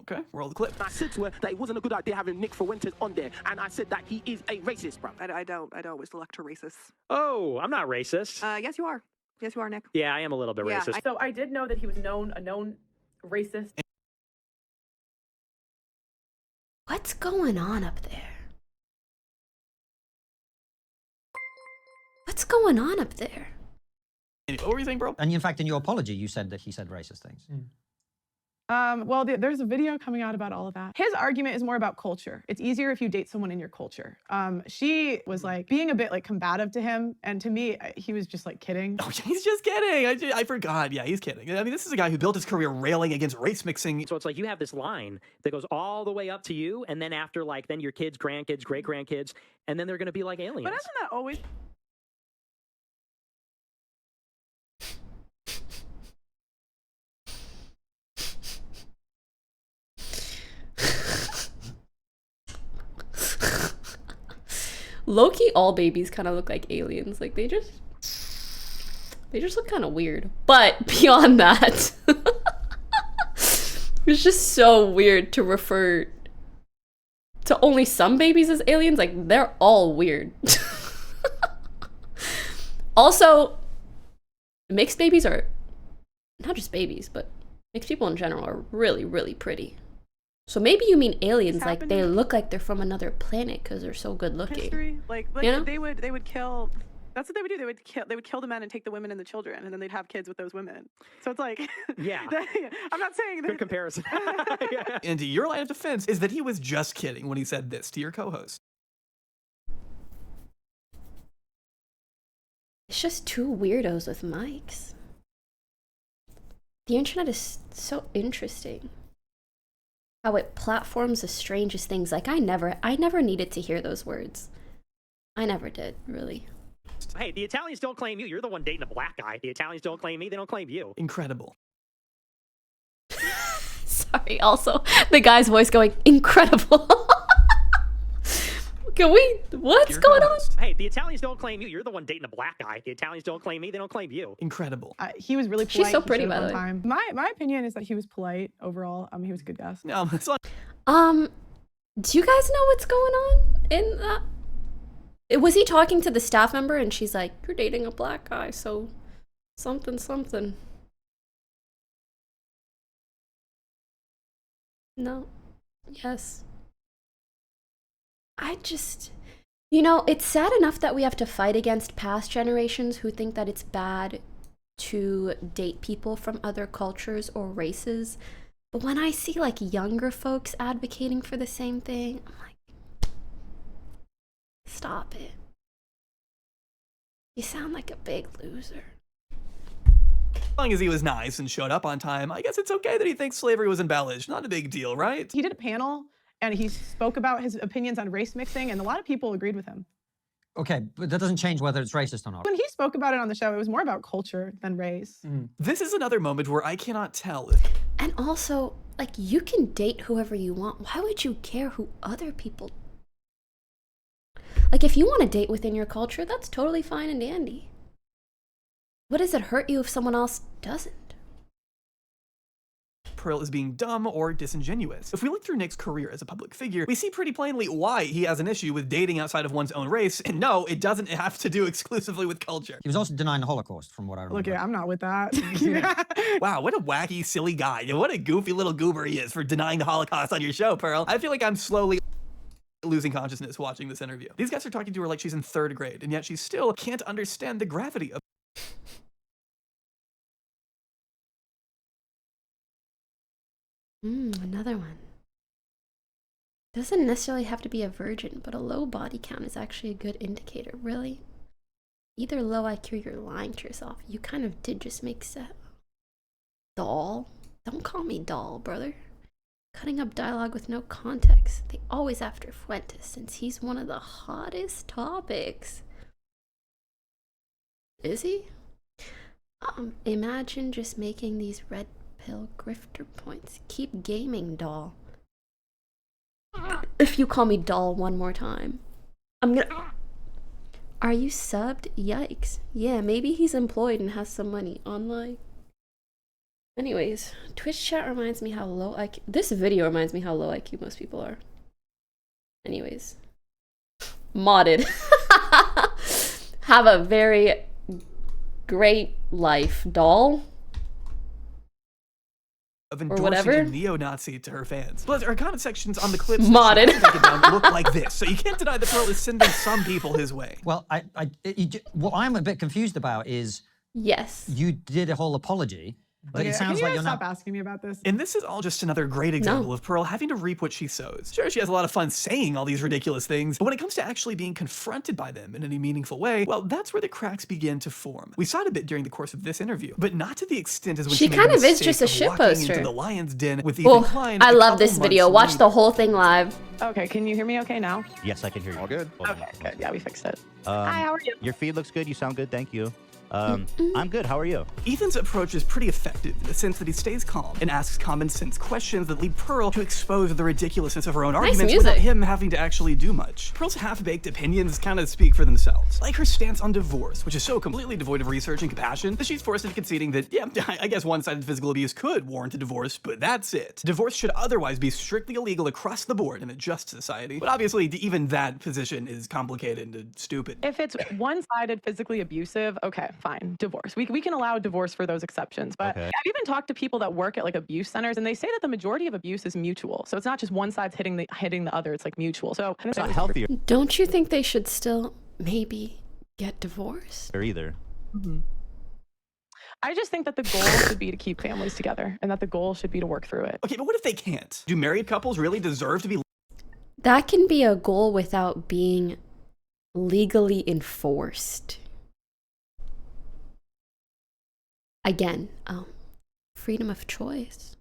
Okay, roll the clip. I said to her that it wasn't a good idea having Nick Fuentes on there, and I said that he is a racist, bro. I don't wish luck to racists. Oh, I'm not racist. Yes, you are. Yes, you are, Nick. Yeah, I am a little bit racist. So I did know that he was a known racist. What's going on up there? What's going on up there? What were you saying, bro? And in fact, in your apology, you said that he said racist things. Well, there's a video coming out about all of that. His argument is more about culture. It's easier if you date someone in your culture. She was like being a bit like combative to him, and to me, he was just like kidding. Oh, he's just kidding. I forgot. Yeah, he's kidding. I mean, this is a guy who built his career railing against race mixing. So it's like you have this line that goes all the way up to you, and then after, like, then your kids, grandkids, great-grandkids, and then they're going to be like aliens. But isn't that always... Low-key, all babies kind of look like aliens. Like, they just look kind of weird. But beyond that, it's just so weird to refer to only some babies as aliens. Like, they're all weird. Also, mixed babies are not just babies, but mixed people in general are really, really pretty. So maybe you mean aliens, like they look like they're from another planet because they're so good looking. History, like you know? they would kill. That's what they would do. They would kill the men and take the women and the children, and then they'd have kids with those women. So it's like, yeah. I'm not saying that. Good comparison. And your line of defense is that he was just kidding when he said this to your co-host. It's just two weirdos with mics. The internet is so interesting. How it platforms the strangest things. Like, I never needed to hear those words. I never did, really. Hey, the Italians don't claim you. You're the one dating a black guy. The Italians don't claim me. They don't claim you. Incredible. Sorry, also, the guy's voice going, incredible. What's going on? Hey, the Italians don't claim you. You're the one dating a black guy. The Italians don't claim me. They don't claim you. Incredible. He was really polite. She's so pretty, by the way. My opinion is that he was polite overall. He was a good guest. No, it's not. Do you guys know what's going on in that? Was he talking to the staff member and she's like, you're dating a black guy, so something, something. No. Yes. It's sad enough that we have to fight against past generations who think that it's bad to date people from other cultures or races. But when I see like younger folks advocating for the same thing, I'm like, stop it. You sound like a big loser. As long as he was nice and showed up on time, I guess it's okay that he thinks slavery was embellished. Not a big deal, right? He did a panel and he spoke about his opinions on race mixing, and a lot of people agreed with him. Okay, but that doesn't change whether it's racist or not. When he spoke about it on the show, it was more about culture than race. This is another moment where I cannot tell. And also, like, you can date whoever you want. Why would you care who other people... Like, if you want to date within your culture, that's totally fine and dandy. What does it hurt you if someone else doesn't? Pearl is being dumb or disingenuous. If we look through Nick's career as a public figure, we see pretty plainly why he has an issue with dating outside of one's own race, and no, it doesn't have to do exclusively with culture. He was also denying the Holocaust, from what I remember. Look, I'm not with that. Wow, what a wacky, silly guy. What a goofy little goober he is for denying the Holocaust on your show, Pearl. I feel like I'm slowly losing consciousness watching this interview. These guys are talking to her like she's in 3rd grade, and yet she still can't understand the gravity of Another one. Doesn't necessarily have to be a virgin, but a low body count is actually a good indicator. Really? Either low IQ or you're lying to yourself. You kind of did just make sense. Doll? Don't call me doll, brother. Cutting up dialogue with no context. They always after Fuentes since he's one of the hottest topics. Is he? Imagine just making these red pill grifter points. Keep gaming, doll. If you call me doll one more time, I'm gonna... Are you subbed? Yikes. Yeah, maybe he's employed and has some money online. Anyways, Twitch chat reminds me how low IQ... This video reminds me how low IQ most people are. Anyways. Modded. Have a very great life, doll. of or endorsing whatever. a neo-Nazi to her fans. Plus, our comment sections on the clips Modded. look like this, so you can't deny that Pearl is sending some people his way. Well, what I'm a bit confused about is, yes, you did a whole apology, but it sounds like you're not. Stop asking me about this. And this is all just another great example of Pearl having to reap what she sows. Sure, she has a lot of fun saying all these ridiculous things, but when it comes to actually being confronted by them in any meaningful way, well, that's where the cracks begin to form. We saw it a bit during the course of this interview, but not to the extent as when she kind made of the is just a mistake of shit walking poster. into the lion's den with Oh, Ethan Klein. I a love couple this video. months Watch later. the whole thing live. Okay, can you hear me okay now? Yes, I can hear you. All good. Okay, good. Yeah, we fixed it. Hi, how are you? Your feed looks good. You sound good. Thank you. I'm good. How are you? Ethan's approach is pretty effective in the sense that he stays calm and asks common sense questions that lead Pearl to expose the ridiculousness of her own Nice arguments music. without him having to actually do much. Pearl's half-baked opinions kind of speak for themselves. Like her stance on divorce, which is so completely devoid of research and compassion that she's forced into conceding that, yeah, I guess one-sided physical abuse could warrant a divorce, but that's it. Divorce should otherwise be strictly illegal across the board in a just society. But obviously, even that position is complicated and stupid. If it's one-sided physically abusive, okay, fine, divorce. We can allow divorce for those exceptions, but Okay. I've even talked to people that work at like abuse centers, and they say that the majority of abuse is mutual. So it's not just one side's hitting the other; it's like mutual. So It's not healthier Don't you think they should still maybe get divorced? either. I just think that the goal should be to keep families together, and that the goal should be to work through it. Okay, but what if they can't? Do married couples really deserve to be That can be a goal without being legally enforced. Again, freedom of choice.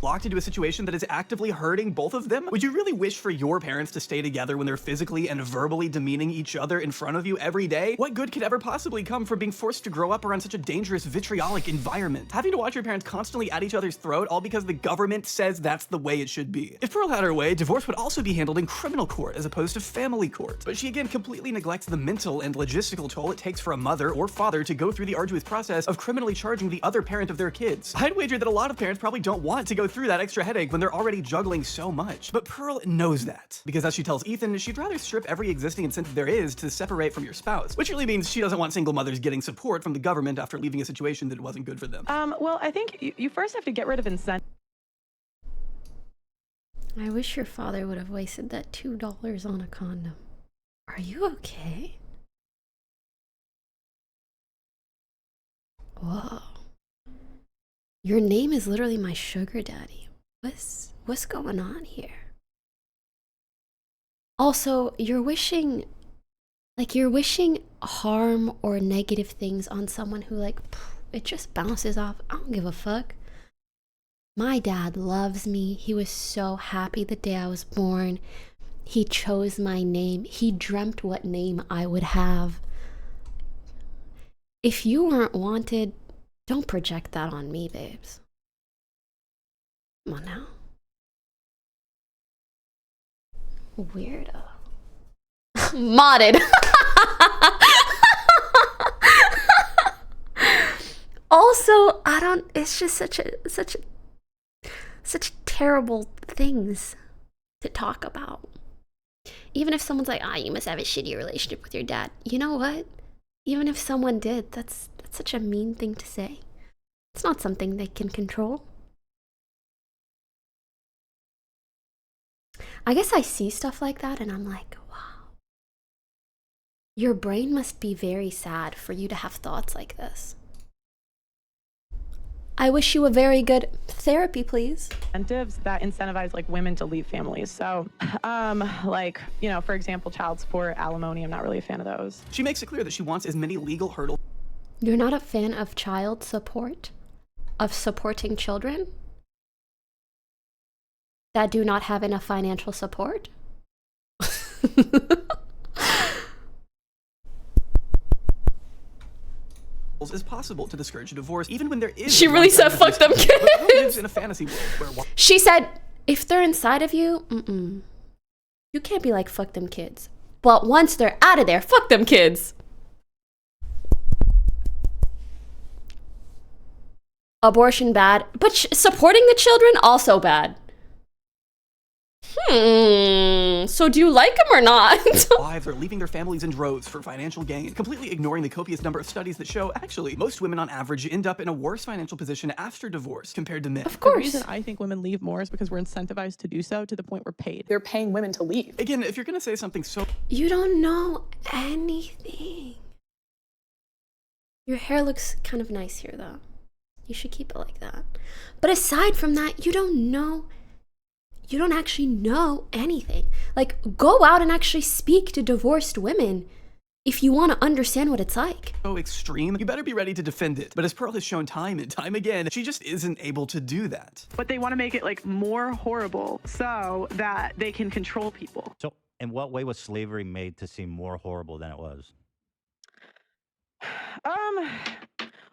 locked into a situation that is actively hurting both of them? Would you really wish for your parents to stay together when they're physically and verbally demeaning each other in front of you every day? What good could ever possibly come from being forced to grow up around such a dangerous, vitriolic environment? Having to watch your parents constantly at each other's throat all because the government says that's the way it should be. If Pearl had her way, divorce would also be handled in criminal court as opposed to family court. But she again completely neglects the mental and logistical toll it takes for a mother or father to go through the arduous process of criminally charging the other parent of their kids. I'd wager that a lot of parents probably don't want to go through that extra headache when they're already juggling so much. But Pearl knows that, because as she tells Ethan, she'd rather strip every existing incentive there is to separate from your spouse, which really means she doesn't want single mothers getting support from the government after leaving a situation that wasn't good for them. Well, I think you first have to get rid of incentives. I wish your father would have wasted that $2 on a condom. Are you okay? Whoa. Your name is literally my sugar daddy. What's going on here? Also, you're wishing harm or negative things on someone who it just bounces off. I don't give a fuck. My dad loves me. He was so happy the day I was born. He chose my name. He dreamt what name I would have. If you weren't wanted, don't project that on me, babes. Come on now. Weirdo. Modded. Also, it's just such terrible things to talk about. Even if someone's like, you must have a shitty relationship with your dad. You know what? Even if someone did, that's such a mean thing to say. It's not something they can control. I guess I see stuff like that and I'm like, wow. Your brain must be very sad for you to have thoughts like this. I wish you a very good therapy, please. Incentives that incentivize women to leave families. So, for example, child support, alimony. I'm not really a fan of those. She makes it clear that she wants as many legal hurdles. You're not a fan of child support? Of supporting children that do not have enough financial support? As possible to discourage a divorce, even when there is. She really said, "Fuck them kids." Who lives in a fantasy world where she said, "If they're inside of you, you can't be like fuck them kids. But once they're out of there, fuck them kids." Abortion bad, but supporting the children also bad. So do you like them or not? Wives are leaving their families in droves for financial gain, completely ignoring the copious number of studies that show actually most women on average end up in a worse financial position after divorce compared to men. Of course. The reason I think women leave more is because we're incentivized to do so to the point we're paid. They're paying women to leave. Again, if you're gonna say something so... You don't know anything. Your hair looks kind of nice here though. You should keep it like that. But aside from that, you don't actually know anything. Go out and actually speak to divorced women if you want to understand what it's like. So extreme, you better be ready to defend it. But as Pearl has shown time and time again, she just isn't able to do that. But they want to make it more horrible so that they can control people. So in what way was slavery made to seem more horrible than it was?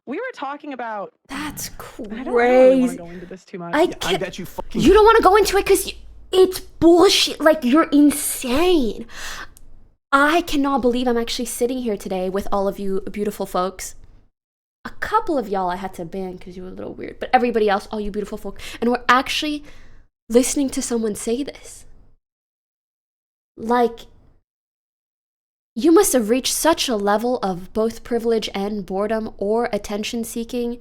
We were talking about... That's crazy. I don't really want to go into this too much. I bet you fucking... You don't want to go into it because it's bullshit. You're insane. I cannot believe I'm actually sitting here today with all of you beautiful folks. A couple of y'all I had to ban because you were a little weird. But everybody else, all you beautiful folk. And we're actually listening to someone say this. You must have reached such a level of both privilege and boredom or attention seeking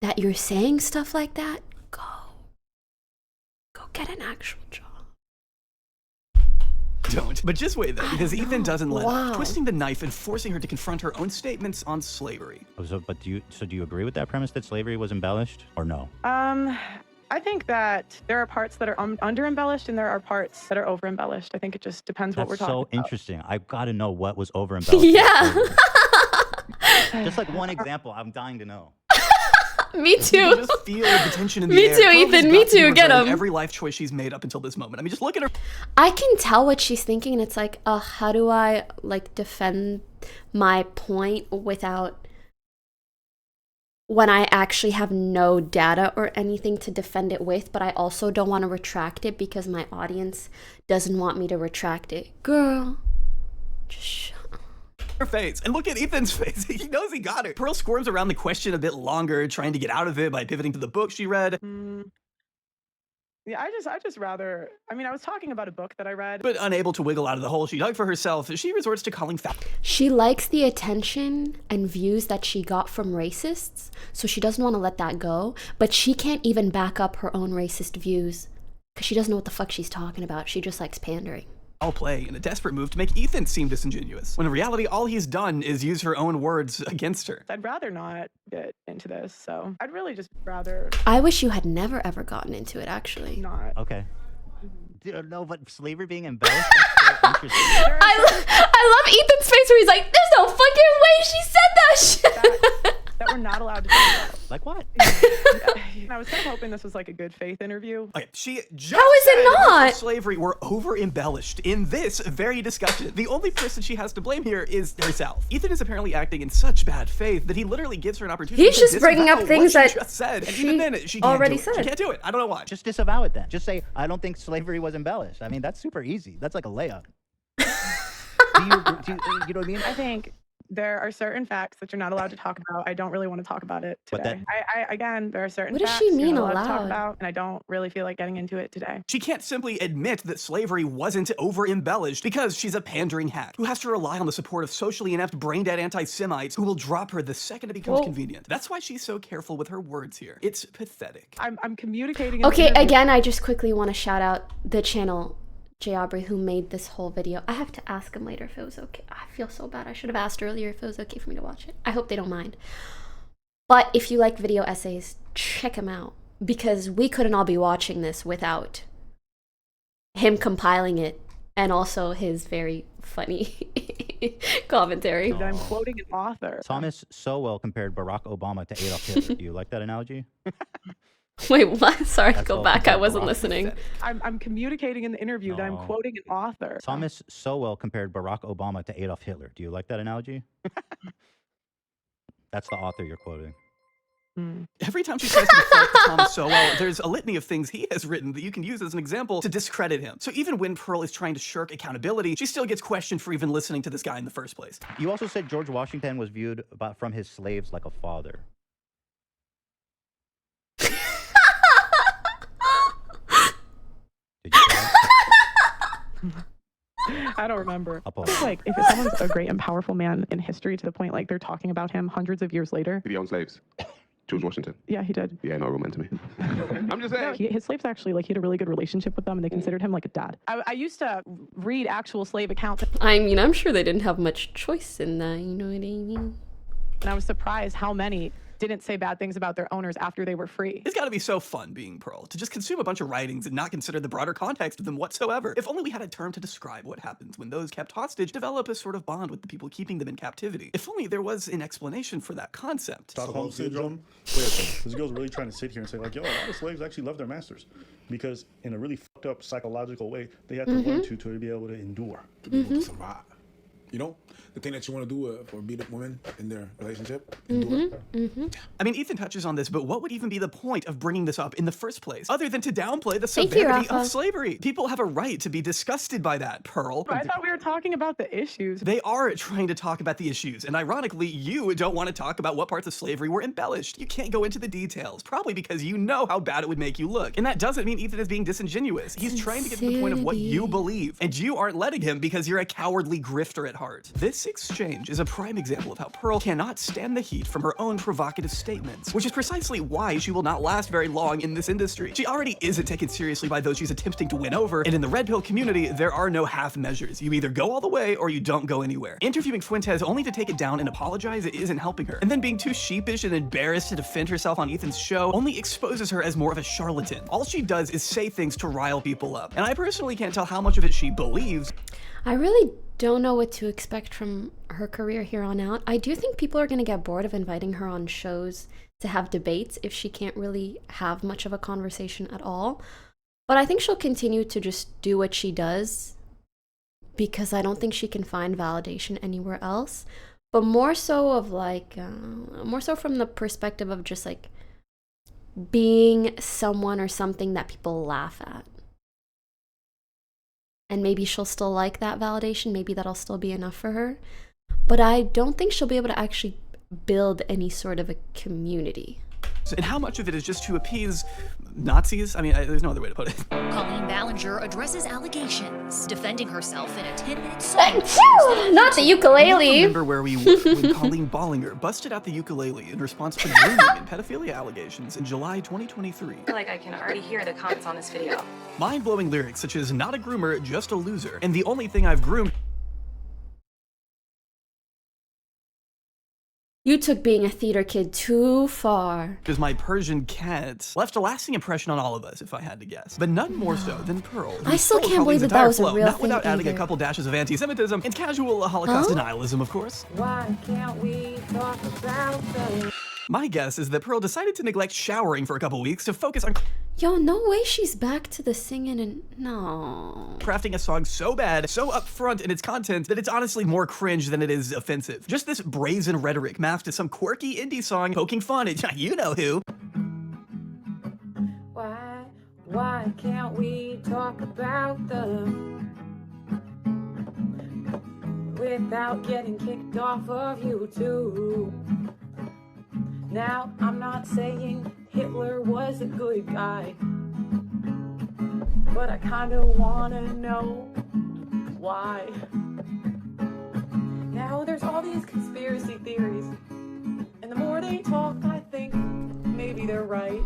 that you're saying stuff like that. Go get an actual job. Don't. But just wait though, because Ethan doesn't let up, twisting the knife and forcing her to confront her own statements on slavery. Do you agree with that premise that slavery was embellished or no? I think that there are parts that are under-embellished and there are parts that are over-embellished. I think it just depends what we're talking about. That's so interesting. I've got to know what was over-embellished. Yeah. Just one example, I'm dying to know. Me too. You can just feel the tension in the Me air. too, Pearl has Ethan. got Me to be too. Get regretting him. every life choice she's made up until this moment. I mean, just look at her. I can tell what she's thinking, and it's like, how do I like defend my point without when I actually have no data or anything to defend it with, but I also don't want to retract it because my audience doesn't want me to retract it. Girl, just shut up. Her face, and look at Ethan's face. He knows he got it. Pearl squirms around the question a bit longer, trying to get out of it by pivoting to the book she read. Yeah, I just rather. I mean, I was talking about a book that I read. But unable to wiggle out of the hole she dug for herself, she resorts to calling She likes the attention and views that she got from racists, so she doesn't want to let that go, but she can't even back up her own racist views because she doesn't know what the fuck she's talking about. She just likes pandering. foul play in a desperate move to make Ethan seem disingenuous, when in reality all he's done is use her own words against her. I'd rather not get into this, so I'd really just rather I wish you had never ever gotten into it, actually. not. Okay. No, but slavery being embellished, that's so interesting. I love Ethan's face where he's like, there's no fucking way she said that shit. That we're not allowed to talk about. Like what? And I was kind of hoping this was like a good faith interview. Okay, she just How is it said not? that slavery were over embellished in this very discussion. The only person she has to blame here is herself. Ethan is apparently acting in such bad faith that he literally gives her an opportunity. He's to just bringing disavow up things what that she just said, and she even then she can't already do it. She said. can't do it. I don't know why. Just disavow it then. Just say, I don't think slavery was embellished. I mean, that's super easy. That's like a layup. You know what I mean? I think there are certain facts that you're not allowed to talk about. I don't really want to talk about it But today. Again, there are certain What does facts she you're mean not allowed to talk allowed? about, and I don't really feel like getting into it today. She can't simply admit that slavery wasn't over-embellished because she's a pandering hack who has to rely on the support of socially inept, brain-dead anti-Semites who will drop her the second it becomes convenient. That's why she's so careful with her words here. It's pathetic. I'm communicating. in the Okay, interview- again, I just quickly want to shout out the channel, Aubrey, who made this whole video. I have to ask him later if it was okay. I feel so bad. I should have asked earlier if it was okay for me to watch it. I hope they don't mind. But if you like video essays, check him out. Because we couldn't all be watching this without him compiling it and also his very funny commentary. that I'm quoting an author. Thomas Sowell compared Barack Obama to Adolf Hitler. Do you like that analogy? Wait, what? Sorry, That's go all back. I compared wasn't Barack. listening. I'm communicating in the interview that I'm No. quoting an author. Thomas Sowell compared Barack Obama to Adolf Hitler. Do you like that analogy? That's the author you're quoting. Every time she tries to deflect Thomas Sowell, there's a litany of things he has written that you can use as an example to discredit him. So even when Pearl is trying to shirk accountability, she still gets questioned for even listening to this guy in the first place. You also said George Washington was viewed from his slaves like a father. Did you say that? I don't remember. Apologies. It's like if someone's a great and powerful man in history to the point like they're talking about him hundreds of years later. Did he own slaves? George Washington. Yeah, he did. Yeah, no roman to me. I'm just saying. His slaves actually he had a really good relationship with them, and they considered him like a dad. I used to read actual slave accounts. I mean, I'm sure they didn't have much choice in that, you know what I mean? And I was surprised how many didn't say bad things about their owners after they were free. It's gotta be so fun being Pearl, to just consume a bunch of writings and not consider the broader context of them whatsoever. If only we had a term to describe what happens when those kept hostage develop a sort of bond with the people keeping them in captivity. If only there was an explanation for that concept. Stockholm syndrome. This girl's really trying to sit here and say like, yo, a lot of slaves actually love their masters because in a really fucked up psychological way, they had to learn to be able to endure. To be able to survive. You know, the thing that you want to do for a beat up woman in their relationship. I mean, Ethan touches on this, but what would even be the point of bringing this up in the first place, other than to downplay the Thank you, severity Rafa. of slavery? People have a right to be disgusted by that, Pearl. I thought we were talking about the issues. They are trying to talk about the issues, and ironically, you don't want to talk about what parts of slavery were embellished. You can't go into the details, probably because you know how bad it would make you look. And that doesn't mean Ethan is being disingenuous. He's trying to get to the point of what you believe, and you aren't letting him because you're a cowardly grifter at heart. This exchange is a prime example of how Pearl cannot stand the heat from her own provocative statements, which is precisely why she will not last very long in this industry. She already isn't taken seriously by those she's attempting to win over, and in the red pill community, there are no half measures. You either go all the way or you don't go anywhere. Interviewing Fuentes only to take it down and apologize isn't helping her, and then being too sheepish and embarrassed to defend herself on Ethan's show only exposes her as more of a charlatan. All she does is say things to rile people up, and I personally can't tell how much of it she believes. I really don't know what to expect from her career here on out. I do think people are going to get bored of inviting her on shows to have debates if she can't really have much of a conversation at all. But I think she'll continue to just do what she does because I don't think she can find validation anywhere else. But more so of like, more so from the perspective of just like being someone or something that people laugh at. And maybe she'll still like that validation. Maybe that'll still be enough for her. But I don't think she'll be able to actually build any sort of a community. And how much of it is just to appease Nazis? I mean, there's no other way to put it. Colleen Ballinger addresses allegations, defending herself in a 10-minute song. Not the ukulele. Remember where we were when Colleen Ballinger busted out the ukulele in response to grooming and pedophilia allegations in July 2023. I feel like I can already hear the comments on this video. Mind-blowing lyrics such as "not a groomer, just a loser," and "the only thing I've groomed." You took being a theater kid too far. Is my Persian cat left a lasting impression on all of us, if I had to guess. But none more so than Pearl. I still can't believe that that was a real not thing without adding a either. couple dashes of anti-Semitism and casual Holocaust denialism, of course. Why can't we talk about the... My guess is that Pearl decided to neglect showering for a couple weeks to focus on Yo, no way she's back to the singing and no. crafting a song so bad, so upfront in its content, that it's honestly more cringe than it is offensive. Just this brazen rhetoric masked as some quirky indie song poking fun at you know who. Why can't we talk about them without getting kicked off of YouTube? Now, I'm not saying Hitler was a good guy, but I kinda wanna know why. Now, there's all these conspiracy theories, and the more they talk, I think maybe they're right.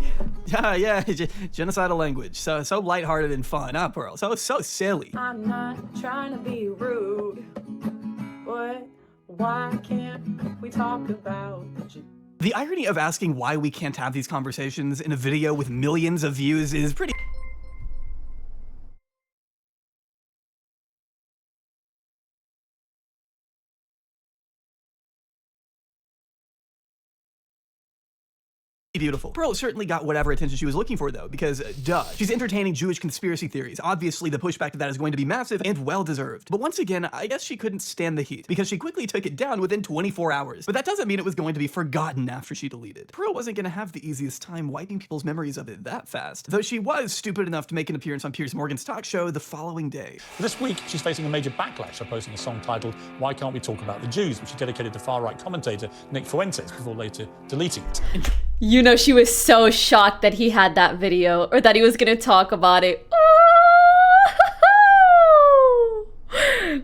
Yeah, genocidal language. So lighthearted and fun, huh, Pearl? So silly. I'm not trying to be rude, but why can't we talk about The irony of asking why we can't have these conversations in a video with millions of views is pretty beautiful. Pearl certainly got whatever attention she was looking for, though, because, duh, she's entertaining Jewish conspiracy theories. Obviously, the pushback to that is going to be massive and well-deserved. But once again, I guess she couldn't stand the heat, because she quickly took it down within 24 hours. But that doesn't mean it was going to be forgotten after she deleted. Pearl wasn't going to have the easiest time wiping people's memories of it that fast, though she was stupid enough to make an appearance on Piers Morgan's talk show the following day. This week, she's facing a major backlash for posting a song titled "Why Can't We Talk About the Jews," which she dedicated to far-right commentator Nick Fuentes before later deleting it. You know, she was so shocked that he had that video or that he was gonna talk about it.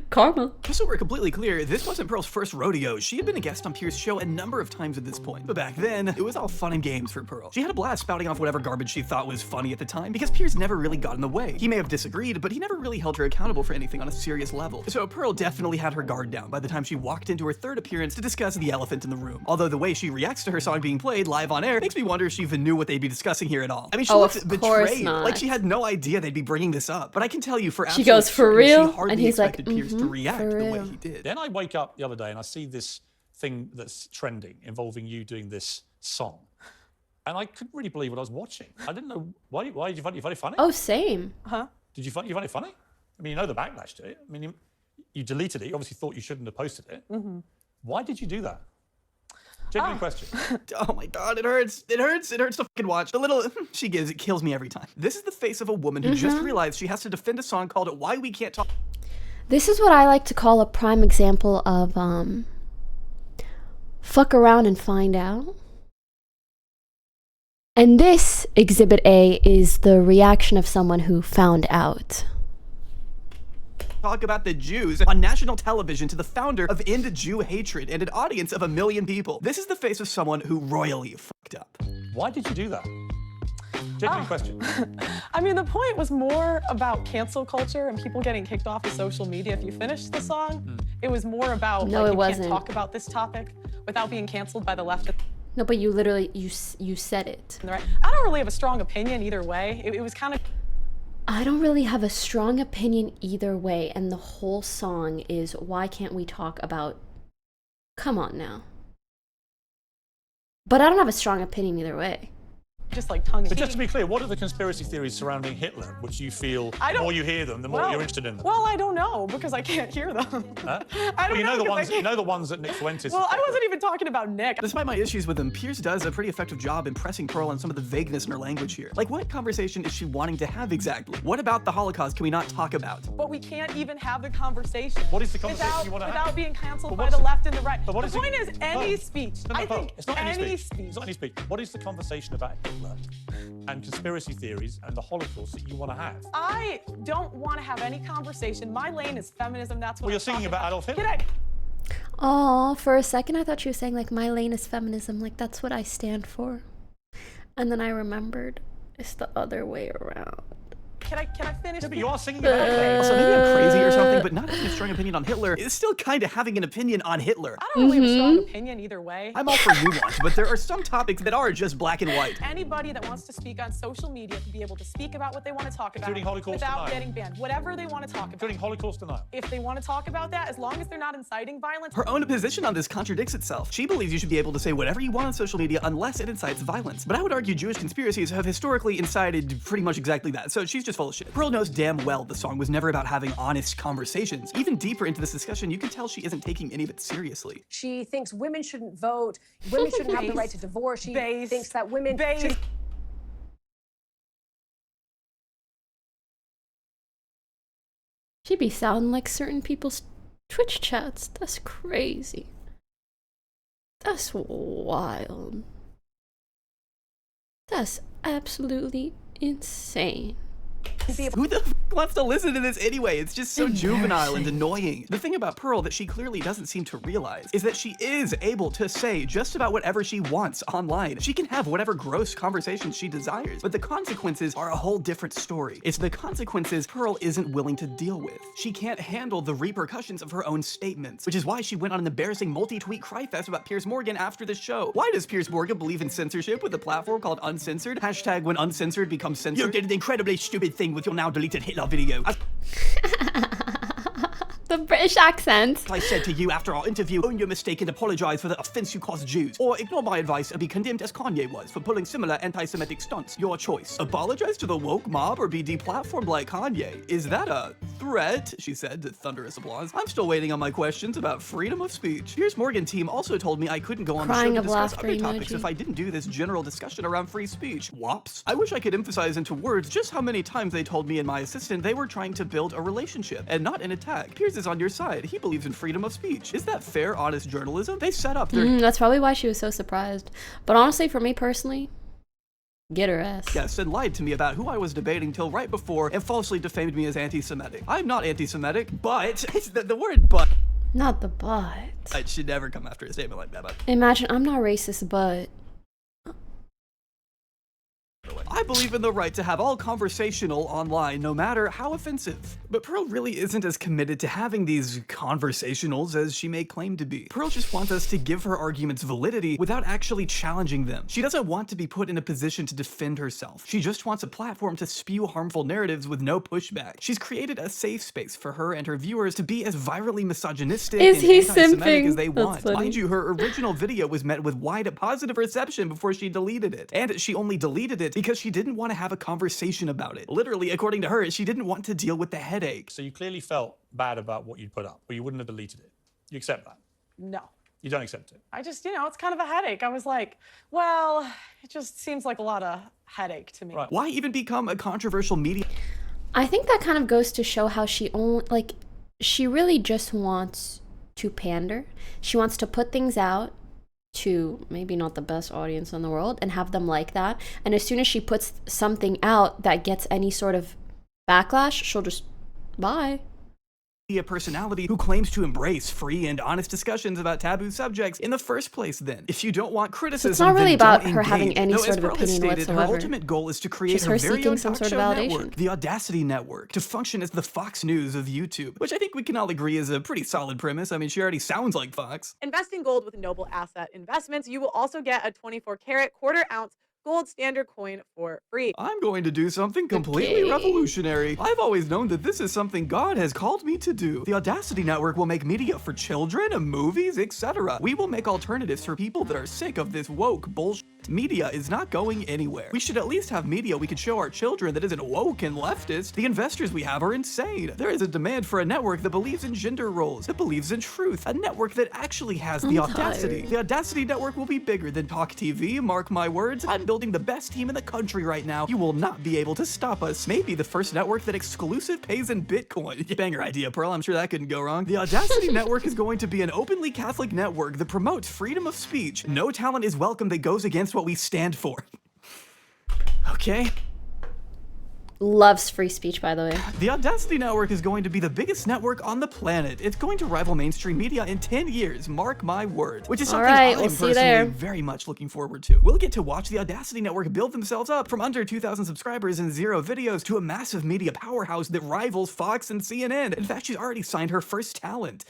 Karma. Just so we're completely clear, this wasn't Pearl's first rodeo. She had been a guest on Piers' show a number of times at this point. But back then, it was all fun and games for Pearl. She had a blast spouting off whatever garbage she thought was funny at the time, because Piers never really got in the way. He may have disagreed, but he never really held her accountable for anything on a serious level. So Pearl definitely had her guard down by the time she walked into her third appearance to discuss the elephant in the room. Although the way she reacts to her song being played live on air makes me wonder if she even knew what they'd be discussing here at all. I mean, she looks betrayed, like she had no idea they'd be bringing this up. But I can tell you for she goes, for certain, real? she hardly And he's like, expected Piers to react for the real. way he did. Then I wake up the other day and I see this thing that's trending involving you doing this song. And I couldn't really believe what I was watching. I didn't know, why did you find it funny? Oh, same. Huh? Did you find it funny? I mean, you know the backlash to it. I mean, you deleted it. You obviously thought you shouldn't have posted it. Mm-hmm. Why did you do that? Genuine question. Oh my god, it hurts. It hurts to fucking watch. The little she gives, it kills me every time. This is the face of a woman who just realized she has to defend a song called "Why We Can't Talk." This is what I like to call a prime example of fuck around and find out. And this, Exhibit A, is the reaction of someone who found out. Talk about the Jews on national television to the founder of End Jew Hatred and an audience of 1 million people. This is the face of someone who royally fucked up. Why did you do that? Genuine question. I mean, the point was more about cancel culture and people getting kicked off of social media if you finished the song. It was more about, No, like, it you wasn't. can't talk about this topic without being canceled by the left. No, but you literally, you said it. Right? I don't really have a strong opinion either way. It was kind of... I don't really have a strong opinion either way, and the whole song is, why can't we talk about... Come on now. But I don't have a strong opinion either way. Just like tongue in But cheek. just to be clear, what are the conspiracy theories surrounding Hitler, which you feel the more you hear them, the more you're interested in them? Well, I don't know because I can't hear them. Huh? I don't you know the 'cause I ones. You can't- know the ones that Nick Fuentes. Well, I wasn't even talking about Nick. Despite my issues with him, Pierce does a pretty effective job impressing Pearl on some of the vagueness in her language here. Like, what conversation is she wanting to have exactly? What about the Holocaust can we not talk about? But we can't even have the conversation. What is the conversation you want to have? Without being canceled But by what's the the- left and the right. But what The is it- point is any No. speech. No, I think it's not any speech. It's not any speech. What is the conversation about Hitler and conspiracy theories and the Holocaust that you want to have? I don't want to have any conversation. My lane is feminism. That's what Well, you're I'm singing talking about Adolf Hitler. Get out. Oh, for a second I thought you were saying like my lane is feminism, like that's what I stand for. And then I remembered it's the other way around. Can I finish? Yeah, but you are singing about Hitler. Also, maybe I'm crazy or something, but not having a strong opinion on Hitler is still kind of having an opinion on Hitler. I don't really have a strong opinion either way. I'm all for nuance, but there are some topics that are just black and white. Anybody that wants to speak on social media to be able to speak about what they want to talk about Including Holocaust without denial. getting banned. Whatever they want to talk about. Including Holocaust denial. If they want to talk about that, as long as they're not inciting violence. Her own position on this contradicts itself. She believes you should be able to say whatever you want on social media unless it incites violence. But I would argue Jewish conspiracies have historically incited pretty much exactly that, so she's just full of shit. Pearl knows damn well the song was never about having honest conversations. Even deeper into this discussion, you can tell she isn't taking any of it seriously. She thinks women shouldn't vote, women shouldn't have the right to divorce. She thinks that women should. She be sounding like certain people's Twitch chats. That's crazy. That's wild. That's absolutely insane. Who the f wants to listen to this anyway? It's just so juvenile and annoying. The thing about Pearl that she clearly doesn't seem to realize is that she is able to say just about whatever she wants online. She can have whatever gross conversations she desires, but the consequences are a whole different story. It's the consequences Pearl isn't willing to deal with. She can't handle the repercussions of her own statements, which is why she went on an embarrassing multi-tweet cryfest about Piers Morgan after the show. Why does Piers Morgan believe in censorship with a platform called Uncensored? Hashtag when uncensored becomes censored. You did an incredibly stupid thing with your now deleted Hitler video. The British accent. I said to you after our interview, own your mistake and apologize for the offense you caused Jews. Or ignore my advice and be condemned as Kanye was for pulling similar anti-Semitic stunts. Your choice. Apologize to the woke mob or be deplatformed like Kanye. Is that a threat? She said to thunderous applause. I'm still waiting on my questions about freedom of speech. Piers Morgan team also told me I couldn't go on the show Crying to of discuss laughter other topics emoji. if I didn't do this general discussion around free speech. Whops. I wish I could emphasize into words just how many times they told me and my assistant they were trying to build a relationship and not an attack. Piers is on your side. He believes in freedom of speech. Is that fair, honest journalism? They set up their That's probably why she was so surprised. But honestly, for me personally, get her ass. guests and lied to me about who I was debating till right before and falsely defamed me as anti-Semitic. I'm not anti-Semitic, but it's the word but. Not the but. I should never come after a statement like that, but. Imagine I'm not racist, but I believe in the right to have all conversational online, no matter how offensive. But Pearl really isn't as committed to having these conversationals as she may claim to be. Pearl just wants us to give her arguments validity without actually challenging them. She doesn't want to be put in a position to defend herself. She just wants a platform to spew harmful narratives with no pushback. She's created a safe space for her and her viewers to be as virally misogynistic Is and he anti-Semitic simping? as they That's want. funny. Mind you, her original video was met with wide positive reception before she deleted it. And she only deleted it because she didn't want to have a conversation about it. Literally, according to her, she didn't want to deal with the headache. So you clearly felt bad about what you'd put up, or you wouldn't have deleted it. You accept that? No. You don't accept it? I just, it's kind of a headache. I was like, well, it just seems like a lot of headache to me. Right. Why even become a controversial media? I think that kind of goes to show how she she really just wants to pander. She wants to put things out to maybe not the best audience in the world and have them like that. And as soon as she puts something out that gets any sort of backlash, she'll just bye. Personality who claims to embrace free and honest discussions about taboo subjects in the first place then. If you don't want criticism, it's not really then about don't her having engage. any No, sort as of Pearl has opinion stated, whatsoever. Her ultimate goal is to create She's her her very seeking own some talk sort of show validation. network, the Audacity Network, to function as the Fox News of YouTube, which I think we can all agree is a pretty solid premise. I mean, she already sounds like Fox. Invest in gold with Noble Asset Investments. You will also get a 24-karat quarter-ounce gold standard coin for free. I'm going to do something completely revolutionary. I've always known that this is something God has called me to do. The Audacity Network will make media for children, movies, etc. We will make alternatives for people that are sick of this woke bullshit. Media is not going anywhere. We should at least have media we can show our children that isn't woke and leftist. The investors we have are insane. There is a demand for a network that believes in gender roles, that believes in truth, a network that actually has the audacity. The Audacity Network will be bigger than Talk TV, mark my words. I'm building the best team in the country right now. You will not be able to stop us. Maybe the first network that exclusive pays in Bitcoin. Banger idea, Pearl. I'm sure that couldn't go wrong. The Audacity Network is going to be an openly Catholic network that promotes freedom of speech. No talent is welcome that goes against what we stand for. Okay? Loves free speech, by the way. The Audacity Network is going to be the biggest network on the planet. It's going to rival mainstream media in 10 years, mark my words. Which is something I'm personally very much looking forward to. We'll get to watch the Audacity Network build themselves up from under 2,000 subscribers and 0 videos to a massive media powerhouse that rivals Fox and CNN. In fact, she's already signed her first talent.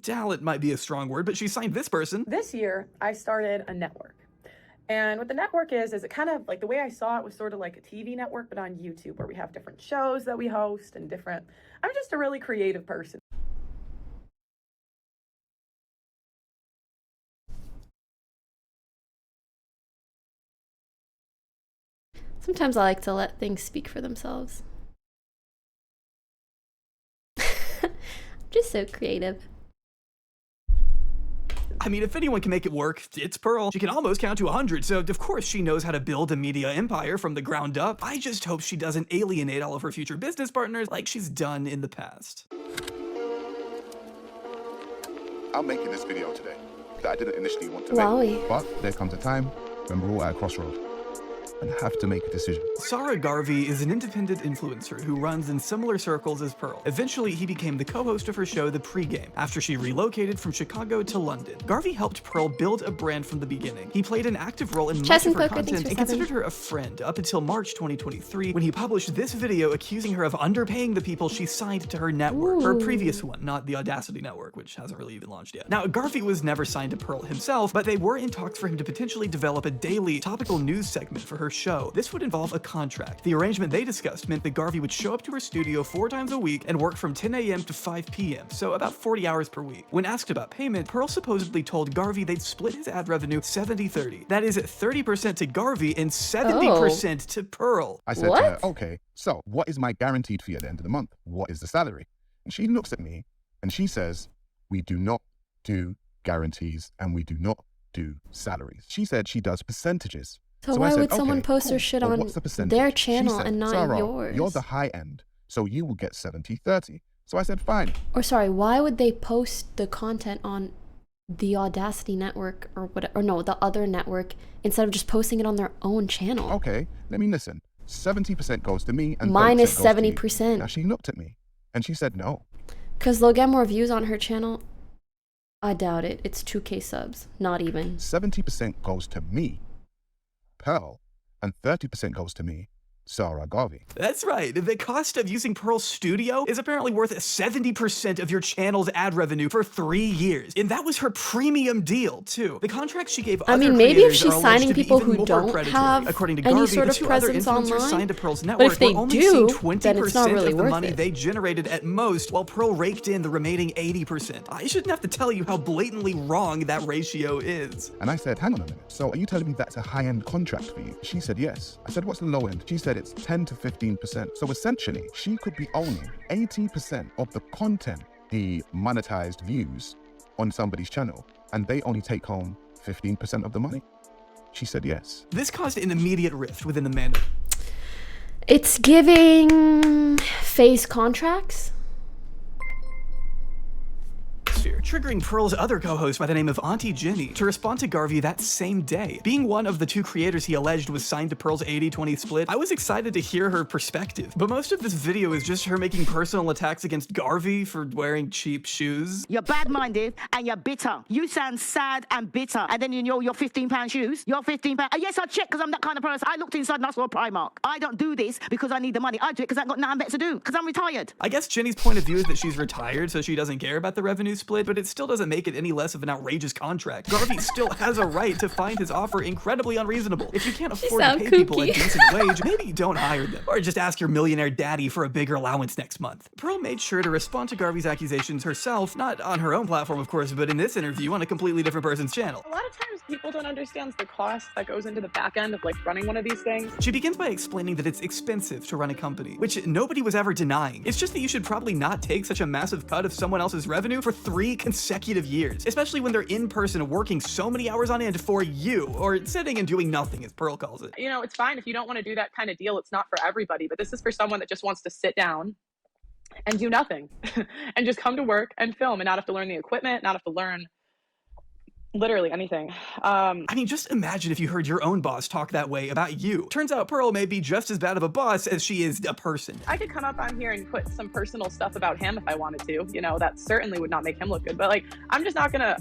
Talent might be a strong word, but she signed this person. This year, I started a network. And what the network is it kind of like the way I saw it was sort of like a TV network, but on YouTube, where we have different shows that we host and different. I'm just a really creative person. Sometimes I like to let things speak for themselves. I'm just so creative. I mean, if anyone can make it work, it's Pearl. She can almost count to 100, so of course she knows how to build a media empire from the ground up. I just hope she doesn't alienate all of her future business partners like she's done in the past. I'm making this video today that I didn't initially want to make, but there comes a time when we're all at a crossroad and have to make a decision. Sarah Garvey is an independent influencer who runs in similar circles as Pearl. Eventually, he became the co-host of her show, The Pregame, after she relocated from Chicago to London. Garvey helped Pearl build a brand from the beginning. He played an active role in much of her content and considered her a friend up until March 2023, when he published this video accusing her of underpaying the people she signed to her network. Her previous one, not the Audacity Network, which hasn't really even launched yet. Now, Garvey was never signed to Pearl himself, but they were in talks for him to potentially develop a daily topical news segment for her show. This would involve a contract. The arrangement they discussed meant that Garvey would show up to her studio 4 times a week and work from 10 a.m. to 5 p.m., so about 40 hours per week. When asked about payment, Pearl supposedly told Garvey they'd split his ad revenue 70-30. That is 30% to Garvey and 70% to Pearl. I said to her, okay, so what is my guaranteed fee at the end of the month? What is the salary? And she looks at me and she says, we do not do guarantees and we do not do salaries. She said she does percentages. So why would someone post their shit on their channel and not Sarah, yours? You're the high end, so you will get 70-30. So I said, fine. Or sorry, why would they post the content on the Audacity Network or whatever, or no, the other network, instead of just posting it on their own channel? Okay, let me listen. 70% goes to me and mine is 70%. Now she looked at me and she said no. Because they'll get more views on her channel. I doubt it. It's 2K subs, not even. 70% goes to me, Pearl, and 30% goes to me, Sarah Garvey. That's right. The cost of using Pearl's studio is apparently worth 70% of your channel's ad revenue for 3 years. And that was her premium deal, too. The contract she gave other maybe if creators she's are signing alleged to be people even who more don't predatory. have According to any Garvey, sort the of 2 other presence influencers online. signed to Pearl's But network if they were only do, seeing then it's not 20% really of the worth money it. they generated at most, while Pearl raked in the remaining 80%. I shouldn't have to tell you how blatantly wrong that ratio is. And I said, hang on a minute. So are you telling me that's a high-end contract for you? She said, yes. I said, what's the low end? She said it's 10 to 15%. So essentially, she could be owning 80% of the content, the monetized views on somebody's channel, and they only take home 15% of the money. She said yes. This caused an immediate rift within the man. It's giving phase contracts. Triggering Pearl's other co-host by the name of Auntie Jenny to respond to Garvey that same day. Being one of the 2 creators he alleged was signed to Pearl's 80-20 split, I was excited to hear her perspective. But most of this video is just her making personal attacks against Garvey for wearing cheap shoes. You're bad-minded and you're bitter. You sound sad and bitter. And then you know your £15 shoes. Your £15. Yes, I checked because I'm that kind of person. I looked inside and I saw a Primark. I don't do this because I need the money. I do it because I've got nothing better to do because I'm retired. I guess Jenny's point of view is that she's retired, so she doesn't care about the revenue split. but it still doesn't make it any less of an outrageous contract. Garvey still has a right to find his offer incredibly unreasonable. If you can't afford to pay people a decent wage, maybe don't hire them, or just ask your millionaire daddy for a bigger allowance next month. Pearl made sure to respond to Garvey's accusations herself, not on her own platform, of course, but in this interview on a completely different person's channel. A lot of times people don't understand the cost that goes into the back end of like running one of these things. She begins by explaining that it's expensive to run a company, which nobody was ever denying. It's just that you should probably not take such a massive cut of someone else's revenue for 3 consecutive years, especially when they're in person working so many hours on end for you, or sitting and doing nothing, as Pearl calls it. You know, it's fine if you don't want to do that kind of deal. It's not for everybody, but this is for someone that just wants to sit down and do nothing and just come to work and film and not have to learn the equipment, not have to learn literally anything. I mean, just imagine if you heard your own boss talk that way about you. Turns out Pearl may be just as bad of a boss as she is a person. I could come up on here and put some personal stuff about him if I wanted to. You know, that certainly would not make him look good. But like, I'm just not gonna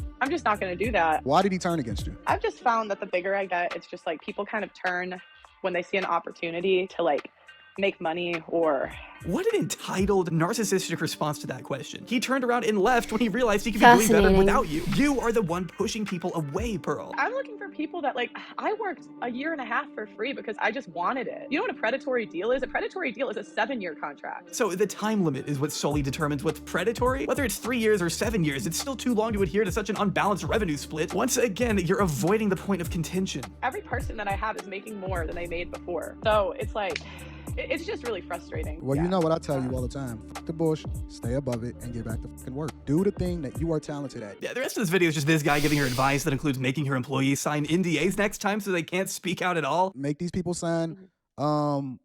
do that. Why did he turn against you? I've just found that the bigger I get, it's just like people kind of turn when they see an opportunity to like make money or... What an entitled, narcissistic response to that question. He turned around and left when he realized he could be doing better without you. You are the one pushing people away, Pearl. I'm looking for people that like, I worked a year and a half for free because I just wanted it. You know what a predatory deal is? A predatory deal is a 7-year contract. So the time limit is what solely determines what's predatory? Whether it's 3 years or 7 years, it's still too long to adhere to such an unbalanced revenue split. Once again, you're avoiding the point of contention. Every person that I have is making more than they made before. So it's like, it's just really frustrating. Well, you know what I tell you all the time. Fuck the bullshit, stay above it, and get back to fucking work. Do the thing that you are talented at. Yeah, the rest of this video is just this guy giving her advice that includes making her employees sign NDAs next time so they can't speak out at all. Make these people sign to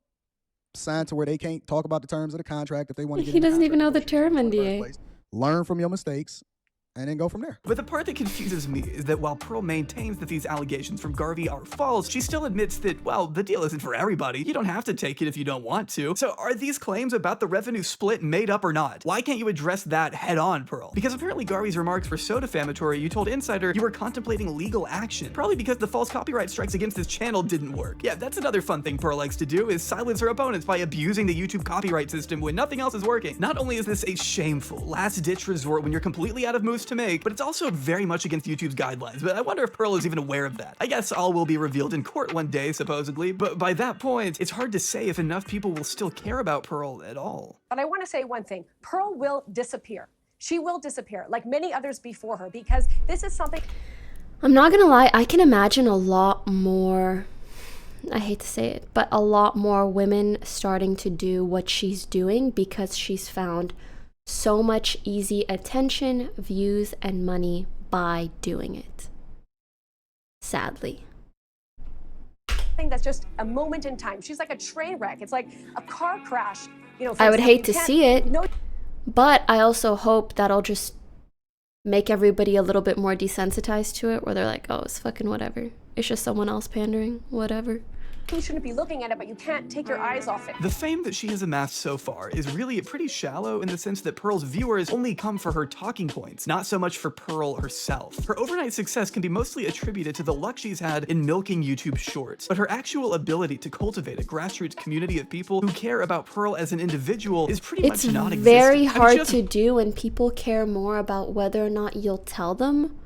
where they can't talk about the terms of the contract if they want to get He doesn't even know the term NDA. Learn from your mistakes and then go from there. But the part that confuses me is that while Pearl maintains that these allegations from Garvey are false, she still admits that, well, the deal isn't for everybody. You don't have to take it if you don't want to. So are these claims about the revenue split made up or not? Why can't you address that head on, Pearl? Because apparently Garvey's remarks were so defamatory, you told Insider you were contemplating legal action. Probably because the false copyright strikes against his channel didn't work. Yeah, that's another fun thing Pearl likes to do, is silence her opponents by abusing the YouTube copyright system when nothing else is working. Not only is this a shameful, last-ditch resort when you're completely out of moves to make, but it's also very much against YouTube's guidelines. But I wonder if Pearl is even aware of that. I guess all will be revealed in court one day, supposedly, but by that point, it's hard to say if enough people will still care about Pearl at all. But I want to say one thing. Pearl will disappear. She will disappear, like many others before her, because this is something... I'm not gonna lie, I can imagine a lot more, I hate to say it, but a lot more women starting to do what she's doing because she's found so much easy attention, views, and money by doing it. Sadly. That's just a moment in time. She's like a train wreck. It's like a car crash. You know, I would hate to see it, but I also hope that'll just make everybody a little bit more desensitized to it, where they're like, oh, it's fucking whatever. It's just someone else pandering, whatever. You shouldn't be looking at it, but you can't take your eyes off it. The fame that she has amassed so far is really pretty shallow in the sense that Pearl's viewers only come for her talking points, not so much for Pearl herself. Her overnight success can be mostly attributed to the luck she's had in milking YouTube shorts, but her actual ability to cultivate a grassroots community of people who care about Pearl as an individual is pretty much non-existent. It's very hard to do when people care more about whether or not you'll tell them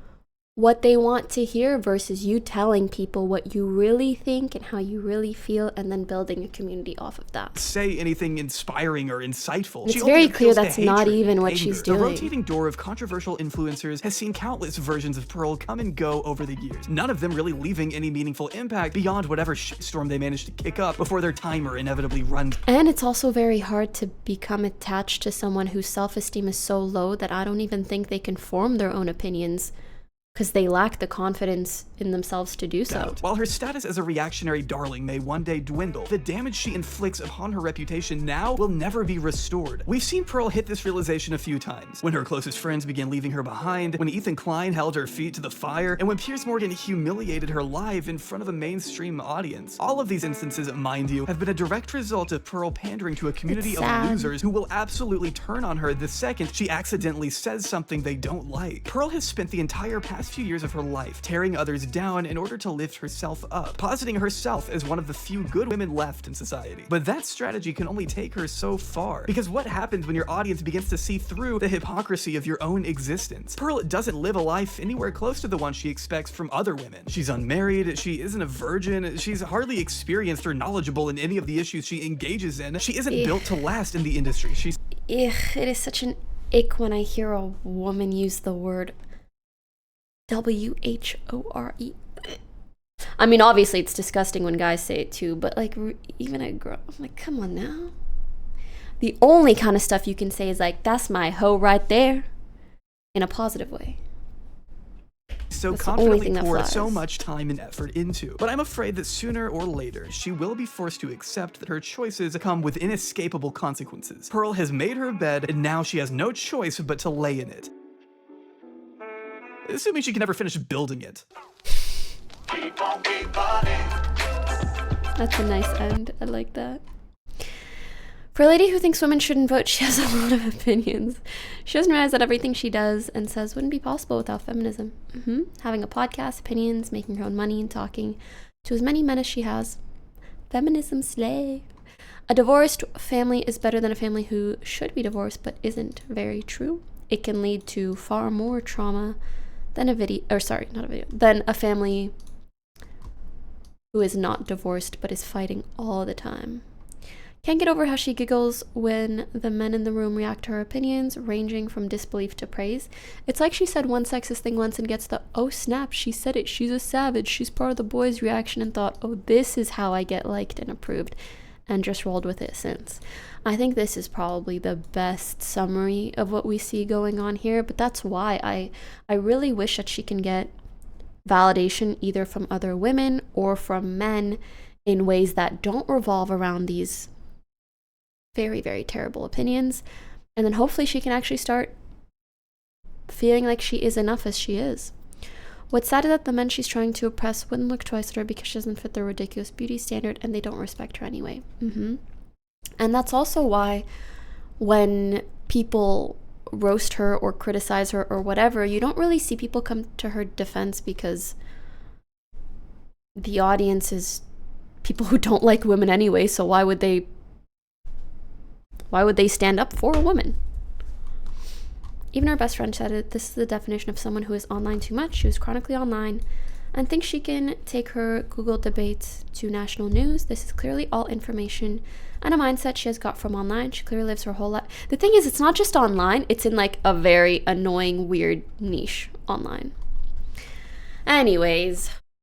what they want to hear versus you telling people what you really think and how you really feel, and then building a community off of that. Say anything inspiring or insightful. It's very clear that's not even what she's doing. The rotating door of controversial influencers has seen countless versions of Pearl come and go over the years, none of them really leaving any meaningful impact beyond whatever shitstorm they managed to kick up before their timer inevitably runs. And it's also very hard to become attached to someone whose self-esteem is so low that I don't even think they can form their own opinions, because they lack the confidence in themselves to do so. While her status as a reactionary darling may one day dwindle, the damage she inflicts upon her reputation now will never be restored. We've seen Pearl hit this realization a few times. When her closest friends began leaving her behind, when Ethan Klein held her feet to the fire, and when Piers Morgan humiliated her live in front of a mainstream audience. All of these instances, mind you, have been a direct result of Pearl pandering to a community of losers who will absolutely turn on her the second she accidentally says something they don't like. Pearl has spent the entire past past few years of her life, tearing others down in order to lift herself up, positing herself as one of the few good women left in society. But that strategy can only take her so far, because what happens when your audience begins to see through the hypocrisy of your own existence? Pearl doesn't live a life anywhere close to the one she expects from other women. She's unmarried, she isn't a virgin, she's hardly experienced or knowledgeable in any of the issues she engages in. She isn't built to last in the industry. She's It is such an ick when I hear a woman use the word W-H-O-R-E. I mean, obviously it's disgusting when guys say it too, but like even a girl, I'm like, come on now. The only kind of stuff you can say is like, that's my hoe right there, in a positive way. So That's the only confidently thing that poured flies. so much time and effort into. But I'm afraid that sooner or later, she will be forced to accept that her choices come with inescapable consequences. Pearl has made her bed, and now she has no choice but to lay in it. Assuming she can never finish building it. That's a nice end. I like that. For a lady who thinks women shouldn't vote, she has a lot of opinions. She doesn't realize that everything she does and says wouldn't be possible without feminism. Having a podcast, opinions, making her own money, and talking to as many men as she has. Feminism slay. A divorced family is better than a family who should be divorced but isn't. Very true. It can lead to far more trauma than than a family who is not divorced but is fighting all the time. Can't get over how she giggles when the men in the room react to her opinions, ranging from disbelief to praise. It's like she said one sexist thing once and gets the, oh snap, she said it, she's a savage, she's part of the boys' reaction, and thought, oh, this is how I get liked and approved, and just rolled with it since. I think this is probably the best summary of what we see going on here, but that's why I really wish that she can get validation either from other women or from men in ways that don't revolve around these very, very terrible opinions, and then hopefully she can actually start feeling like she is enough as she is. What's sad is that the men she's trying to oppress wouldn't look twice at her because she doesn't fit their ridiculous beauty standard, and they don't respect her anyway. And that's also why when people roast her or criticize her or whatever, you don't really see people come to her defense, because the audience is people who don't like women anyway, so why would they stand up for a woman? Even her best friend said it. This is the definition of someone who is online too much. She was chronically online and thinks she can take her Google debates to national news. This is clearly all information and a mindset she has got from online. She clearly lives her whole life. The thing is, it's not just online. It's in like a very annoying, weird niche online. Anyways,